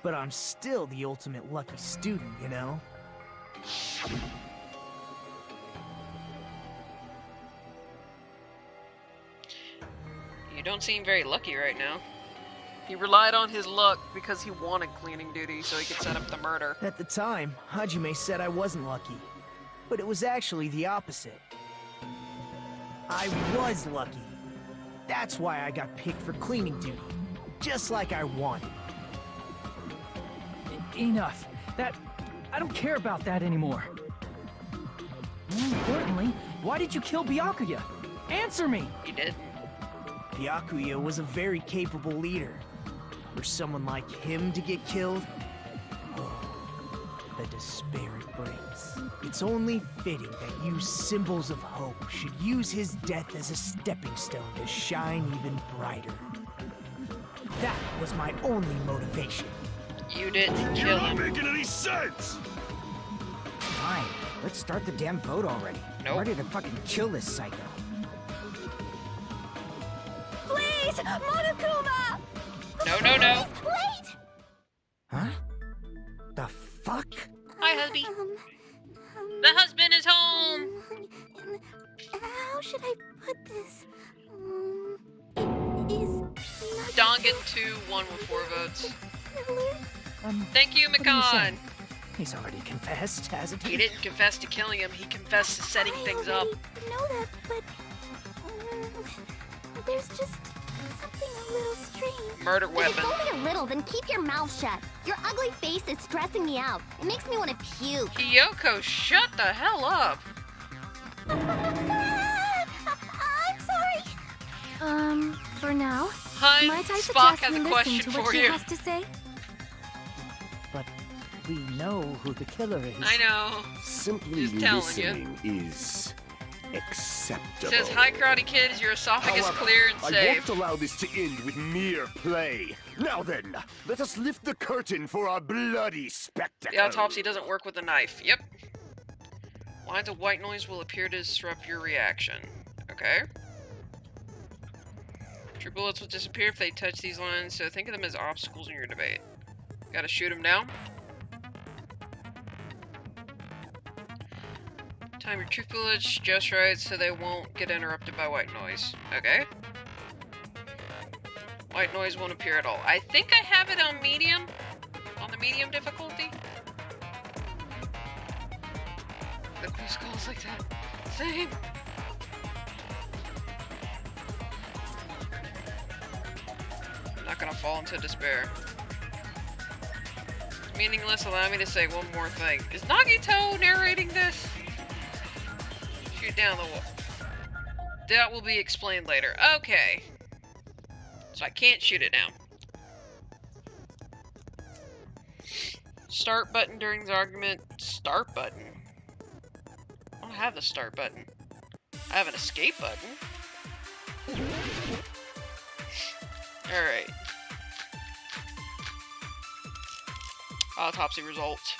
But I'm still the ultimate lucky student, you know? You don't seem very lucky right now. He relied on his luck because he wanted cleaning duty so he could set up the murder. At the time, Hajime said I wasn't lucky. But it was actually the opposite. I was lucky. That's why I got picked for cleaning duty. Just like I wanted. Enough. I don't care about that anymore. More importantly, why did you kill Byakuya? Answer me! He did. Byakuya was a very capable leader. For someone like him to get killed, oh, the despair it brings. It's only fitting that you symbols of hope should use his death as a stepping stone to shine even brighter. That was my only motivation. You didn't You're kill not him. making any sense! Fine, let's start the damn vote already. Nope. I'm ready to fucking kill this psycho. Please, Monokuma! No, no, no. Wait! Huh? The fuck? Hi, husband. The husband is home. Dongan 2 won with 4 votes. Thank you, what are you Mikan. saying? He's already confessed, hasn't he? He didn't confess to killing him, he confessed to setting things up. I know that, but there's just something a little strange. Murder If weapon. it's only a little, then keep your mouth shut. Your ugly face is stressing me out. It makes me want to puke. Kyoko, shut the hell up. I'm sorry. For now, Hun, might I Spock suggest has we a listen question to for what she you. has to say? But we know who the killer is. I know. Simply Just telling listening is acceptable. Says, hi, Karate Kid, is your esophagus However, clear and I safe? won't allow this to end with mere play. Now then, let us lift the curtain for our bloody spectacle. The autopsy doesn't work with a knife. Yep. Lines of white noise will appear to disrupt your reaction. Okay. Your bullets will disappear if they touch these lines, so think of them as obstacles in your debate. Gotta shoot them down. Time your truth bullets just right so they won't get interrupted by white noise. Okay. White noise won't appear at all. I think I have it on medium. On the medium difficulty. The blue skulls like that. Same. I'm not gonna fall into despair. Meaningless, allow me to say one more thing. Is Nagito narrating this? Shoot down the wall. That will be explained later. Okay. So I can't shoot it down. Start button during the argument. Start button? I don't have the start button. I have an escape button. Alright. Autopsy results.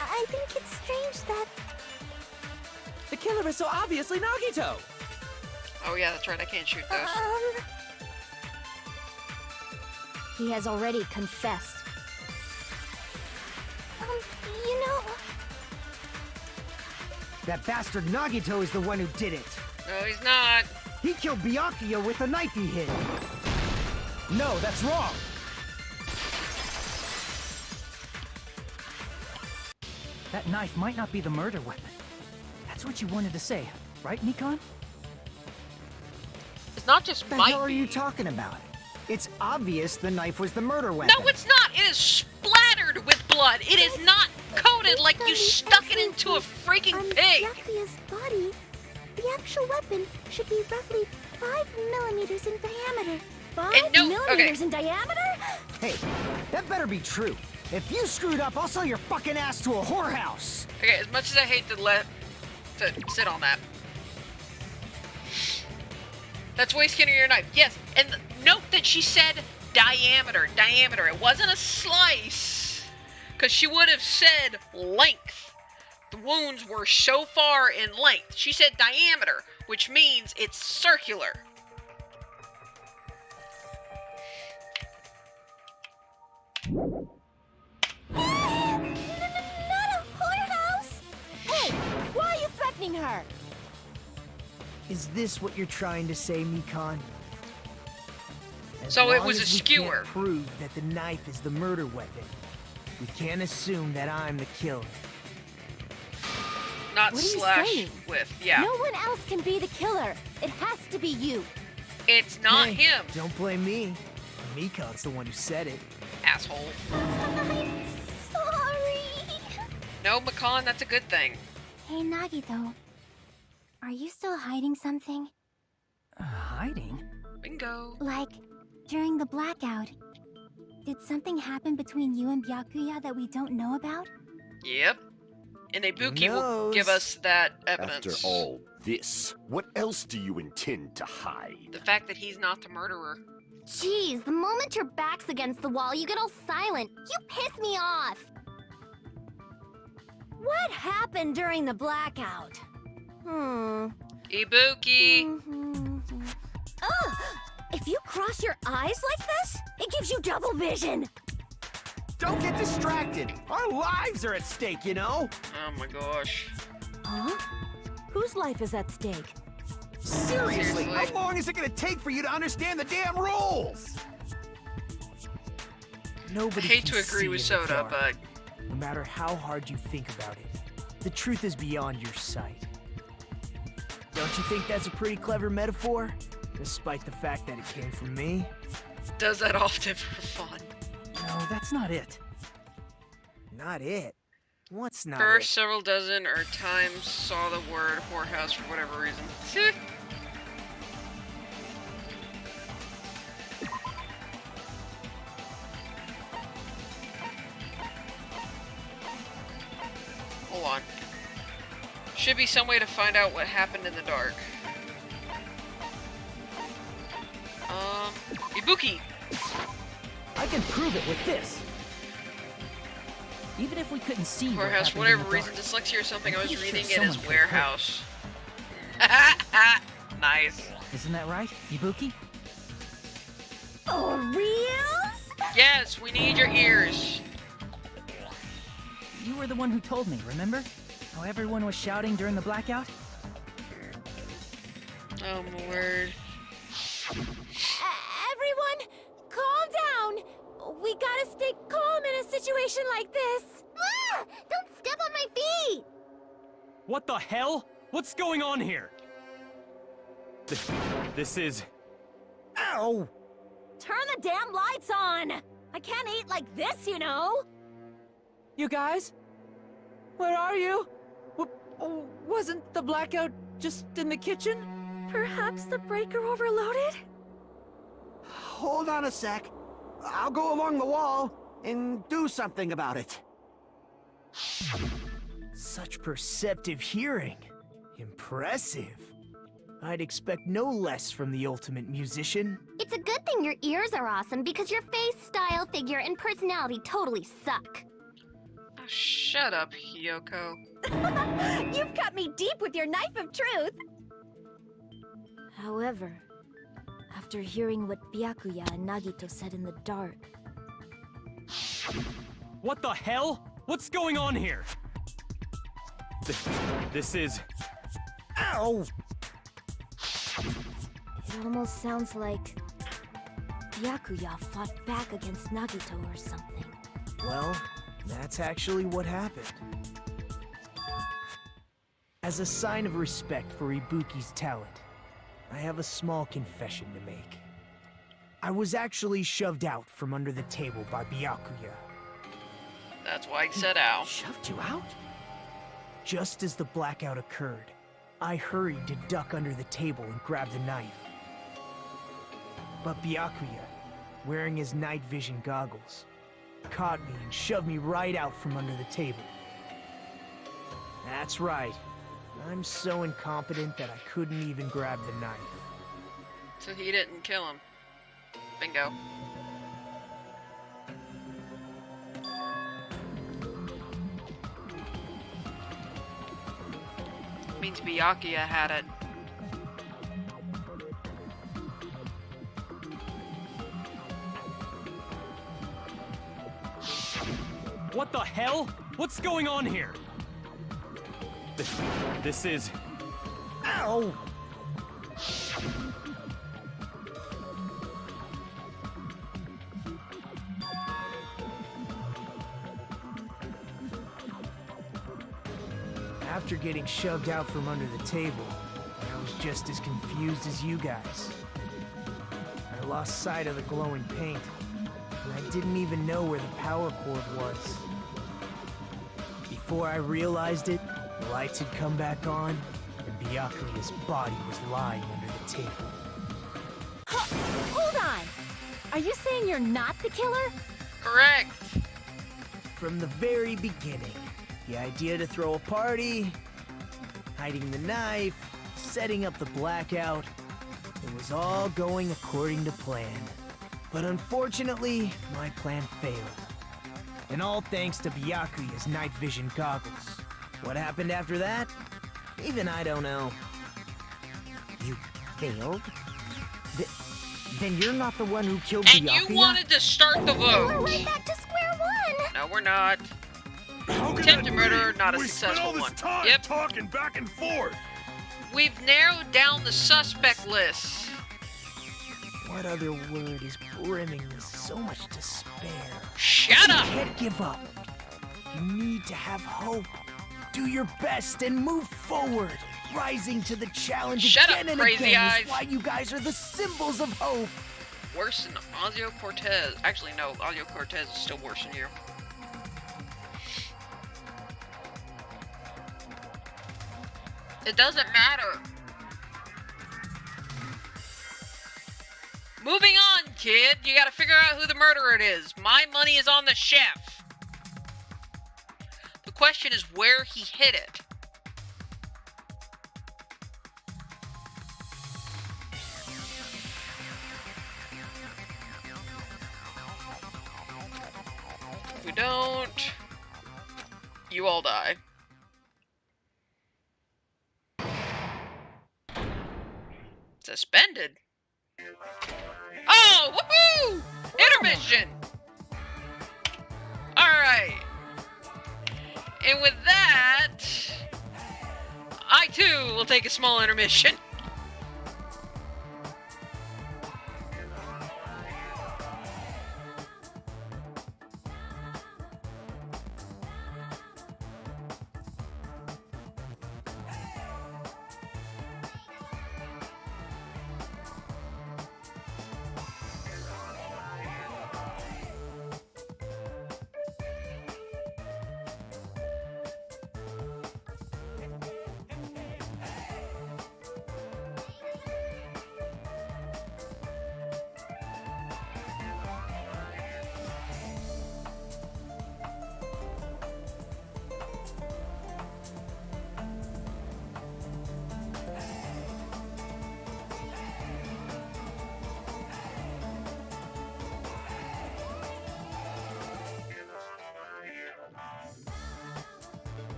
I think it's strange that... The killer is so obviously Nagito! Oh yeah, that's right, I can't shoot those. He has already confessed. You know... That bastard Nagito is the one who did it. No, he's not. He killed Byakuya with the knife he hid. No, that's wrong. That knife might not be the murder weapon. That's what you wanted to say, right, Mikan? It's not just What the might hell are be. you talking about? It's obvious the knife was the murder weapon. No, it's not! It is splattered with blood! It is not coated like you stuck it into a freaking pig! Byakuya's body, the actual weapon should be roughly 5 millimeters in diameter. 5 millimeters in diameter? Hey, that better be true. If you screwed up, I'll sell your fucking ass to a whorehouse. Okay, as much as I hate to sit on that. That's way skinnier your knife. Yes, and note that she said diameter. Diameter. It wasn't a slice. Because she would have said length. The wounds were so far in length. She said diameter, which means it's circular. Not a whorehouse! Hey, why are you threatening her? Is this what you're trying to say, Mikan? As So it long was a as we skewer. can't prove that the knife is the murder weapon, we can't assume that I'm the killer. Not What are you slash saying? with. Yeah. No one else can be the killer. It has to be you. It's not Hey, him, Don't blame me. Mikan's the one who said it. asshole. I'm sorry. No, Makan, that's a good thing. Hey, Nagito. Are you still hiding something? Hiding? Bingo. Like, during the blackout, did something happen between you and Byakuya that we don't know about? Yep. And Ibuki will knows? give us that evidence. After all this, what else do you intend to hide? The fact that he's not the murderer. Jeez, the moment your back's against the wall, you get all silent. You piss me off. What happened during the blackout? Ibuki! Ugh! If you cross your eyes like this, it gives you double vision. Don't get distracted. Our lives are at stake, you know? Oh my gosh. Huh? Whose life is at stake? Seriously, Seriously. how long is it gonna take for you to understand the damn rules? Nobody I hate can to agree see with in the Soda, dark. but No matter how hard you think about it, the truth is beyond your sight. Don't you think that's a pretty clever metaphor? Despite the fact that it came from me? does that often for fun. No, that's not it. Not it. What's not First it? several dozen or times saw the word whorehouse for whatever reason. Hold on. Should be some way to find out what happened in the dark. Ibuki! I can prove it with this. Even if we couldn't see what Warehouse, happened whatever in the reason, dark, dyslexia or something. I I'm was pretty reading sure it as someone could have heard. warehouse. Nice. Isn't that right, Ibuki? Oh, reals? Yes, we need your ears. You were the one who told me, remember? How everyone was shouting during the blackout? Oh my word. Everyone, calm down. We gotta stay calm in a situation like this. Ah! Don't step on my feet! What the hell? What's going on here? This is... Ow! Turn the damn lights on. I can't eat like this, you know. You guys? Where are you? Wasn't the blackout just in the kitchen? Perhaps the breaker overloaded? Hold on a sec. I'll go along the wall and do something about it. Such perceptive hearing. Impressive. I'd expect no less from the ultimate musician. It's a good thing your ears are awesome because your face, style, figure, and personality totally suck. Oh, shut up, Hiyoko. You've cut me deep with your knife of truth. However, after hearing what Byakuya and Nagito said in the dark... What the hell? What's going on here? This is... Ow! It almost sounds like... Byakuya fought back against Nagito or something. Well, that's actually what happened. As a sign of respect for Ibuki's talent, I have a small confession to make. I was actually shoved out from under the table by Byakuya. That's why he said ow. Shoved you out? Just as the blackout occurred, I hurried to duck under the table and grab the knife. But Byakuya, wearing his night vision goggles, caught me and shoved me right out from under the table. That's right. I'm so incompetent that I couldn't even grab the knife. So he didn't kill him. Bingo. Means Byakuya had it. What the hell? What's going on here? This is... Ow! After getting shoved out from under the table, I was just as confused as you guys. I lost sight of the glowing paint, and I didn't even know where the power cord was. Before I realized it, the lights had come back on, and Byakuya's body was lying under the table. Hold on! Are you saying you're not the killer? Correct. From the very beginning, the idea to throw a party, hiding the knife, setting up the blackout, it was all going according to plan. But unfortunately, my plan failed. And all thanks to Byakuya's night vision goggles. What happened after that? Even I don't know. You failed? Then you're not the one who killed And Byakuya? you wanted to start the We're vote. right back to square one! No, we're not. How can Attempted that murder, be? not a We spent all successful this one. time Yep. talking back and forth. We've narrowed down the suspect list. What other word is brimming with so much despair? Shut up! You can't give up. You need to have hope. Do your best and move forward. Rising to the challenge Shut again up, and crazy again eyes. is why you guys are the symbols of hope. Worse than Ozio Cortez. Actually, no, Ozio Cortez is still worse than you. It doesn't matter. Moving on, kid. You gotta figure out who the murderer is. My money is on the chef. The question is where he hid it. If we don't, you all die. Suspended. Oh, woohoo! Intermission! Alright. And with that, I too will take a small intermission.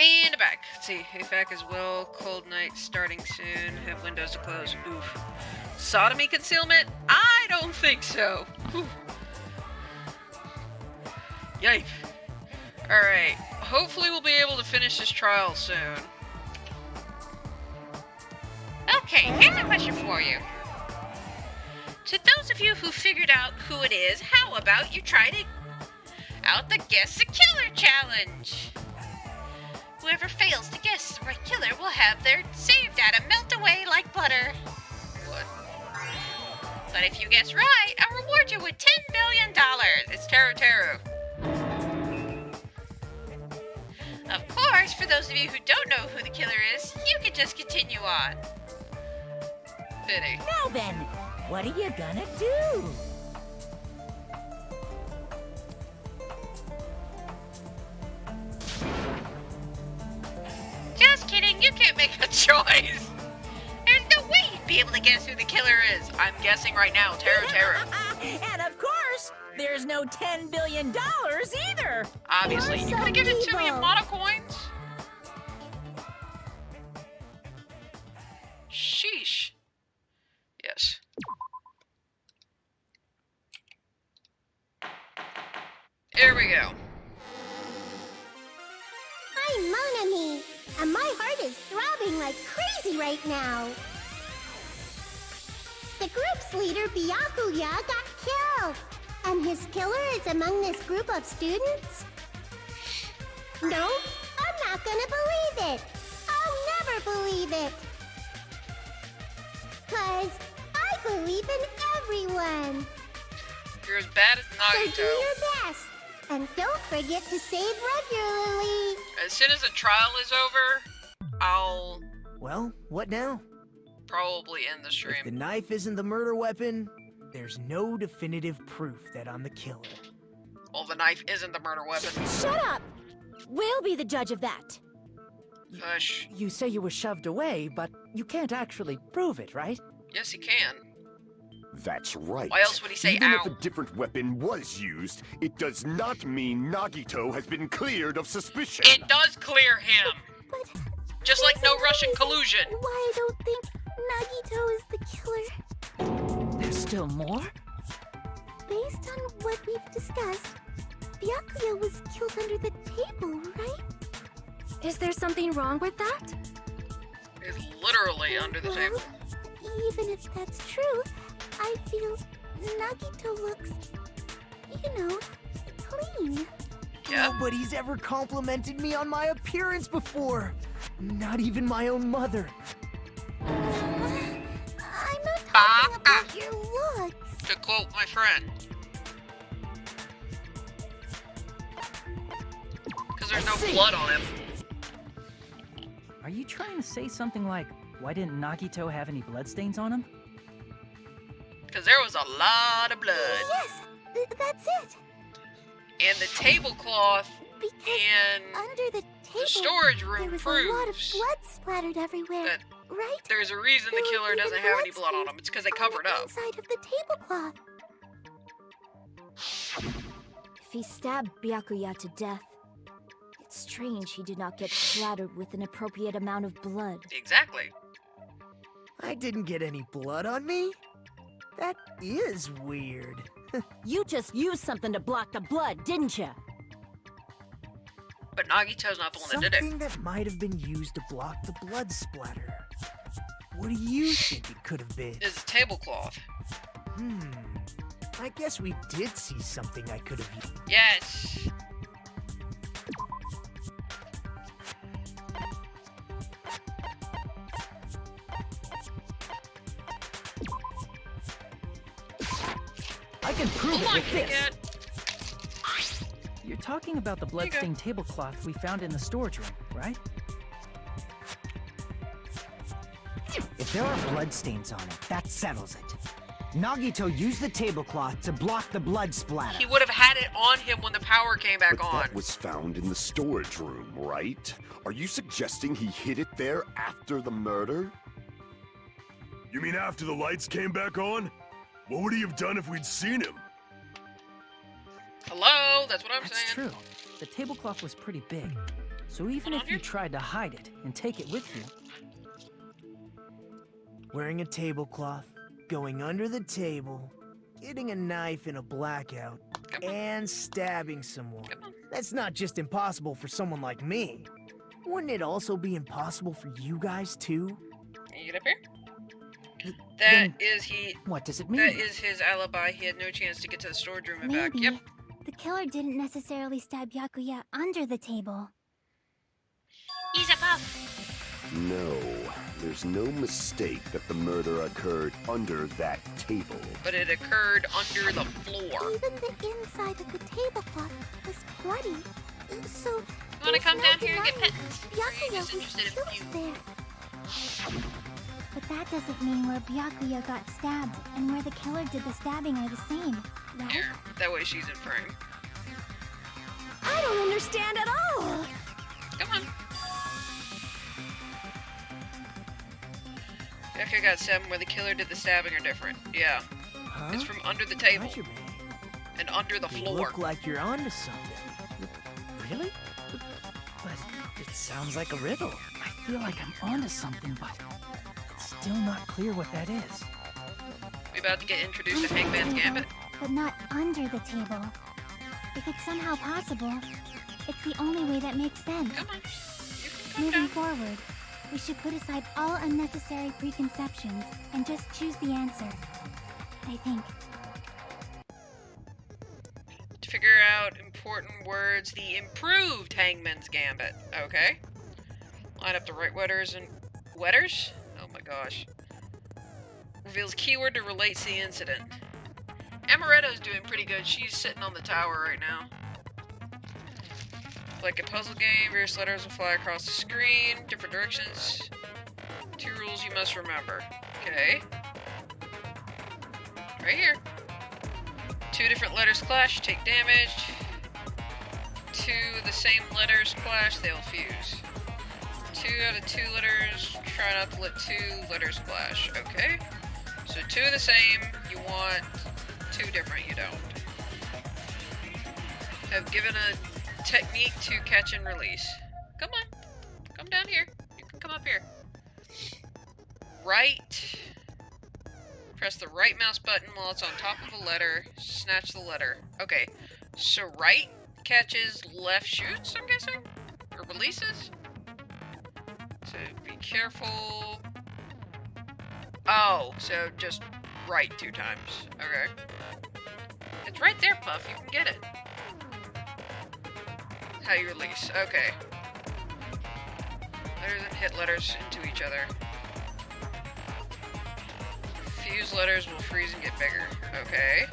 And back. Let's see. HVAC as well. Cold night starting soon. Have windows to close. Oof. Sodomy concealment? I don't think so. Whew. Yikes. Alright. Hopefully we'll be able to finish this trial soon. Okay, here's a question for you. To those of you who figured out who it is, how about you try to out the Guess the Killer challenge? Whoever fails to guess the right killer will have their saved data melt away like butter. What? But if you guess right, I'll reward you with $10 billion. It's Teru Teru. Of course, for those of you who don't know who the killer is, you can just continue on. Pity. Now then, what are you gonna do? Just kidding, you can't make a choice. There's no way you'd be able to guess who the killer is. I'm guessing right now, Teru Teru. And of course, there's no $10 billion either. Obviously. You could have given it to me in mono coins. Sheesh. Yes. Here we go. I'm Mon Ami, and my heart is throbbing like crazy right now. class leader Byakuya got killed, and his killer is among this group of students? No, I'm not gonna believe it. I'll never believe it. 'Cause I believe in everyone. You're as bad as So do Nagito. your best, and don't forget to save regularly. As soon as the trial is over, I'll Well, what now? probably end the If the stream. knife isn't the murder weapon, there's no definitive proof that I'm the killer. Well, the knife isn't the murder weapon. Shut up! We'll be the judge of that. Hush. You say you were shoved away, but you can't actually prove it, right? Yes, he can. That's right. Why else would he say Even ow? if a different weapon was used, it does not mean Nagito has been cleared of suspicion. It does clear him. But Just like no there's Russian another collusion. reason why I don't think Nagito is the killer. There's still more? Based on what we've discussed, Byakuya was killed under the table, right? Is there something wrong with that? It's literally under the table. Even if that's true, I feel Nagito looks, clean. Yep. Nobody's ever complimented me on my appearance before. Not even my own mother. I'm not talking about your looks. To quote my friend. Because there's no blood on him. Are you trying to say something like, why didn't Nagito have any bloodstains on him? Because there was a lot of blood. Yes, that's it. And the tablecloth Because and under the table, the storage there room was a lot of proves blood splattered everywhere, that right? there's a reason the There were killer even doesn't have any blood on bloodstains him. It's because they on covered the up. inside of the tablecloth. If he stabbed Byakuya to death, it's strange he did not get splattered with an appropriate amount of blood. Exactly. I didn't get any blood on me? That is weird. You just used something to block the blood, didn't you? But Nagito's not the one that did it. Something that might have been used to block the blood splatter. What do you think it could have been? It's a tablecloth. I guess we did see something I could have used. Yes. I can prove Come on, it with this. Kit. You're talking about the you go. bloodstained tablecloth we found in the storage room, right? If there are bloodstains on it, that settles it. Nagito used the tablecloth to block the blood splatter. He would have had it on him when the power came back But on. that was found in the storage room, right? Are you suggesting he hid it there after the murder? You mean after the lights came back on? What would he have done if we'd seen him? Hello? That's what I'm That's saying. true. The tablecloth was pretty big. So even Hold if on you here. tried to hide it and take it with you, Wearing a tablecloth, going under the table, getting a knife in a blackout, Come on. and stabbing someone. Come on. That's not just impossible for someone like me. Wouldn't it also be impossible for you guys too? Can you get up here? then That is he. what does it mean? That is his alibi. He had no chance to get to the storage room and back. Maybe Yep. the killer didn't necessarily stab Byakuya under the table. He's above. No, there's no mistake that the murder occurred under that table. But it occurred under the floor. Even the inside of the tablecloth was bloody. So You want to come there's down no here and get denying pittance? Or are you Byakuya just was interested in killed you? there. But that doesn't mean where Byakuya got stabbed and where the killer did the stabbing are the same, right? Here. That way she's in frame. I don't understand at all! Come on. Byakuya got stabbed where the killer did the stabbing are different. Yeah. Huh? It's from under the table Gotcha, man. and under the You floor. look like you're onto something. Really? But it sounds like a riddle. I feel like I'm onto something, but it's still not clear what that is. We about to get introduced to Hangman's Gambit? But not under the table. If it's somehow possible, it's the only way that makes sense. Come on. You can come Moving down. forward, we should put aside all unnecessary preconceptions and just choose the answer. I think. To figure out important words, the improved Hangman's Gambit. Okay. Line up the right letters and... Letters? Oh my gosh. Reveals keyword to relate to the incident. Amaretto's doing pretty good. She's sitting on the tower right now. Like a puzzle game, various letters will fly across the screen, different directions. 2 rules you must remember. Okay. Right here. 2 different letters clash, take damage. 2 of the same letters clash, they'll fuse. 2 out of 2 letters, try not to let 2 letters clash. Okay. So 2 of the same, you want 2 different, you don't. Have given a technique to catch and release. Come on. Come down here. You can come up here. Right. Press the right mouse button while it's on top of a letter. Snatch the letter. Okay. So right catches, left shoots, I'm guessing? Or releases? So be careful. Oh, so just right 2 times. Okay. It's right there, Puff. You can get it. How you release. Okay. Letters and hit letters into each other. Fuse letters will freeze and get bigger. Okay.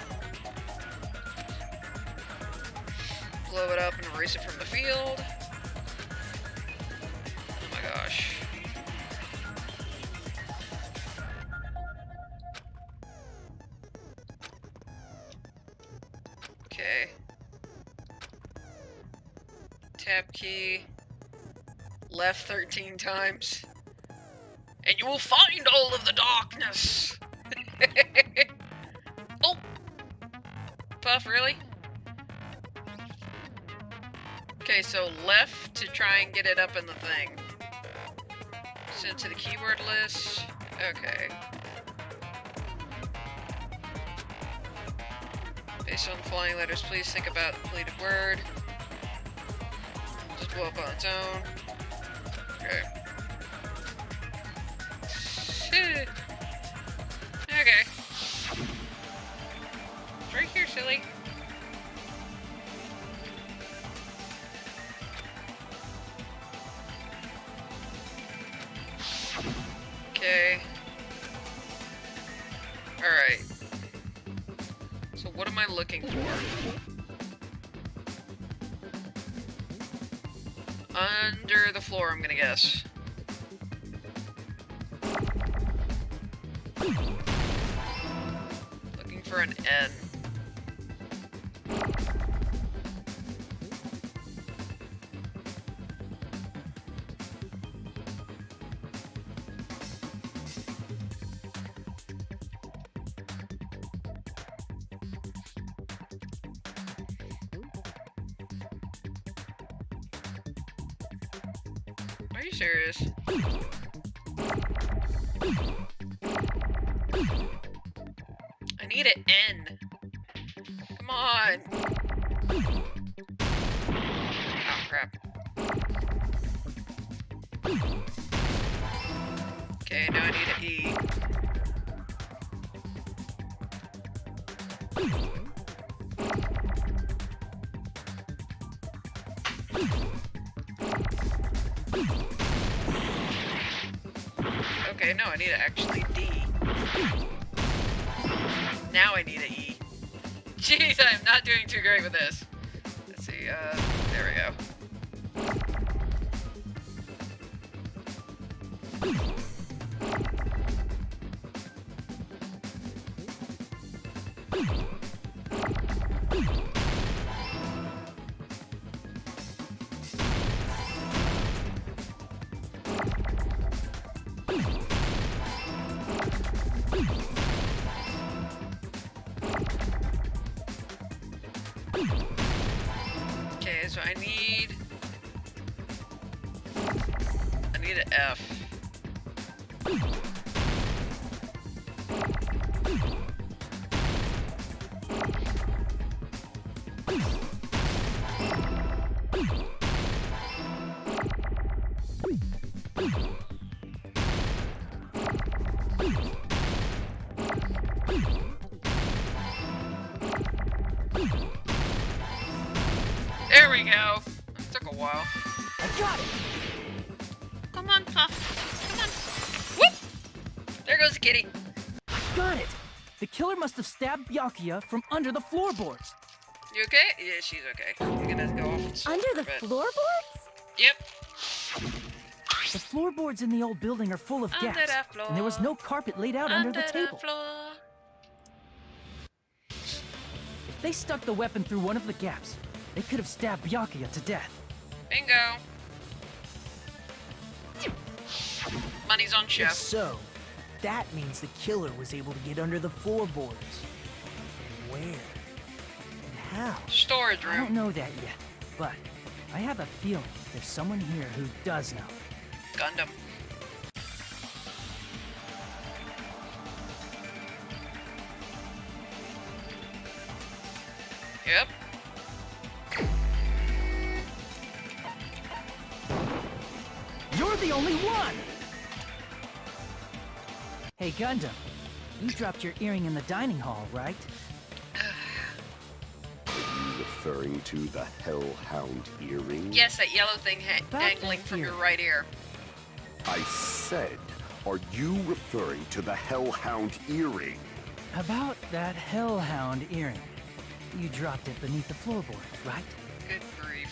Blow it up and erase it from the field. Oh my gosh. Okay. Tab key. Left 13 times. And you will find all of the darkness! Oh! Puff, really? Okay, so left to try and get it up in the thing. Send to the keyword list. Okay. Based on flying letters, please think about the completed word. Just blow up on its own. Okay. Okay. It's right here, silly. Okay. Alright. So what am I looking for? Under the floor, I'm gonna guess. Looking for an N. Are you serious? I need an N. Come on. Oh, crap. Okay, now I need an E. Okay, no, I need actually D. Now I need an E. Jeez, I'm not doing too great with this. Let's see, there we go. Okay, so I need an F. There we go. It took a while. I got it! Come on, Puff. Come on. Whoop! There goes the kitty. Got it! The killer must have stabbed Byakuya from under the floorboards. You okay? Yeah, she's okay. You're gonna go off and Under the but- floorboards? Yep. The floorboards in the old building are full of Under gaps, the floor. and there was no carpet laid out under the table. floor. If they stuck the weapon through one of the gaps, they could have stabbed Byakuya to death. Bingo. Money's on If chef. so, that means the killer was able to get under the floorboards. Where? And how? Storage I don't room. know that yet, but I have a feeling there's someone here who does know. Gundam. Yep. You're the only one! Hey, Gundam. You dropped your earring in the dining hall, right? Are you referring to the Hellhound earring? Yes, that yellow thing About dangling that from your ear. right ear. I said, are you referring to the Hellhound earring? About that hellhound earring. You dropped it beneath the floorboard, right? Good grief.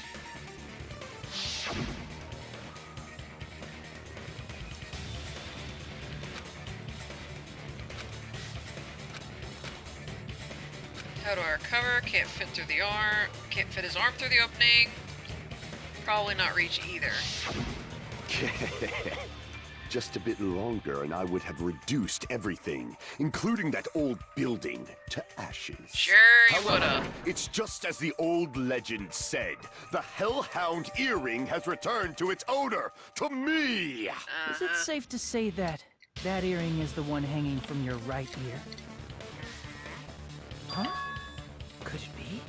How do I recover? Can't fit through the arm. Can't fit his arm through the opening. Probably not reach either. Just a bit longer and I would have reduced everything, including that old building, to ashes. Sure you However, woulda. it's just as the old legend said. The Hellhound earring has returned to its owner, to me! Is it safe to say that that earring is the one hanging from your right ear? Huh? Could it be?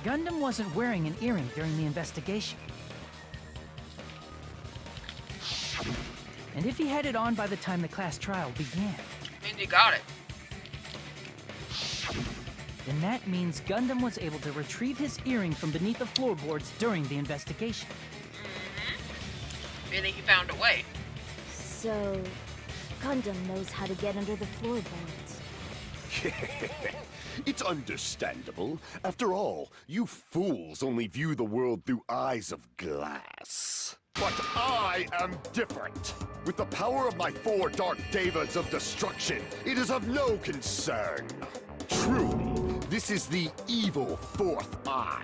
Gundam wasn't wearing an earring during the investigation. And if he had it on by the time the class trial began, And you got it. then that means Gundam was able to retrieve his earring from beneath the floorboards during the investigation. Meaning he found a way. So, Gundam knows how to get under the floorboards. It's understandable. After all, you fools only view the world through eyes of glass. But I am different. With the power of my 4 dark devas of destruction, it is of no concern. Truly, this is the evil 4th eye.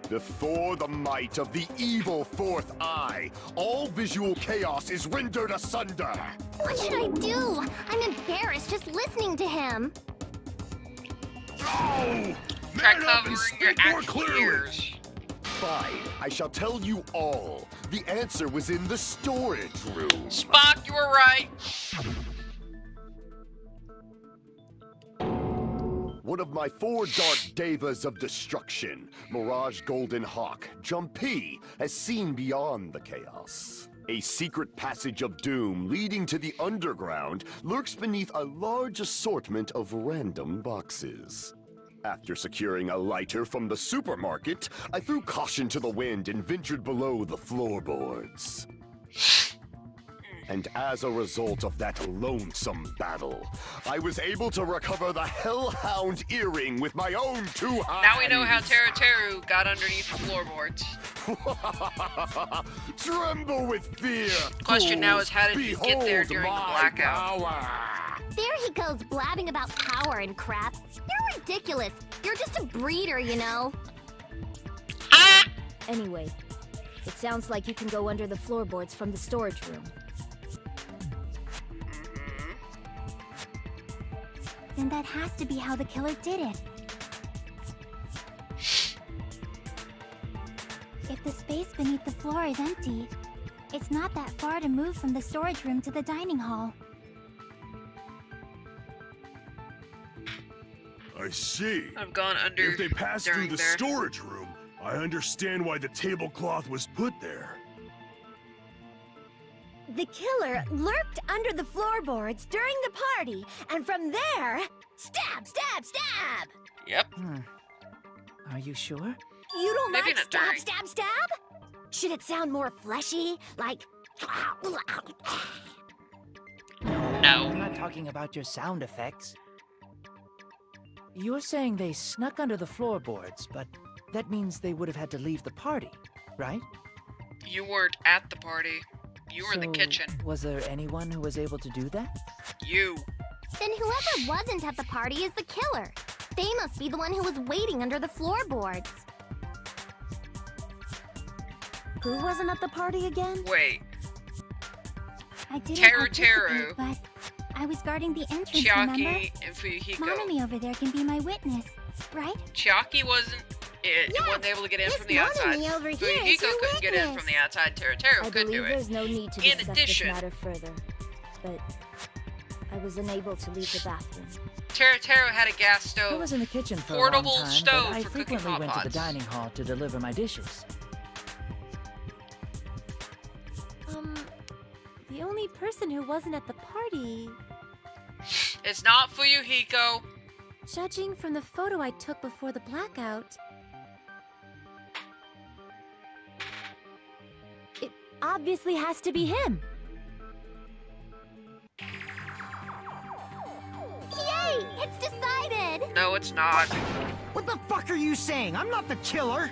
Before the might of the evil 4th eye, all visual chaos is rendered asunder. What should I do? I'm embarrassed just listening to him. Oh! Try Man up and covering your speak more actual clearly! ears. Fine, I shall tell you all. The answer was in the storage room. Spock, you were right. One of my 4 dark devas of destruction, Mirage Golden Hawk, Jumpy, has seen beyond the chaos. A secret passage of doom leading to the underground lurks beneath a large assortment of random boxes. After securing a lighter from the supermarket, I threw caution to the wind and ventured below the floorboards. And as a result of that lonesome battle, I was able to recover the Hellhound earring with my own 2 hands. Now we know how Teru got underneath the floorboards. Tremble with fear. Question now is, how did you get there Behold during the my blackout? power. There he goes blabbing about power and crap. You're ridiculous. You're just a breeder, you know. Anyway, it sounds like you can go under the floorboards from the storage room. Then that has to be how the killer did it. If the space beneath the floor is empty, it's not that far to move from the storage room to the dining hall. I see. I've gone under If they passed through during the there. storage room, I understand why the tablecloth was put there. The killer lurked under the floorboards during the party, and from there, stab, stab, stab! Yep. Are you sure? You don't Maybe like not stab, during. stab, stab? Should it sound more fleshy? Like... No. I'm not talking about your sound effects. You're saying they snuck under the floorboards, but that means they would have had to leave the party, right? You weren't at the party. You were in the So, kitchen. Was there anyone who was able to do that? You. Then whoever wasn't at the party is the killer. They must be the one who was waiting under the floorboards. Who wasn't at the party again? Wait. I didn't Teru participate, but I was guarding the entrance, remember? Chiaki and Fuyuhiko. Monami over there can be my witness, right? Chiaki wasn't wasn't able to get in Miss from the outside. Monami over here is Fuyuhiko your couldn't get in from witness. the outside. Teru I could do believe it. there's no need to In discuss addition- this matter further, but I was unable to leave the bathroom. Teru had a gas I stove. was in the kitchen for Portable a long time, stove but I for cooking frequently hot went to the pots. dining hall to deliver my dishes. The only person who wasn't at the party... It's not Fuyuhiko. Judging from the photo I took before the blackout... It obviously has to be him. Yay! It's decided! No, it's not. What the fuck are you saying? I'm not the killer!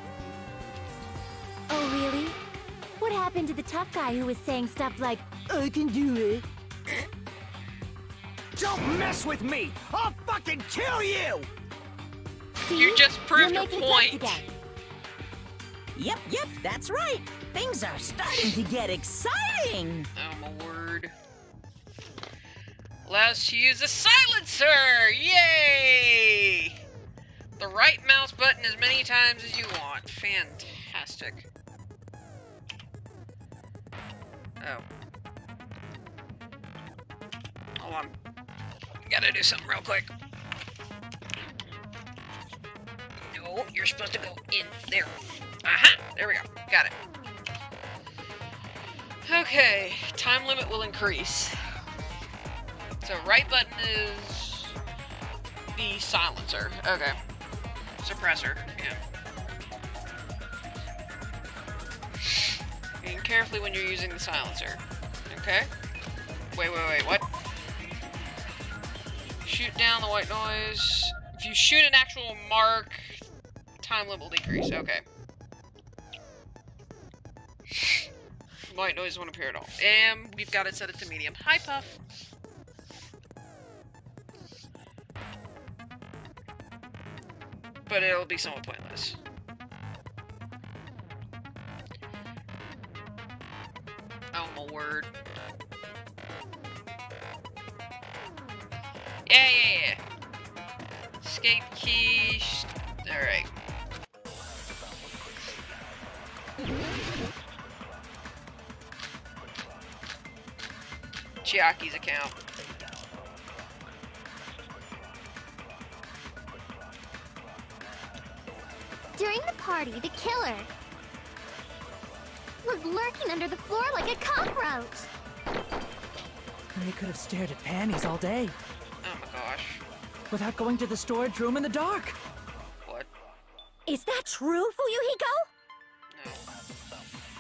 Oh, really? What happened to the tough guy who was saying stuff like, I can do it? Don't mess with me! I'll fucking kill you! You just proved You're your making point. threats again. Yep, that's right. Things are starting to get exciting. Oh my word. Allows to use a silencer! Yay! The right mouse button as many times as you want. Fantastic. Oh. Hold on. Gotta do something real quick. No, you're supposed to go in there. Aha! There we go. Got it. Okay, time limit will increase. So right button is the silencer. Okay. Suppressor, yeah. Being carefully when you're using the silencer. Okay? Wait, what? Shoot down the white noise. If you shoot an actual mark, time limit will decrease. Okay. White noise won't appear at all. And we've got it set it to medium. Hi, Puff. But it'll be somewhat pointless. Oh my word. Yeah. Escape key. Alright. Chiaki's account. During the party, the killer was lurking under the floor like a cockroach. And they could have stared at panties all day. Oh my gosh. Without going to the storage room in the dark. What? Is that true, Fuyuhiko? No.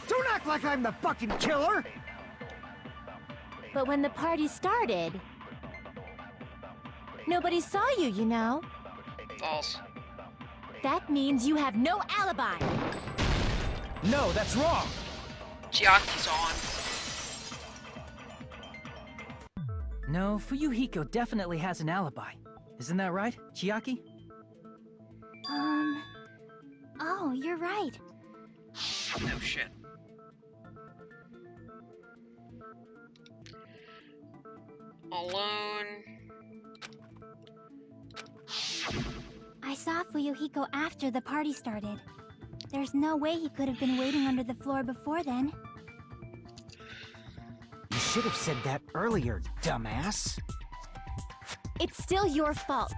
Don't act like I'm the fucking killer! But when the party started, nobody saw you, you know? False. That means you have no alibi. No, that's wrong. Chiaki's on. No, Fuyuhiko definitely has an alibi. Isn't that right, Chiaki? Oh, you're right. No shit. Alone. I saw Fuyuhiko after the party started. There's no way he could have been waiting under the floor before then. You should have said that earlier, dumbass. It's still your fault.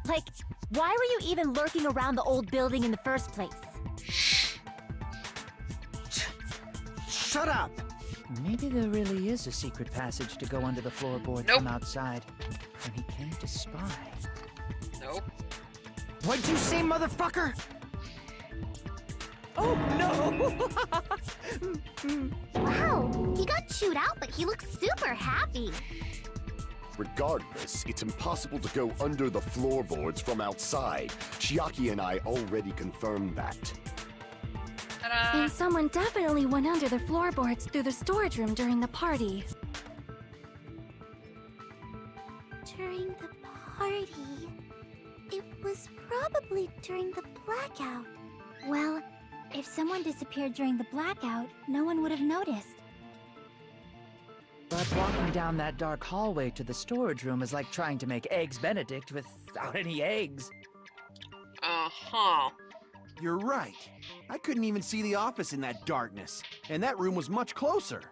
Like, why were you even lurking around the old building in the first place? Shut up! Maybe there really is a secret passage to go under the floorboard Nope. from outside. And he came to spy. Nope. What'd you say, motherfucker? Oh no! Wow, he got chewed out, but he looks super happy. Regardless, it's impossible to go under the floorboards from outside. Chiaki and I already confirmed that. Ta-da! And someone definitely went under the floorboards through the storage room during the party. During the party? It was probably during the blackout. Well, if someone disappeared during the blackout, no one would have noticed. But walking down that dark hallway to the storage room is like trying to make Eggs Benedict without any eggs. Uh-huh. You're right. I couldn't even see the office in that darkness, and that room was much closer.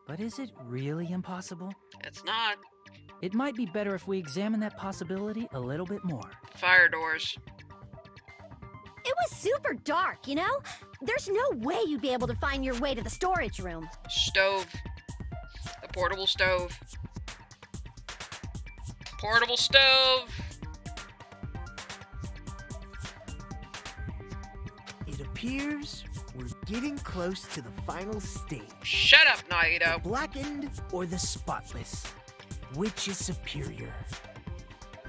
But is it really impossible? It's not. It might be better if we examine that possibility a little bit more. Fire doors. It was super dark, you know? There's no way you'd be able to find your way to the storage room. Stove. The portable stove. Portable stove! It appears we're getting close to the final stage. Shut up, Naito. The blackened or the spotless? Which is superior?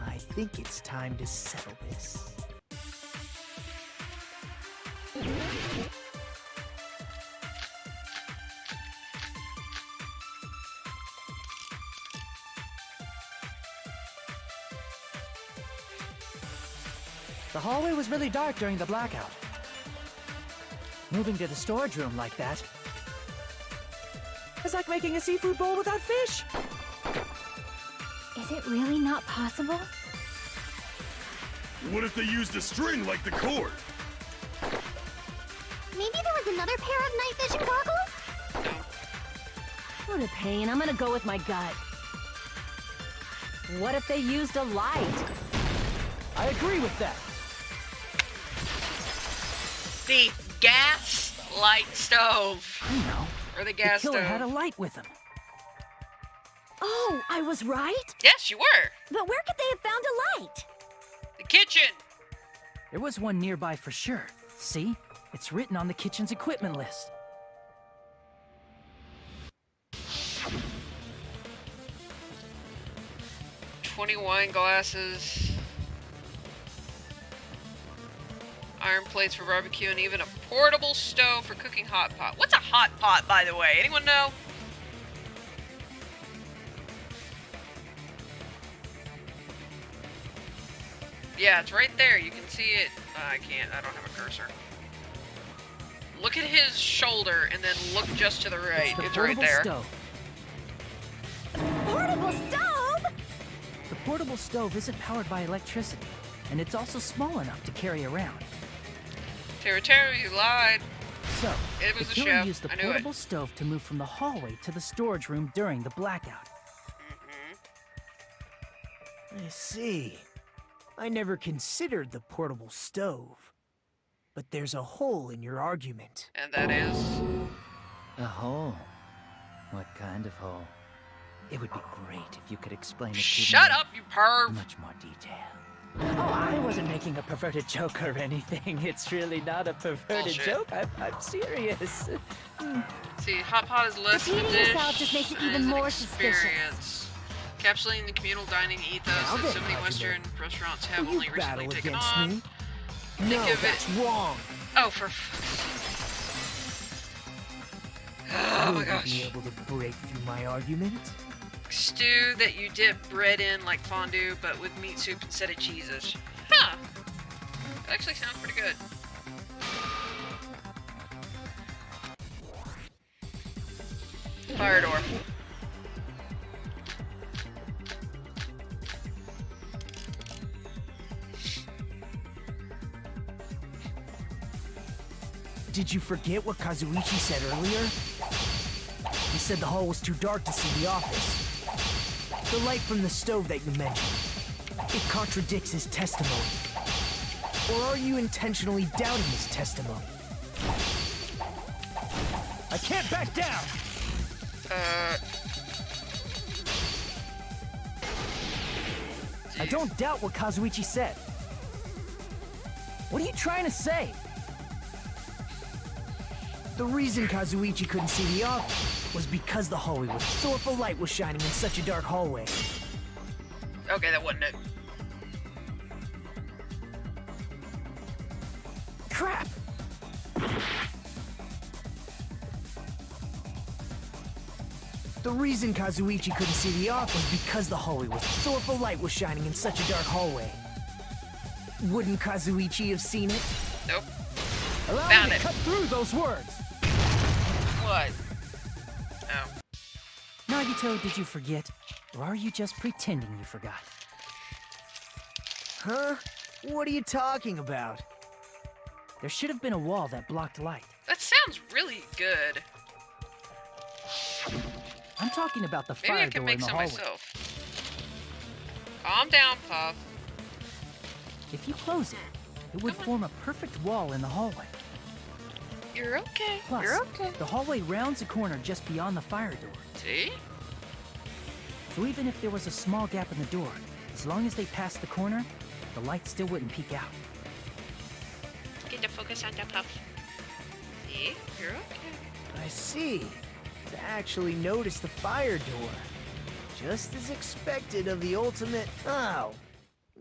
I think it's time to settle this. The hallway was really dark during the blackout. Moving to the storage room like that is like making a seafood bowl without fish. Is it really not possible? What if they used a string like the cord? Maybe there was another pair of night vision goggles? What a pain. I'm gonna go with my gut. What if they used a light? I agree with that. The gas light stove. I know. Or the gas The killer stove. had a light with him. Oh, I was right? Yes, you were. But where could they have found a light? The kitchen. There was one nearby for sure. See? It's written on the kitchen's equipment list. "20 glasses, iron plates for barbecue, and even a portable stove for cooking hot pot." What's a hot pot, by the way? Anyone know? Yeah, it's right there. You can see it. I can't. I don't have a cursor. Look at his shoulder, and then look just to the right. The It's right portable there. stove. Portable stove? The portable stove isn't powered by electricity, and it's also small enough to carry around. Terra, you lied. So, It was the a killer chef. used the I knew portable stove to move from the hallway to the storage room during the blackout. I see. I never considered the portable stove. But there's a hole in your argument. And that is... A hole? What kind of hole? It would be great if you could explain it to me. Shut up, you perv! in much more detail. Oh, I wasn't making a perverted joke or anything. It's really not a perverted Bullshit. joke. I'm serious. See, hot pot is less than a Repeating dish. yourself just makes it and even is an more suspicious. experience. Capsulating the communal dining ethos Now that then, so many argument. Western restaurants have Will only you recently battle taken against on. me? Think No, of that's it. wrong. Oh, for oh my Will you gosh. be able to break through my argument? Stew that you dip bread in like fondue, but with meat soup instead of cheeses. Huh. That actually sounds pretty good. Fire door. Did you forget what Kazuichi said earlier? He said the hall was too dark to see the office. The light from the stove that you mentioned. It contradicts his testimony. Or are you intentionally doubting his testimony? I can't back down! I don't doubt what Kazuichi said. What are you trying to say? The reason Kazuichi couldn't see the office was because the hallway with sorrowful light was shining in such a dark hallway. Okay, that wasn't it. Crap! The reason Kazuichi couldn't see the office was because the hallway with sorrowful light was shining in such a dark hallway. Wouldn't Kazuichi have seen it? Nope. Allow Found me it. to cut through those words. What? Oh. Nagito, did you forget? Or are you just pretending you forgot? Huh? What are you talking about? There should have been a wall that blocked light. That sounds really good. I'm talking about the Maybe I fire can door make in the some hallway. myself. Calm down, Puff. If you close it, it would form a perfect wall in the hallway. You're okay. Plus, You're okay. the hallway rounds a corner just beyond the fire door. See? So even if there was a small gap in the door, as long as they passed the corner, the light still wouldn't peek out. Get to focus on the Puff. See? You're okay. I see. To actually notice the fire door. Just as expected of the ultimate... Oh.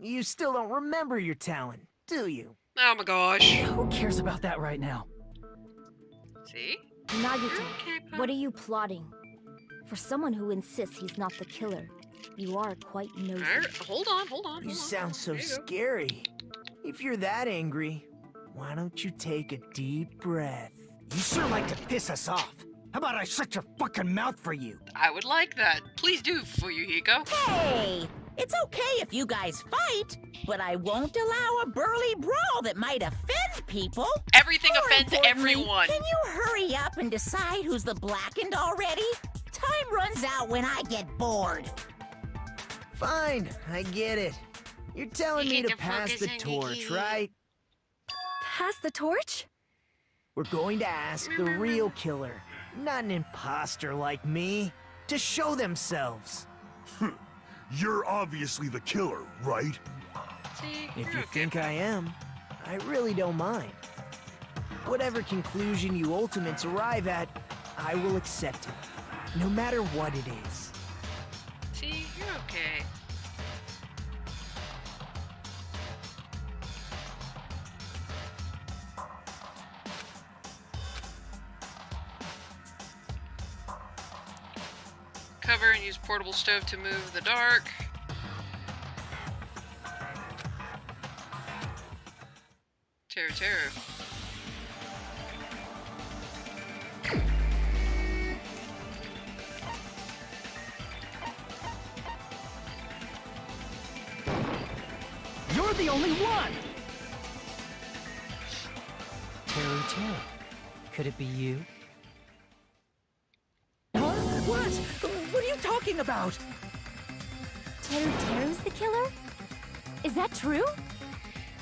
You still don't remember your talent, do you? Oh my gosh. Who cares about that right now? See? Nagito, Okay, Puff. what are you plotting? For someone who insists he's not the killer, you are quite nosy. Hold on. You sound so There you go. scary. If you're that angry, why don't you take a deep breath? You sure like to piss us off. How about I shut your fucking mouth for you? I would like that. Please do, Fuyuhiko. Hey! It's okay if you guys fight, but I won't allow a burly brawl that might offend people. Everything More offends importantly, everyone. Can you hurry up and decide who's the blackened already? Time runs out when I get bored. Fine, I get it. You're telling You me get to to pass the focus on torch, the- right? Pass the torch? We're going to ask the real killer, not an imposter like me, to show themselves. You're obviously the killer, right? See? If You're you okay. think I am, I really don't mind. Whatever conclusion you ultimates arrive at, I will accept it, no matter what it is. See? You're okay. Cover and use portable stove to move the dark. Terror. You're the only one! Terry. Could it be you? Huh? What? What are you talking about? Teru's the killer? Is that true?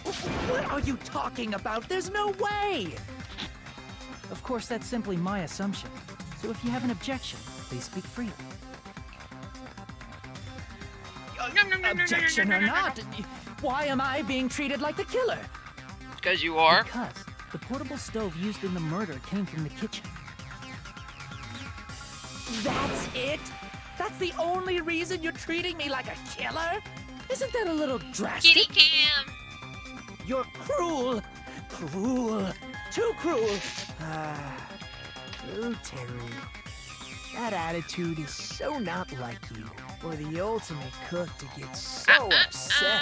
What are you talking about? There's no way! Of course, that's simply my assumption. So if you have an objection, please speak freely. Objection or not, why am I being treated like the killer? Because you are. Because the portable stove used in the murder came from the kitchen. That's it? That's the only reason you're treating me like a killer? Isn't that a little drastic? Kitty Cam! You're cruel. Cruel. Too cruel. Oh, Terry. That attitude is so not like you. For the ultimate cook to get so upset.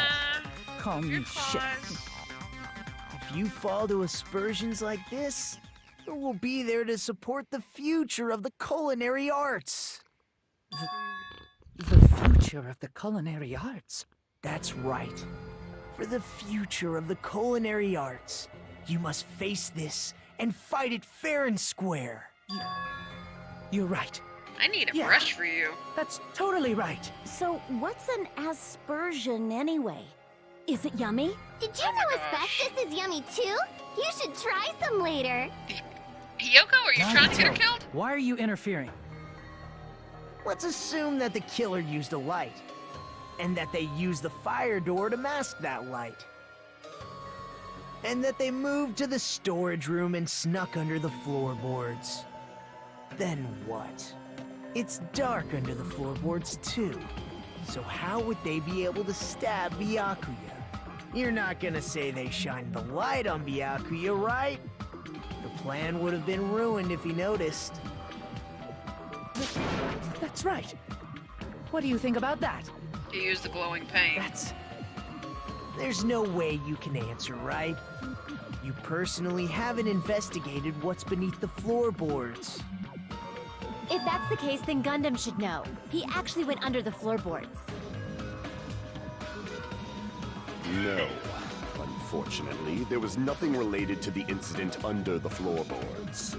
Call me chef. If you fall to aspersions like this, who will be there to support the future of the culinary arts? The future of the culinary arts. That's right. For the future of the culinary arts, you must face this and fight it fair and square. You're right. I need a Yeah. brush for you. That's totally right. So, what's an aspersion anyway? Is it yummy? Did you Oh my know gosh. asbestos is yummy too? You should try some later. Hiyoko, are you trying to get her Nagito, killed? Why are you interfering? Let's assume that the killer used a light, and that they used the fire door to mask that light. and that they moved to the storage room and snuck under the floorboards. Then what? It's dark under the floorboards too. So how would they be able to stab Byakuya? You're not gonna say they shined the light on Byakuya, right? The plan would have been ruined if he noticed. That's right. What do you think about that? He used the glowing paint. There's no way you can answer, right? You personally haven't investigated what's beneath the floorboards. If that's the case, then Gundam should know. He actually went under the floorboards. No. Unfortunately, there was nothing related to the incident under the floorboards.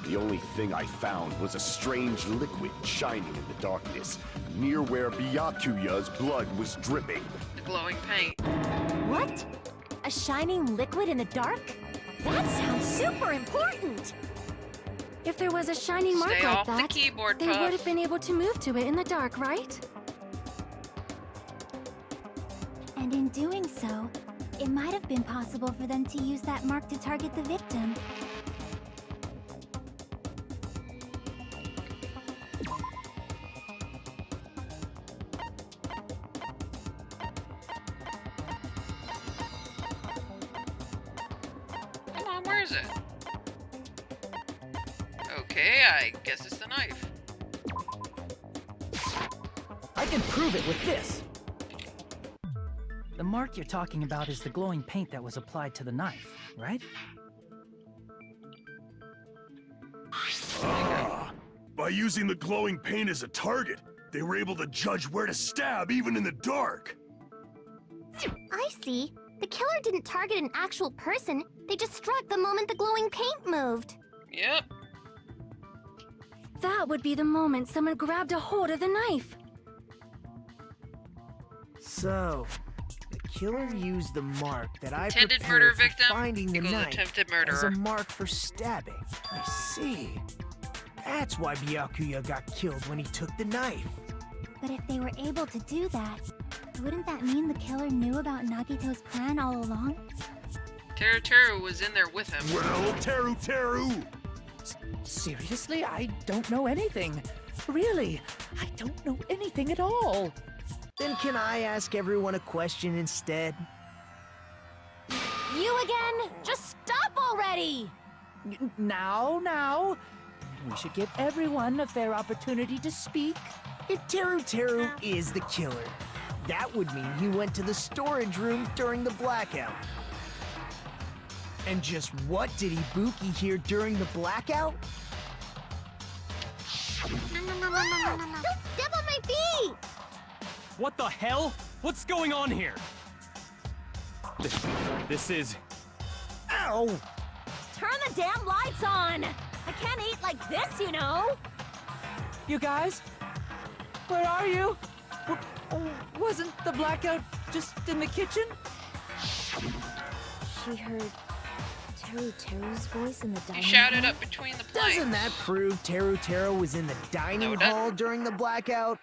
The only thing I found was a strange liquid shining in the darkness, near where Byakuya's blood was dripping. The glowing paint. What? A shining liquid in the dark? That sounds super important! If there was a shining mark Stay like off the that, keyboard, they Puff. would have been able to move to it in the dark, right? And in doing so, it might have been possible for them to use that mark to target the victim. Come on, where is it? Okay, I guess it's the knife. I can prove it with this. The mark you're talking about is the glowing paint that was applied to the knife, right? Ah, by using the glowing paint as a target, they were able to judge where to stab even in the dark. I see. The killer didn't target an actual person. They just struck the moment the glowing paint moved. Yep. That would be the moment someone grabbed a hold of the knife. So, the killer used the mark that I Intended prepared murder for victim finding the equals knife attempted as a murderer. mark for stabbing. I see. That's why Byakuya got killed when he took the knife. But if they were able to do that, wouldn't that mean the killer knew about Nagito's plan all along? Teru Teru was in there with him. Well, Teru Teru! Seriously, I don't know anything. Really, I don't know anything at all. Then can I ask everyone a question instead? You again? Just stop already! Now. We should give everyone a fair opportunity to speak. If Teru Teru is the killer, that would mean he went to the storage room during the blackout. And just what did Ibuki hear during the blackout? Don't step on my feet! What the hell? What's going on here? This is... Ow! Turn the damn lights on! I can't eat like this, you know! You guys? Where are you? Wasn't the blackout just in the kitchen? She heard Teru Teru's voice in the dining He shouted hall? up between the plates. Doesn't that prove Teru Teru was in the dining hall during the blackout?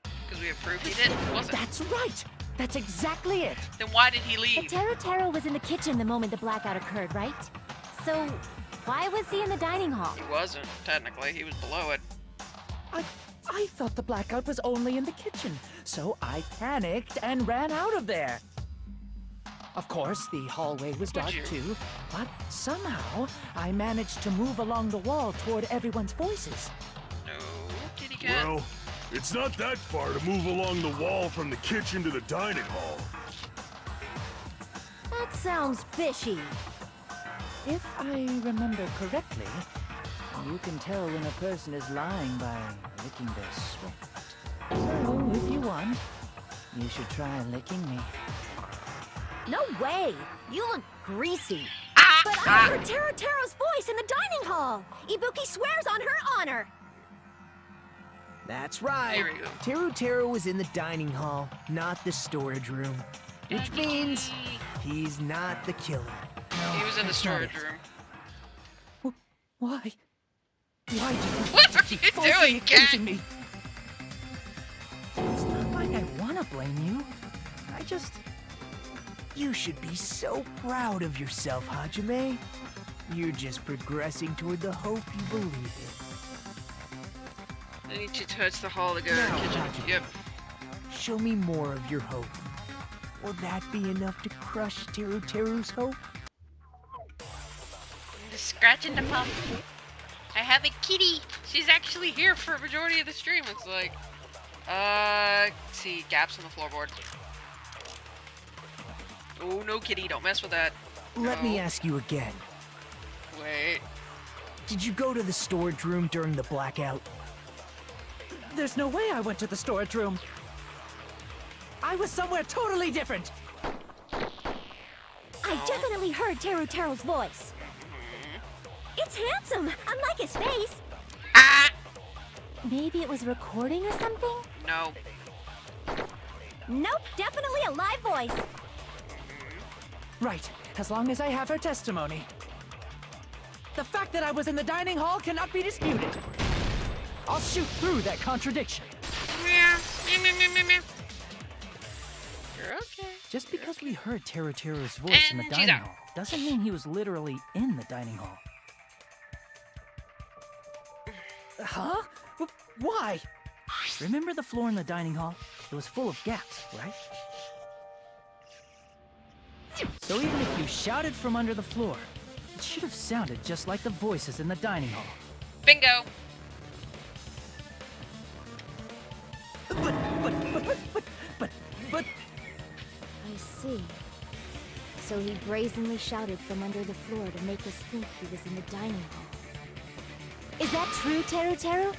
Because we have proof he did. Wasn't. That's right. That's exactly it. Then why did he But leave? Teru Teru was in the kitchen the moment the blackout occurred, right? So, why was he in the dining hall? He wasn't, technically. He was below it. I thought the blackout was only in the kitchen, so I panicked and ran out of there. Of course, the hallway was dark too, but somehow I managed to move along the wall toward everyone's voices. No, kitty cat. Well, it's not that far to move along the wall from the kitchen to the dining hall. That sounds fishy. If I remember correctly, you can tell when a person is lying by licking their sweat. So, if you want, you should try licking me. No way! You look greasy. Ah, But I heard Teru Teru's voice in the dining hall! Ibuki swears on her honor! That's right. There we go. Teru Teru was in the dining hall, not the storage room. Which means he's not the killer. He was in the that's not storage it. room. Why? Why do you What are keep you falsely doing, cat? accusing me? It's not like I want to blame you. I just... You should be so proud of yourself, Hajime. You're just progressing toward the hope you believe in. I need to touch the hall to go to Now, the kitchen. Hajime, Yep. show me more of your hope. Will that be enough to crush Teru's hope? The scratch and the pump. I have a kitty. She's actually here for a majority of the stream, looks like. See, gaps in the floorboard. Oh, no, kitty, don't mess with that. Let me ask you again. Wait. Did you go to the storage room during the blackout? There's no way I went to the storage room. I was somewhere totally different. I definitely heard Teru's voice. It's handsome, unlike his face. Maybe it was recording or something? No. Nope, definitely a live voice. Right, as long as I have her testimony. The fact that I was in the dining hall cannot be disputed. I'll shoot through that contradiction. You're okay. Just because we heard Teru's voice in the And she's dining out. hall doesn't mean he was literally in the dining hall. Huh? Why? Remember the floor in the dining hall? It was full of gaps, right? So even if you shouted from under the floor, it should have sounded just like the voices in the dining hall. Bingo. But... I see. So he brazenly shouted from under the floor to make us think he was in the dining hall. Is that true, Teru?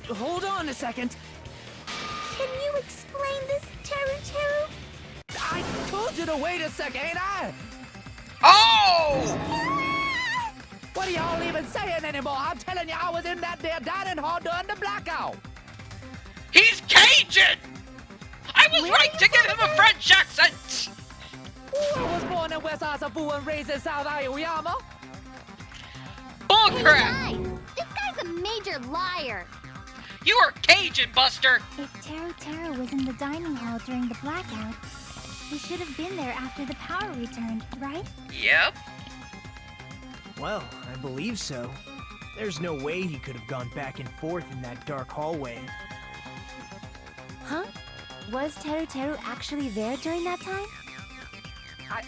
Hold on a second. Can you explain this, Teru? I told you to wait a second, ain't I? Oh! What are y'all even saying anymore? I'm telling you, I was in that there dining hall during the blackout. He's Cajun! I was right to give him a French accent! I was born in West Asafu and raised in South Aoyama. Bullcrap! Guys, this guy's a major liar. You are Cajun, Buster! If Teru was in the dining hall during the blackout, he should have been there after the power returned, right? Yep. Well, I believe so. There's no way he could have gone back and forth in that dark hallway. Huh? Was Teru actually there during that time?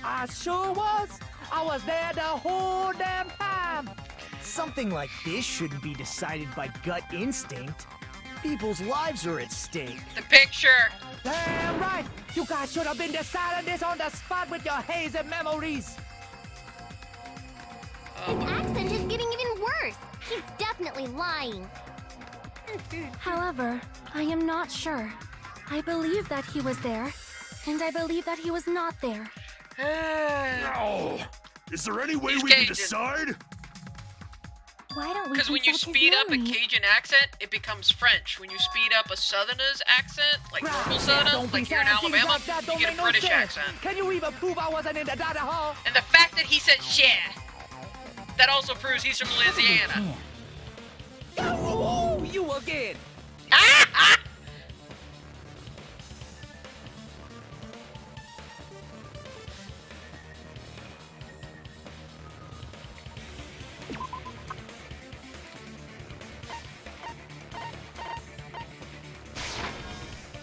I sure was. I was there the whole damn time. Something like this shouldn't be decided by gut instinct. People's lives are at stake. The picture. Damn right. You guys should have been deciding this on the spot with your hazy memories. His accent is getting even worse. He's definitely lying. However, I am not sure. I believe that he was there, and I believe that he was not there. No! Is there any way He's we can Cajun. decide? Why don't we Because when you consult his speed up a memories? Cajun accent, it becomes French. When you speed up a Southerner's accent, like normal Southern, Don't be like here in saying things Alabama, like that, you don't get a make no British sense. accent. Can you even prove I wasn't in the dining hall? And the fact that he said share, that also proves he's from Louisiana. Oh, you again.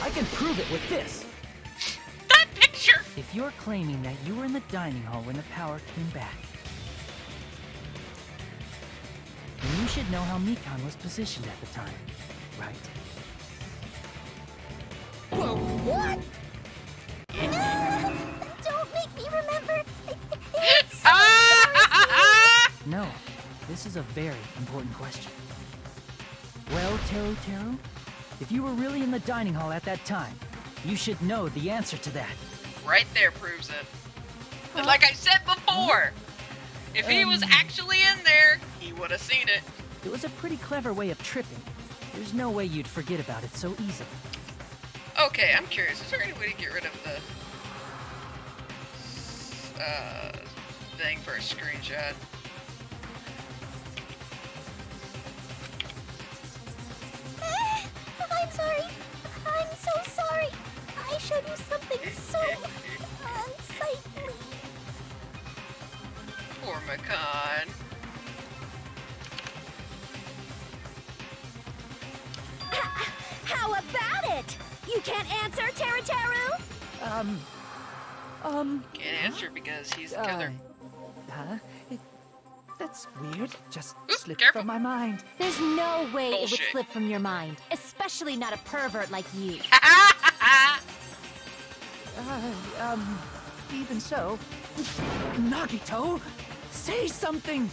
I can prove it with this. That picture! If you're claiming that you were in the dining hall when the power came back, then you should know how Mikan was positioned at the time, right? Well, what? Don't make me remember. No, this is a very important question. Well, Teru, if you were really in the dining hall at that time, you should know the answer to that. Right there proves it. And like I said before, if he was actually in there, he would have seen it. It was a pretty clever way of tripping. There's no way you'd forget about it so easily. Okay, I'm curious. Is there any way to get rid of the thing for a screenshot? I'm sorry. I'm so sorry. I showed you something so can't answer, Teru? Can't answer because he's the killer. Huh? That's weird. Just Oop, slipped careful. from my mind. There's no way it would Bullshit. slip from your mind, especially not a pervert like you. Even so. Nagito, say something!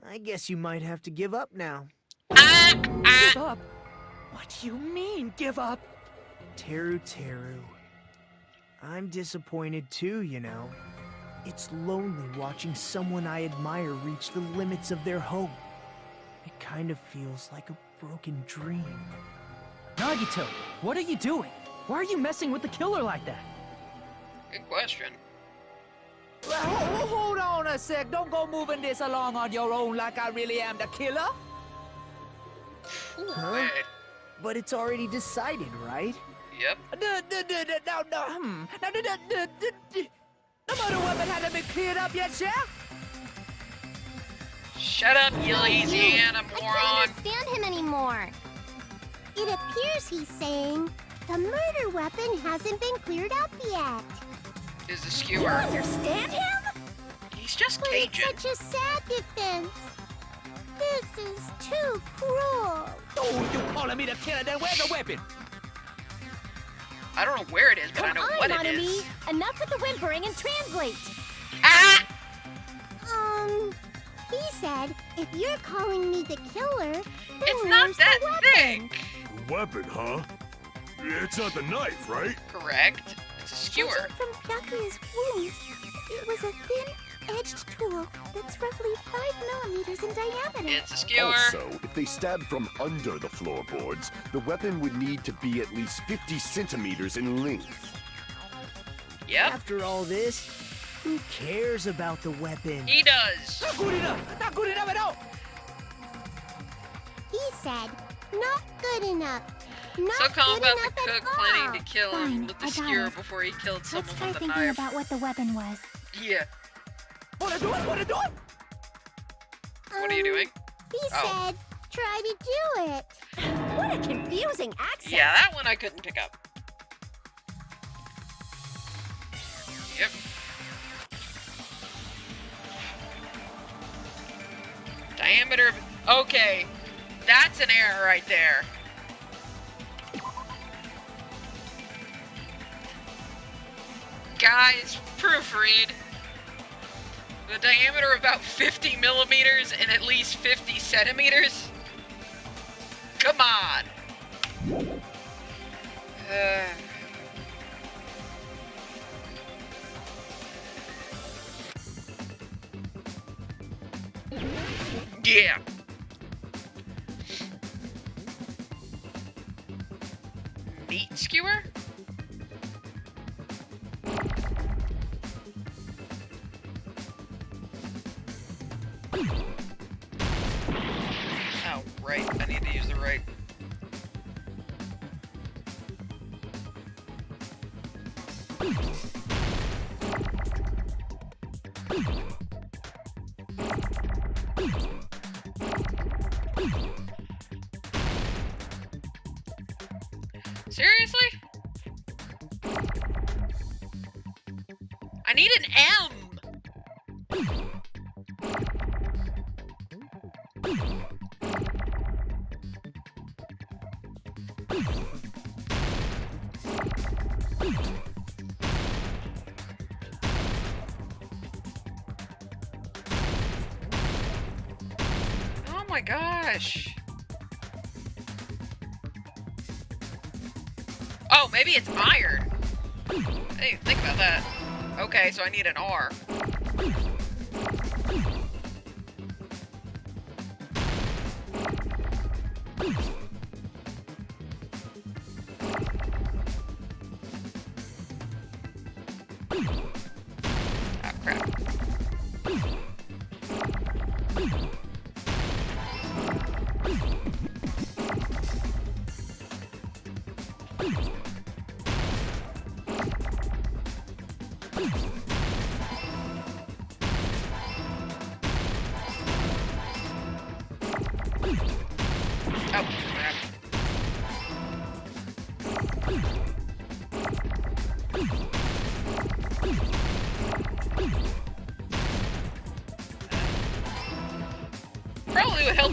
I guess you might have to give up now. Give up? What do you mean, give up? Teru. I'm disappointed too, you know. It's lonely watching someone I admire reach the limits of their hope. It kind of feels like a broken dream. Nagito, what are you doing? Why are you messing with the killer like that? Good question. Hold on a sec. Don't go moving this along on your own like I really am the killer. Huh? Wait. But it's already decided, right? Yep. The murder weapon hasn't been cleared up yet, Chef? Shut up, you Louisiana I moron. can't understand him anymore. It appears he's saying the murder weapon hasn't been cleared up yet. Is the You skewer. understand him? He's just But it's Cajun. such a sad defense. This is too cruel. Oh, you calling me the killer? Then where's the weapon? I don't know where it is, but I Come know on, what it Monami. is. Enough with the whimpering and translate. Ah! He said, if you're calling me the killer, then It's not where's that the weapon? thick. Weapon, huh? It's not the knife, right? Correct. It's a skewer. Judging from Byakuya's wounds, it was a thin-edged tool that's roughly 5 millimeters in diameter. It's a skewer. Also, if they stabbed from under the floorboards, the weapon would need to be at least 50 centimeters in length. Yep. After all this, who cares about the weapon? He does. Not good enough. Not good enough at all. He said, not good enough. Not So calm good about the enough at cook all. planning to kill him Fine, with the I got skewer it. before he killed someone Let's try with a thinking knife. about what the weapon was. Yeah. Wanna do it? Wanna do it? What are you doing? He Oh. said, try to do it. What a confusing accent. Yeah, that one I couldn't pick up. Yep. Diameter of... Okay. That's an error right there. Guys, proofread. The diameter of about 50 millimeters and at least 50 centimeters? Come on. Yeah. Meat skewer? Oh, right. I need to use the right. Seriously? I need an M. Oh my gosh. Oh, maybe it's iron. I didn't even think about that. Okay, so I need an R. Oh, crap. Oh, crap.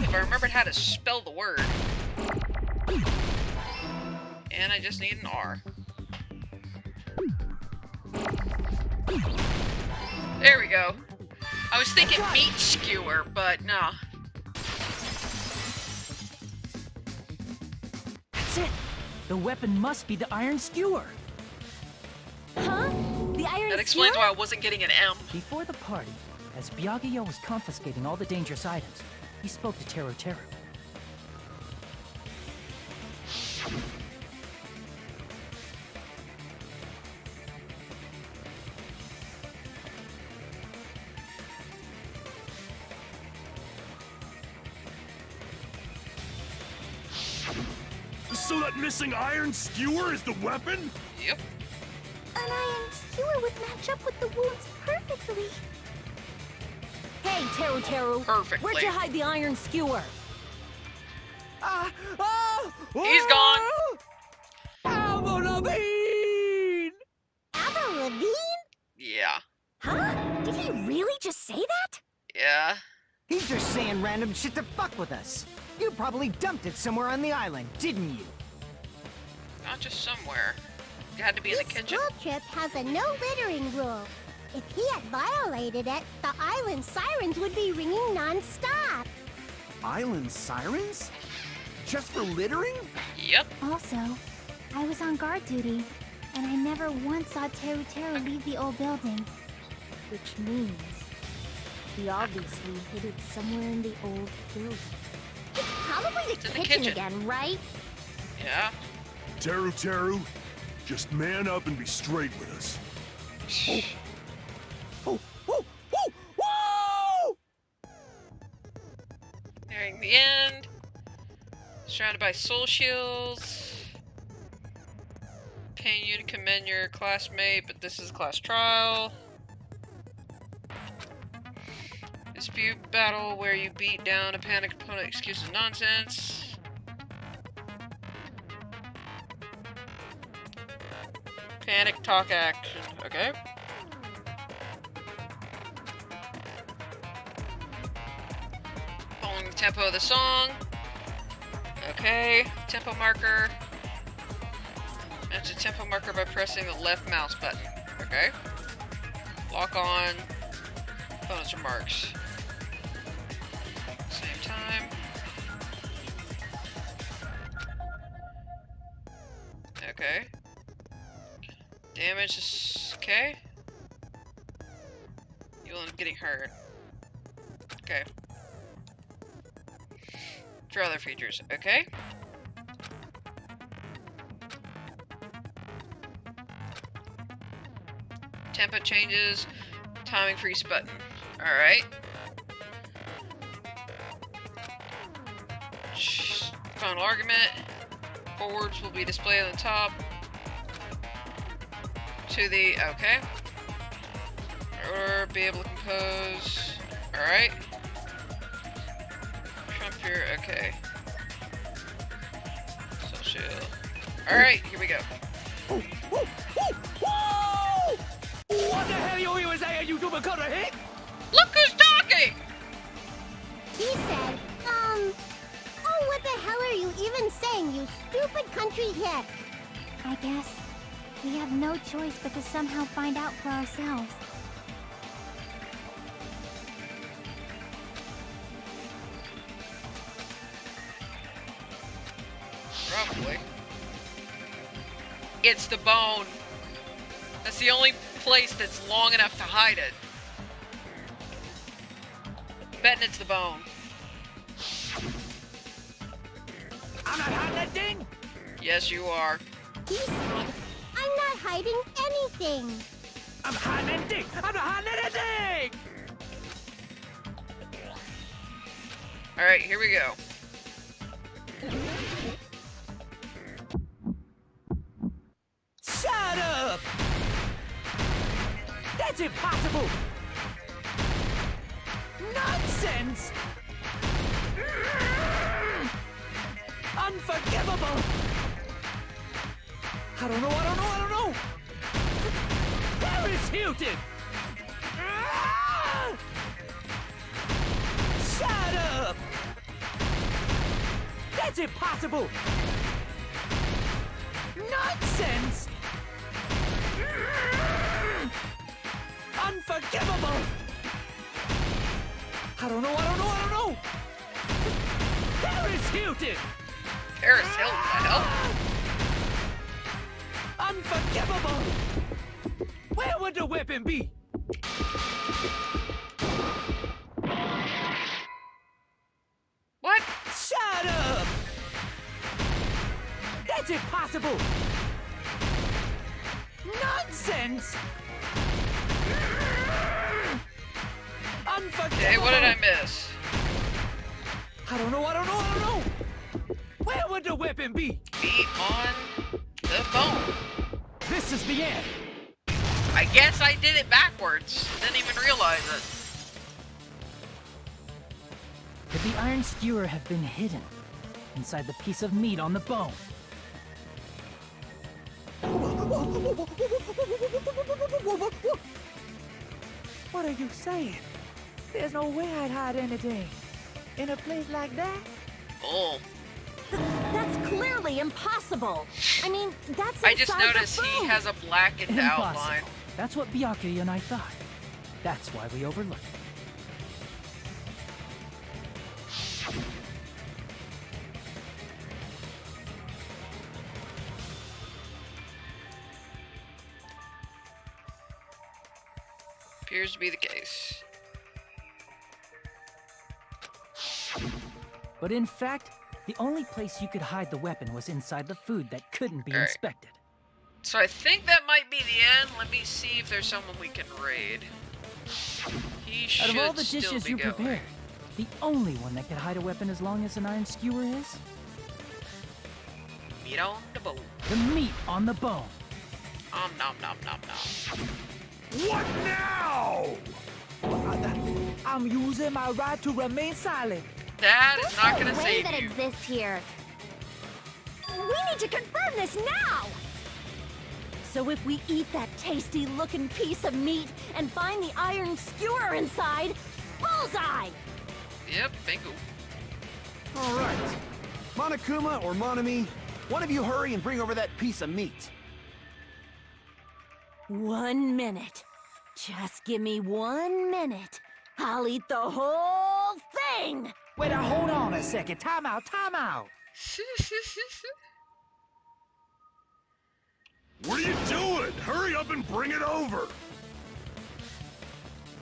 if I remembered how to spell the word. And I just need an R. There we go. I was thinking meat skewer, but no. That's it. The weapon must be the iron skewer. Huh? The iron That explains skewer? why I wasn't getting an M. Before the party, as Byakuya was confiscating all the dangerous items, he spoke to Teru Teru. So that missing iron skewer is the weapon? Yep. An iron skewer would match up with the wounds perfectly. Hey, Teru Teru. Perfectly. Where'd you hide the iron skewer? He's gone. Avril Lavigne! Avril Lavigne? Yeah. Huh? Did he really just say that? Yeah. He's just saying random shit to fuck with us. You probably dumped it somewhere on the island, didn't you? Not just somewhere. It had to be in the This kitchen. school trip has a no littering rule. If he had violated it, the island sirens would be ringing non-stop. Island sirens? Just for littering? Yep. Also, I was on guard duty, and I never once saw Teru Teru leave the old building. Which means he obviously hid it somewhere in the old building. It's probably It's in the the kitchen kitchen. again, right? Yeah. Teru Teru, just man up and be straight with us. Nearing the end. Surrounded by soul shields. Paying you to commend your classmate, but this is a class trial. Dispute battle where you beat down a panicked opponent. Excuses nonsense. Panic talk action. Okay. Following the tempo of the song. Okay. Tempo marker. Match the tempo marker by pressing the left mouse button. Okay. Lock on. Bonus remarks. Same time. Okay. Damage is okay. You will end up getting hurt. Okay. For other features, okay. Tempo changes, timing freeze button. Alright. Final argument. Forwards will be displayed on the top. To the, okay. Or be able to compose. Alright. Trump here, okay. So shield. Alright, here we go. What the hell are you saying, you super cutter hick? Look who's talking! He said, oh, what the hell are you even saying, you stupid country hick? I guess we have no choice but to somehow find out for ourselves. Probably. It's the bone. That's the only place that's long enough to hide it. Betting it's the bone. I'm not hiding that thing! Yes, you are. He said, I'm not hiding anything. I'm hiding anything! I'm not hiding anything! Alright, here we go. Shut up! That's impossible! Nonsense! Unforgivable! I don't know! Paris Hilton! Ah! Shut up! That's impossible! Nonsense! Unforgivable! I don't know! Paris Hilton! Paris Hilton, the hell? Unforgivable! Where would the weapon be? What? Shut up! That's impossible! Nonsense! Unforgivable! Okay, what did I miss? I don't know! Where would the weapon be? Be on the bone. This is the end! I guess I did it backwards. Didn't even realize it. Could the iron skewer have been hidden inside the piece of meat on the bone? What are you saying? There's no way I'd hide anything in a place like that. Oh. That's clearly impossible. I mean, that's I just inside the noticed he bone. has a blackened outline. Impossible. That's what Byakuya and I thought. That's why we overlooked it. Appears to be the case. But in fact, the only place you could hide the weapon was inside the food that couldn't be All right. inspected. So I think that might be the end. Let me see if there's someone we can raid. He should Out of all the still dishes be you going. prepared, the only one that could hide a weapon as long as an iron skewer is Meat on the bone. the meat on the bone. Nom nom nom nom. What now? I'm using my right to remain silent. That is not There's gonna no way save that you. exists here. We need to confirm this now! So if we eat that tasty-looking piece of meat and find the iron skewer inside, bullseye! Yep, bingo. All right. Monokuma or Monami, one of you hurry and bring over that piece of meat. 1 minute. Just give me 1 minute. I'll eat the whole thing! Wait, hold on a second. Time out. What are you doing? Hurry up and bring it over!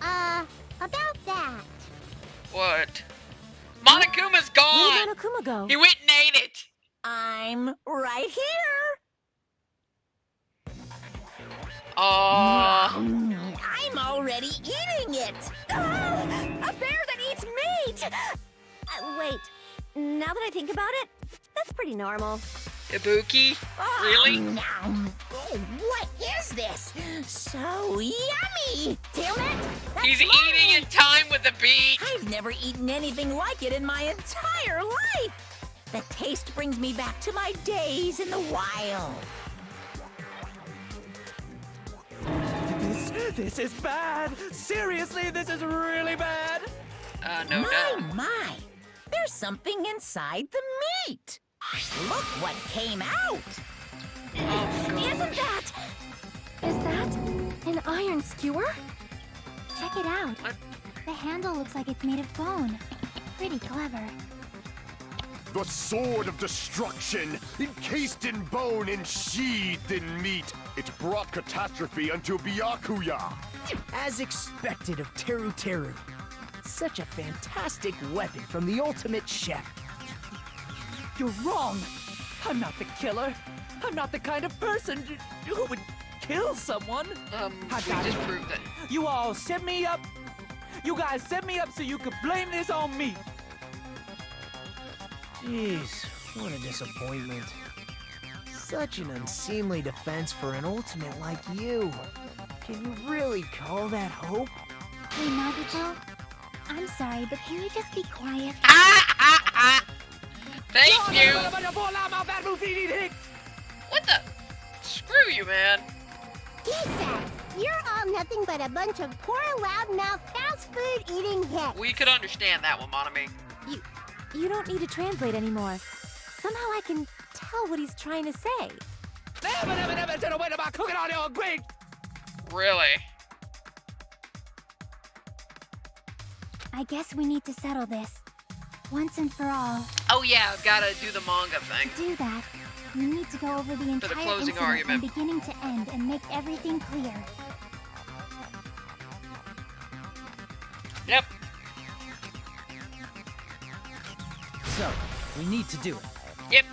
About that. What? Monokuma's gone! Where did Monokuma go? He went and ate it! I'm right here. I'm already eating it. A bear that eats meat! Wait, now that I think about it, that's pretty normal. Ibuki? Really? Oh, what is this? So yummy! Damn it! He's eating in time with the beat! I've never eaten anything like it in my entire life. The taste brings me back to my days in the wild. This is bad. Seriously, this is really bad. No doubt. My, there's something inside the meat. Look what came out. Isn't that... Is that an iron skewer? Check it out. What? The handle looks like it's made of bone. Pretty clever. The sword of destruction, encased in bone and sheathed in meat. It brought catastrophe unto Byakuya. As expected of Teru Teru. Such a fantastic weapon from the ultimate chef. You're wrong. I'm not the killer. I'm not the kind of person who would kill someone. I We got just it. proved it. You all set me up. You guys set me up so you could blame this on me. Jeez, what a disappointment. Such an unseemly defense for an ultimate like you. Can you really call that hope? Hey, Nagito. I'm sorry, but can you just be quiet? Thank you! What the? Screw you, man. He-san, you're all nothing but a bunch of poor, loudmouth, fast food eating hicks. We could understand that one, Monami. You don't need to translate anymore. Somehow I can tell what he's trying to say. Really? I guess we need to settle this. Once and for all. Oh yeah, I've gotta do the manga thing. To do that, we need to go over the entire closing incident argument. from beginning to end and make everything clear. Yep. So, we need to do it. Yep.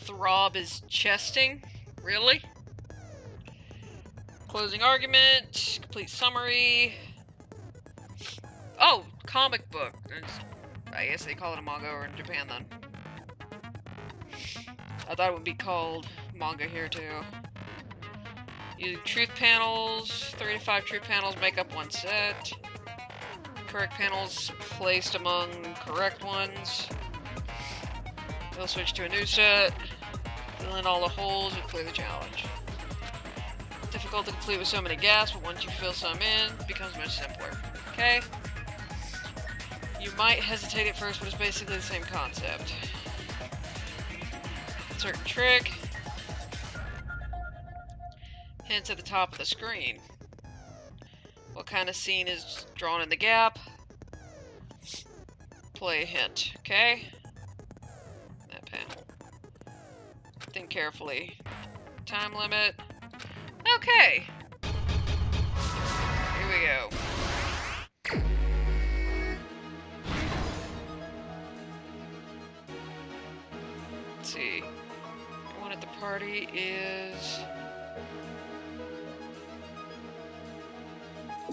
Throb is chesting? Really? Closing argument, complete summary. Oh, comic book. I guess they call it a manga over in Japan then. I thought it would be called manga here too. Using truth panels, 3 to 5 truth panels make up one set. Correct panels placed among correct ones. They'll switch to a new set. Fill in all the holes and clear the challenge. Difficult to complete with so many gaps, but once you fill some in, it becomes much simpler. Okay? You might hesitate at first, but it's basically the same concept. Certain trick. Hints at the top of the screen. What kind of scene is drawn in the gap? Play a hint, okay? That panel. Think carefully. Time limit. Okay. Here we go. Let's see. Everyone at the party is...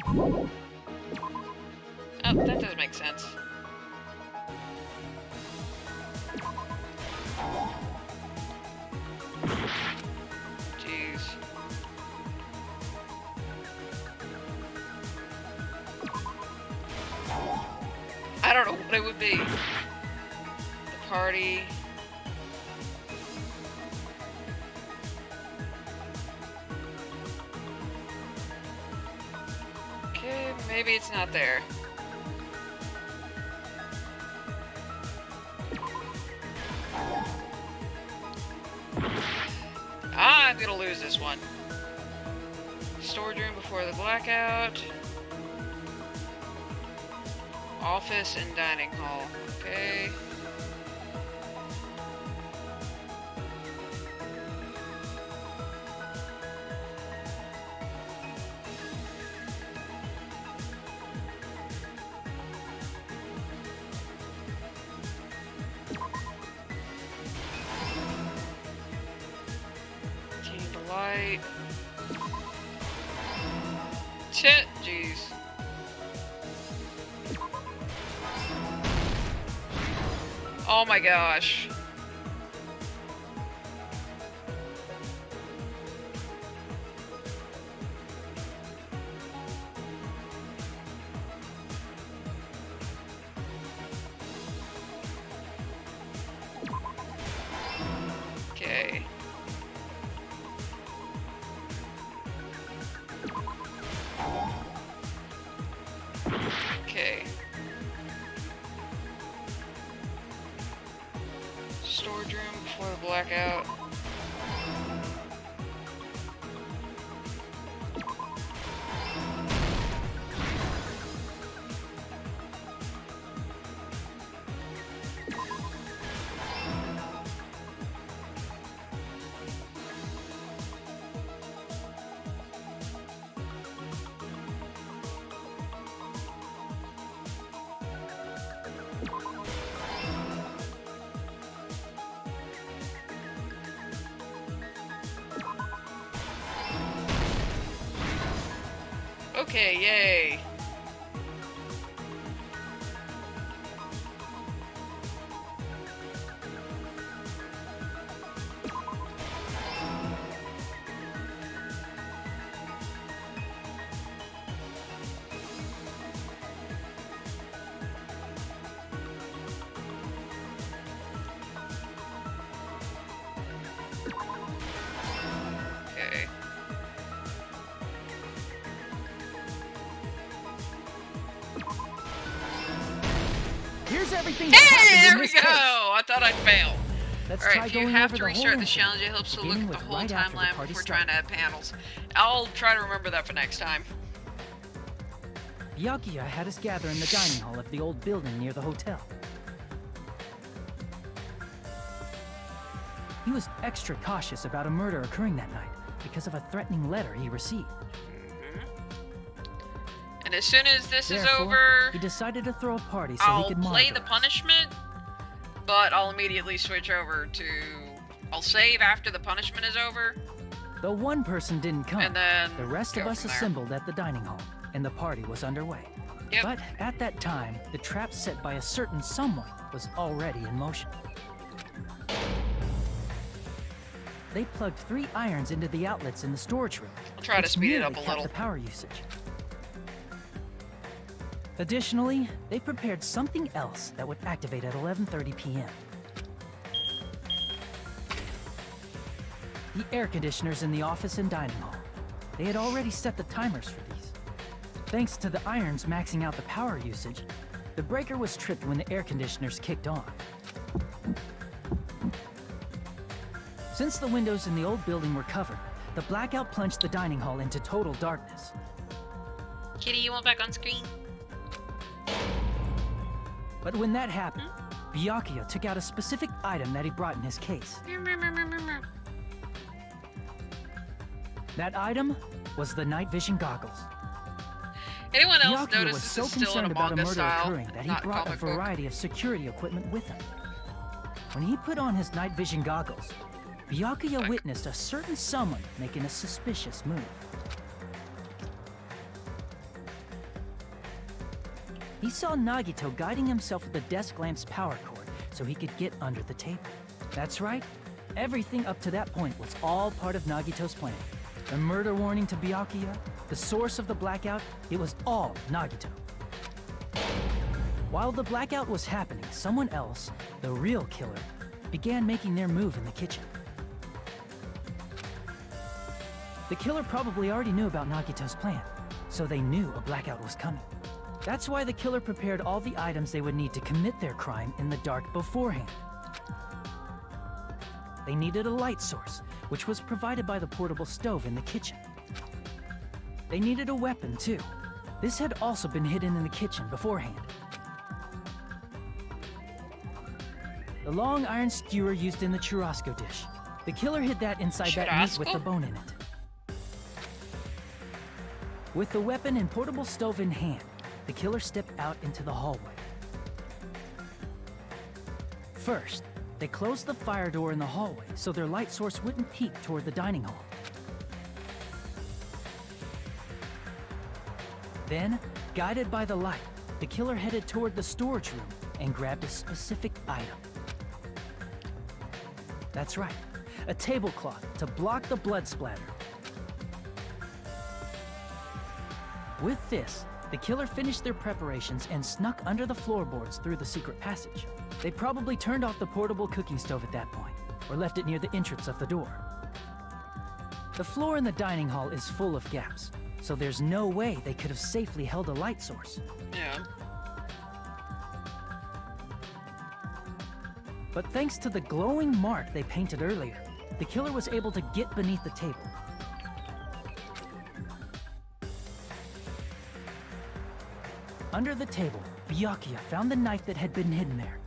Oh, that doesn't make sense. Jeez. I don't know what it would be. The party. Okay, maybe it's not there. I'm gonna lose this one. Storage room before the blackout. Office and dining hall. Okay. Team Delight. Shit, jeez. Oh my gosh. Okay. Okay. Storage room before the blackout. Okay, yay. Okay. everything that happened There in we this go! case. I thought I'd fail. Let's Alright, try if you going have over to the whole restart the incident, challenge, it helps to look beginning at the with whole right after the timeline party before started. trying to add panels. I'll try to remember that for next time. Byakuya had us gather in the dining hall of the old building near the hotel. He was extra cautious about a murder occurring that night because of a threatening letter he received. And as soon as this is Therefore, over, he decided to throw a party so I'll he could play monitor the us. punishment, but I'll immediately switch over to... I'll save after the punishment is over. Though one person didn't come, And then the rest of go us from there. assembled at the dining hall, and the party was underway. Yep. But at that time, the trap set by a certain someone was already in motion. They plugged 3 irons into the outlets in the storage room. I'll try to which speed it nearly up a capped little. the power usage. Additionally, they prepared something else that would activate at 11:30 p.m. The air conditioners in the office and dining hall. They had already set the timers for these. Thanks to the irons maxing out the power usage, the breaker was tripped when the air conditioners kicked on. Since the windows in the old building were covered, the blackout plunged the dining hall into total darkness. Kitty, you want back on screen? But when that happened, Byakuya took out a specific item that he brought in his case. That item was the night vision goggles. Anyone else Byakuya notice was this so is still in concerned a about a manga murder style, occurring that he not brought a comic book? variety of security equipment with him. When he put on his night vision goggles, Byakuya witnessed a certain someone making a suspicious move. He saw Nagito guiding himself with the desk lamp's power cord so he could get under the table. That's right, everything up to that point was all part of Nagito's plan. The murder warning to Byakuya, the source of the blackout, it was all Nagito. While the blackout was happening, someone else, the real killer, began making their move in the kitchen. The killer probably already knew about Nagito's plan, so they knew a blackout was coming. That's why the killer prepared all the items they would need to commit their crime in the dark beforehand. They needed a light source, which was provided by the portable stove in the kitchen. They needed a weapon, too. This had also been hidden in the kitchen beforehand. The long iron skewer used in the churrasco dish. The killer hid that inside that meat with the bone in it. With the weapon and portable stove in hand, the killer stepped out into the hallway. First, they closed the fire door in the hallway so their light source wouldn't peek toward the dining hall. Then, guided by the light, the killer headed toward the storage room and grabbed a specific item. That's right, a tablecloth to block the blood splatter. With this, the killer finished their preparations and snuck under the floorboards through the secret passage. They probably turned off the portable cooking stove at that point, or left it near the entrance of the door. The floor in the dining hall is full of gaps, so there's no way they could have safely held a light source. Yeah. But thanks to the glowing mark they painted earlier, the killer was able to get beneath the table. Under the table, Byakuya found the knife that had been hidden there.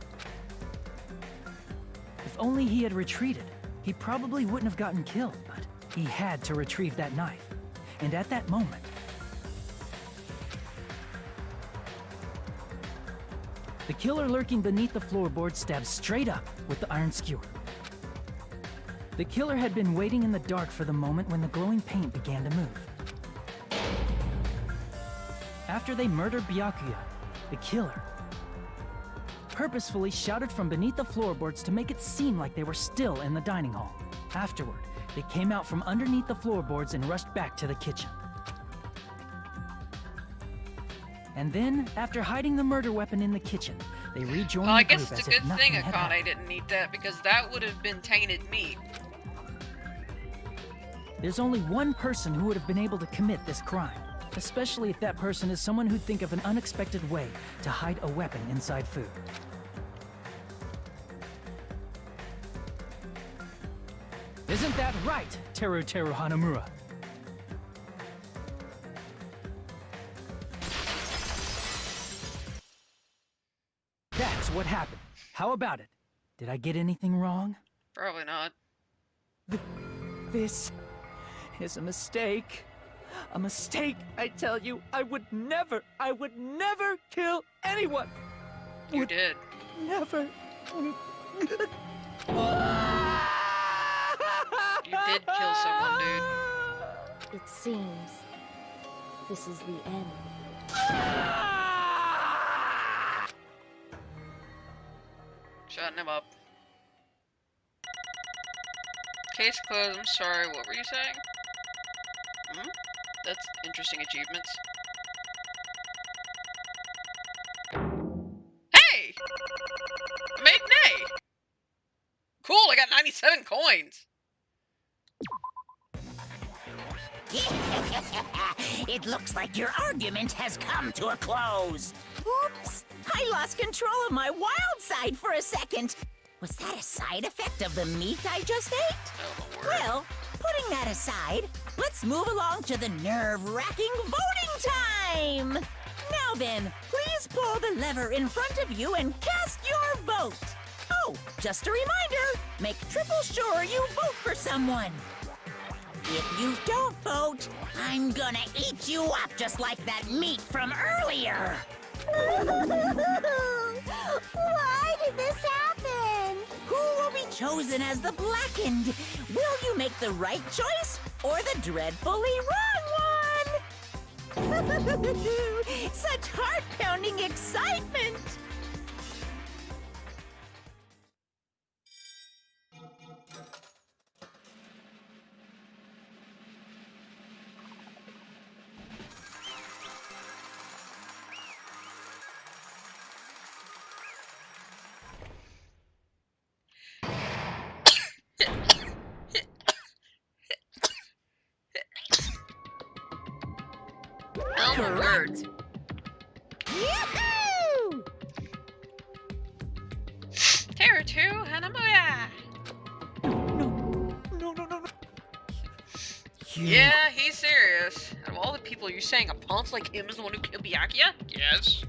If only he had retreated, he probably wouldn't have gotten killed, but he had to retrieve that knife. And at that moment, the killer lurking beneath the floorboard stabbed straight up with the iron skewer. The killer had been waiting in the dark for the moment when the glowing paint began to move. After they murdered Byakuya, the killer purposefully shouted from beneath the floorboards to make it seem like they were still in the dining hall. Afterward, they came out from underneath the floorboards and rushed back to the kitchen. And then, after hiding the murder weapon in the kitchen, they rejoined Well, I the guess group it's as a if good nothing thing had Akane happened. didn't eat that, because that would have been tainted meat. There's only one person who would have been able to commit this crime, especially if that person is someone who'd think of an unexpected way to hide a weapon inside food. Isn't that right, Teru Hanamura? That's what happened. How about it? Did I get anything wrong? Probably not. This is a mistake. A mistake, I tell you. I would never kill anyone. You did. Never. You did kill someone, dude. It seems this is the end. Shutting him up. Case closed. I'm sorry. What were you saying? That's interesting achievements. Hey! I made an A! Cool, I got 97 coins! It looks like your argument has come to a close. Oops! I lost control of my wild side for a second. Was that a side effect of the meat I just ate? Oh, Well, putting that aside, let's move along to the nerve-wracking voting time! Now then, please pull the lever in front of you and cast your vote. Oh, just a reminder, make triple sure you vote for someone. If you don't vote, I'm gonna eat you up just like that meat from earlier. Why did this happen? Who will be chosen as the blackened? Will you make the right choice or the dreadfully wrong one? Such heart-pounding excitement! Oh my word. Yoo-hoo! Teru Hanamura! No. Yeah, he's serious. Out of all the people, you're saying a punk like him is the one who killed Byakuya? Yes.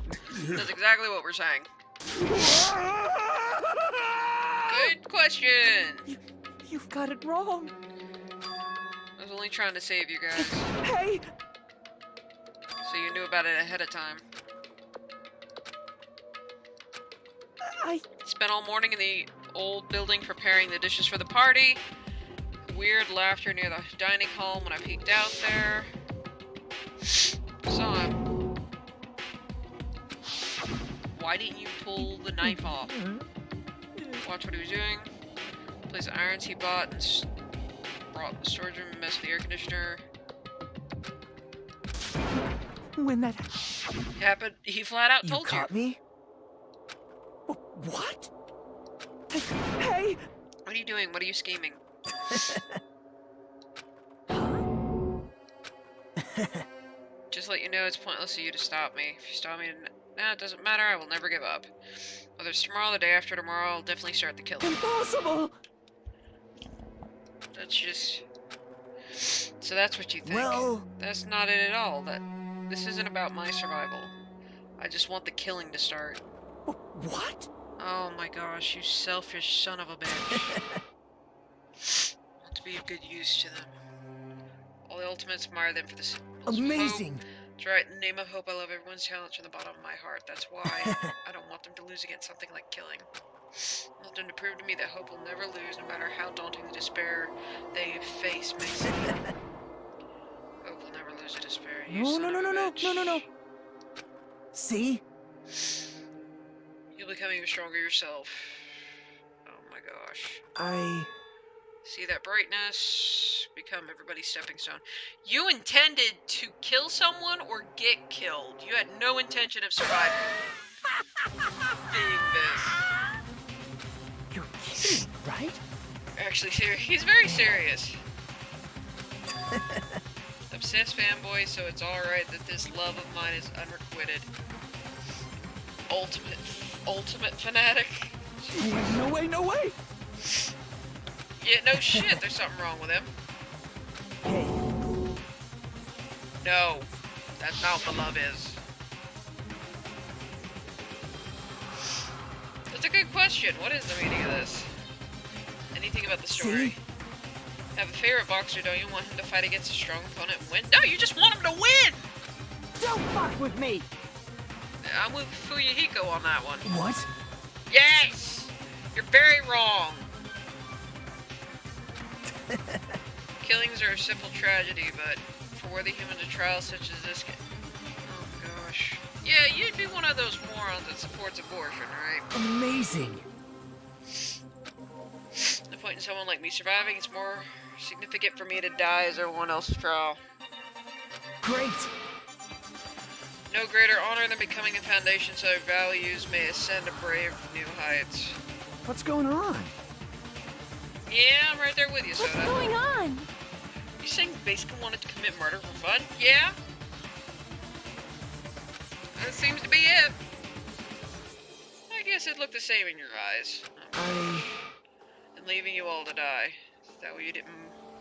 That's exactly what we're saying. Good question! You've got it wrong. I was only trying to save you guys. Hey! So you knew about it ahead of time. I spent all morning in the old building preparing the dishes for the party. Weird laughter near the dining hall when I peeked out there. Saw him. Why didn't you pull the knife off? Watch what he was doing. Place the irons he bought and brought in the storage room and messed with the air conditioner. When that happened, he flat out told you. You caught me? What? Hey! What are you doing? What are you scheming? Just let you know it's pointless of you to stop me. If you stop me, it doesn't matter. I will never give up. Whether it's tomorrow or the day after tomorrow, I'll definitely start the killing. Impossible! That's just... So that's what you think. Well... That's not it at all. This isn't about my survival. I just want the killing to start. What? Oh my gosh, you selfish son of a bitch. Want to be of good use to them. All the ultimates admire them for this. Amazing! That's right, in the name of hope, I love everyone's talent from the bottom of my heart. That's why I don't want them to lose against something like killing. I want them to prove to me that hope will never lose, no matter how daunting the despair they face may seem. Hope will never lose to despair. No. See? You'll become even stronger yourself. Oh my gosh. See that brightness? Become everybody's stepping stone. You intended to kill someone or get killed. You had no intention of surviving. Being this. You're kidding, right? Actually, he's very serious. Obsessed fanboy, so it's alright that this love of mine is unrequited. Ultimate fanatic. No way! Yeah, no shit, there's something wrong with him. Hey, No, that's not what love is. That's a good question. What is the meaning of this? Anything about the story? see? Have a favorite boxer, don't you want him to fight against a strong opponent and win? No, you just want him to win! Don't fuck with me! I'm with Fuyuhiko on that one. What? Yes! You're very wrong. Killings are a simple tragedy, but for worthy humans, a trial such as this oh gosh. Yeah, you'd be one of those morons that supports abortion, right? Amazing. No point in someone like me surviving. It's more significant for me to die as everyone else's trial. Great. No greater honor than becoming a foundation so their values may ascend to brave new heights. What's going on? Yeah, I'm right there with you, Soda. What's going on? You saying basically wanted to commit murder for fun? Yeah? That seems to be it. I guess it looked the same in your eyes. And leaving you all to die. Is that what you didn't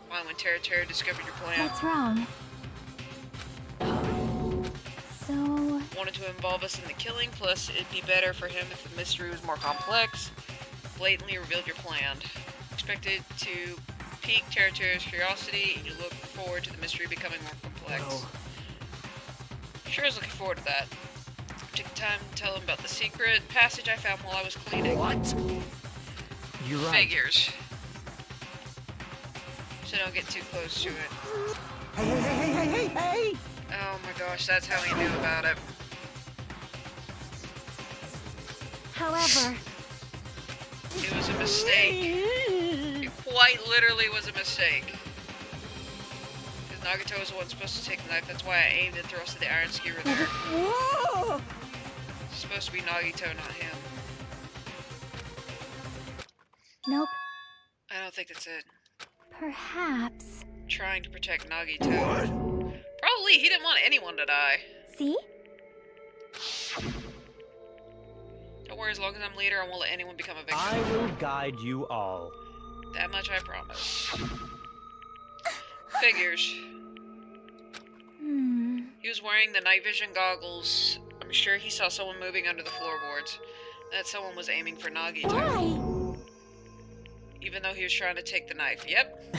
mind when Terra discovered your plan? What's wrong? So... Wanted to involve us in the killing, plus it'd be better for him if the mystery was more complex. Blatantly revealed your plan. Expected to pique Terra's curiosity, and you look forward to the mystery becoming more complex. Well. Sure is looking forward to that. Took the time to tell him about the secret passage I found while I was cleaning. What? You're right. Figures. So don't get too close to it. Hey! Oh my gosh, that's how he knew about it. However, It was a mistake. It quite literally was a mistake. Because Nagito was the one supposed to take the knife, that's why I aimed and thrusted the iron skewer there. Whoa! It's supposed to be Nagito, not him. Nope. I don't think that's it. Perhaps. Trying to protect Nagito. Probably he didn't want anyone to die. See? Don't worry, as long as I'm leader, I won't let anyone become a victim. I will guide you all. That much I promise. Figures. He was wearing the night vision goggles. I'm sure he saw someone moving under the floorboards. That someone was aiming for Nagito. why? Even though he was trying to take the knife. Yep.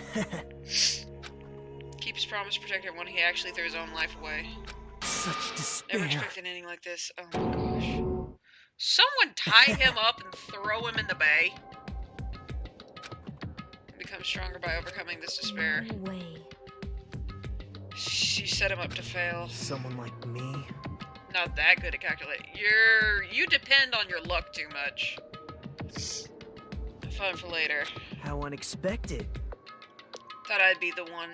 Keep his promise to protect everyone. He actually threw his own life away. Such despair. Never expected anything like this. Oh my gosh. Someone tie him up and throw him in the bay. Become stronger by overcoming this despair. No way. She set him up to fail. Someone like me? Not that good at calculating. You depend on your luck too much. Fun for later. How unexpected. Thought I'd be the one.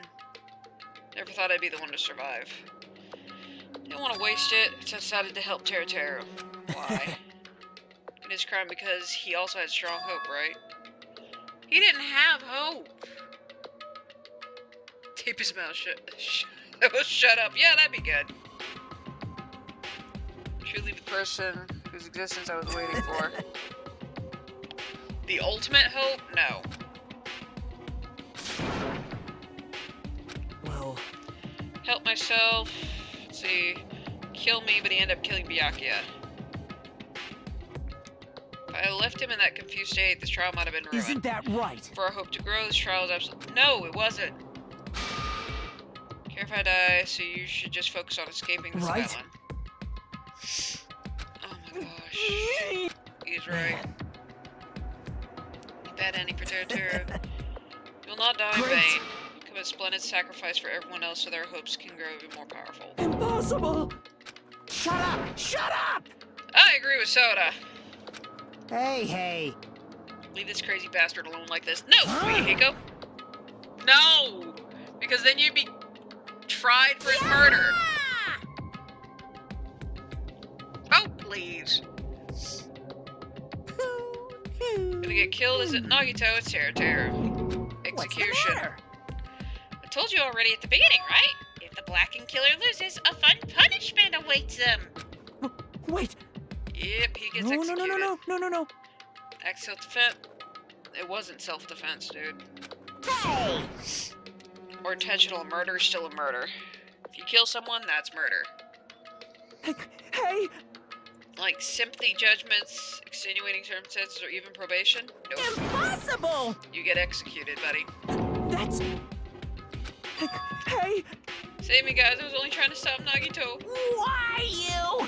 Never thought I'd be the one to survive. Didn't want to waste it, so I decided to help Teru. Why? It is crime because he also had strong hope, right? He didn't have hope. Tape his mouth shut. Shut up. Yeah, that'd be good. Truly the person whose existence I was waiting for. The ultimate hope? No. Well... Help myself. Let's see. Kill me, but he ended up killing Byakuya. If I left him in that confused state, this trial might have been ruined. Isn't that right? For our hope to grow, this trial is absolutely... No, it wasn't. Care if I die, so you should just focus on escaping this island. Oh my gosh. He's right. Bad ending for Teru. You will not die in vain. Become a splendid sacrifice for everyone else so their hopes can grow even more powerful. Impossible! Shut up! Shut up! I agree with Soda. Hey. Leave this crazy bastard alone like this. No, Fuyuhiko. No! Because then you'd be tried for his murder. Oh, please. Gonna get killed isn't Nagito, it's Teru. Execution. I told you already at the beginning, right? If the Blackened Killer loses, a fun punishment awaits him. Wait. Yep, he gets No. executed. No. No. Axe self-defense. It wasn't self-defense, dude. Hey! Or intentional murder is still a murder. If you kill someone, that's murder. Hey! Like sympathy judgments, extenuating circumstances, or even probation? Nope. Impossible! You get executed, buddy. That's... Hey! Save me, guys. I was only trying to stop Nagito. Why you?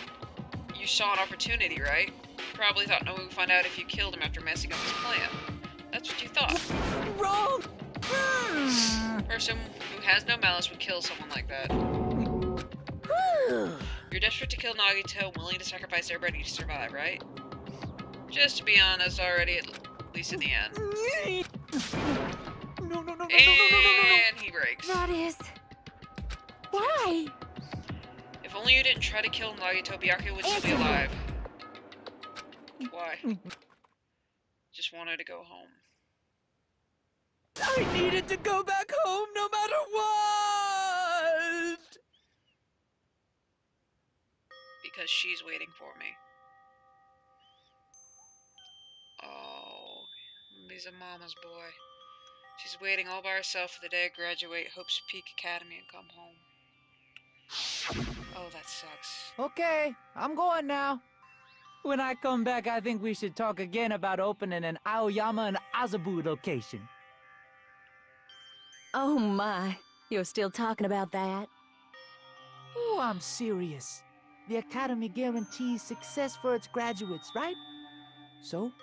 You saw an opportunity, right? Probably thought no one would find out if you killed him after messing up his plan. That's what you thought. Wrong! A person who has no malice would kill someone like that. You're desperate to kill Nagito, willing to sacrifice everybody to survive, right? Just to be honest already, at least in the end. No. And he breaks. That is... Why? If only you didn't try to kill Nagito, Byakuya would still be alive. Why? Just wanted to go home. I needed to go back home no matter what! Because she's waiting for me. Oh, he's a mama's boy. She's waiting all by herself for the day I graduate, hopes to peak academy and come home. Oh, that sucks. Okay, I'm going now. When I come back, I think we should talk again about opening an Aoyama and Azabu location. Oh my, you're still talking about that? Oh, I'm serious. The Academy guarantees success for its graduates, right? So,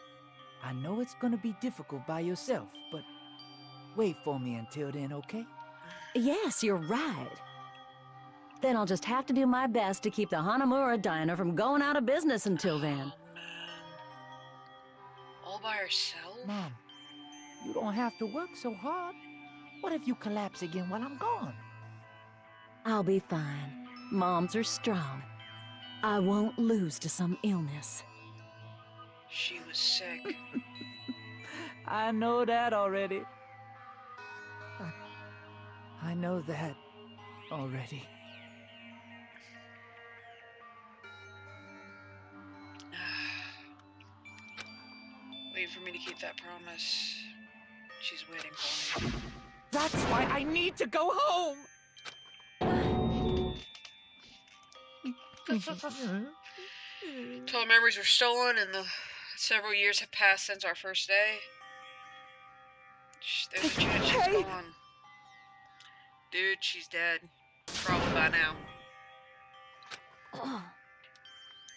I know it's gonna be difficult by yourself, but wait for me until then, okay? Yes, you're right. Then I'll just have to do my best to keep the Hanamura Diner from going out of business until then. Oh, man. All by herself? Mom, you don't have to work so hard. What if you collapse again while I'm gone? I'll be fine. Moms are strong. I won't lose to some illness. She was sick. I know that already. I know that already. Wait for me to keep that promise. She's waiting for me. That's why I need to go home! Till our memories were stolen and the several years have passed since our first day. There's a chance she's gone. Dude, she's dead. Probably by now.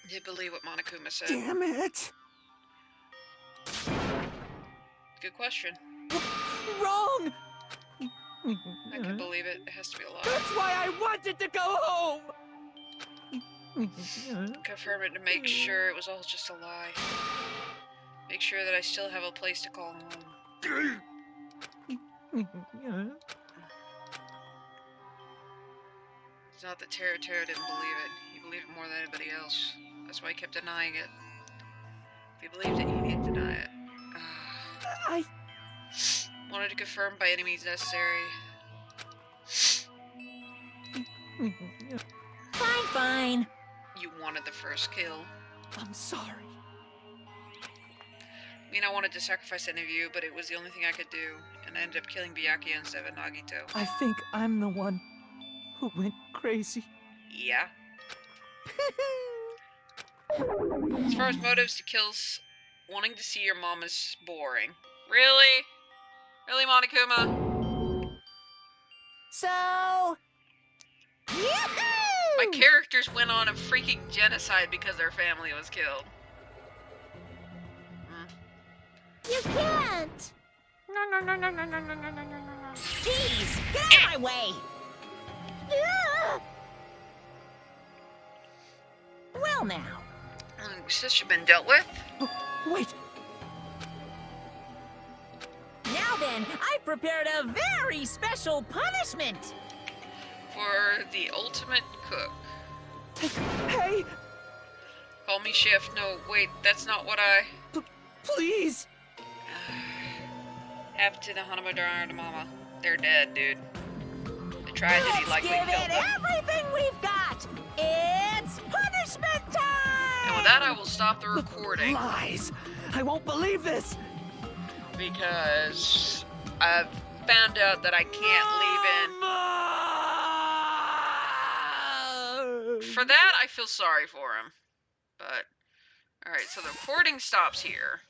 Did believe what Monokuma said. Damn it! Good question. Wrong! I can believe it. It has to be a lie. That's why I wanted to go home! Confirm it to make sure it was all just a lie. Make sure that I still have a place to call home. It's not that Taro didn't believe it. He believed it more than anybody else. That's why he kept denying it. If he believed it, he needed to deny it. I wanted to confirm by any means necessary. Fine. You wanted the first kill. I'm sorry. I mean, I wanted to sacrifice any of you, but it was the only thing I could do, and I ended up killing Byakuya instead of Nagito. I think I'm the one who went crazy. Yeah. As far as motives to kills, wanting to see your mom is boring. Really? Really, Monokuma? So... Yahoo! My characters went on a freaking genocide because their family was killed. You can't! No. Jeez, get out of my way! Well now. This should have been dealt with. Wait! Now then, I've prepared a very special punishment! For the ultimate cook. Hey! Call me chef. No, wait, that's not what I... Please! Happened to the Hanamura Mama. They're dead, dude. The tragedy likely give killed it them. everything we've got! It's punishment time! And with that, I will stop the recording. Lies! I won't believe this! because I've found out that I can't leave in. For that, I feel sorry for him. But, alright, so the recording stops here.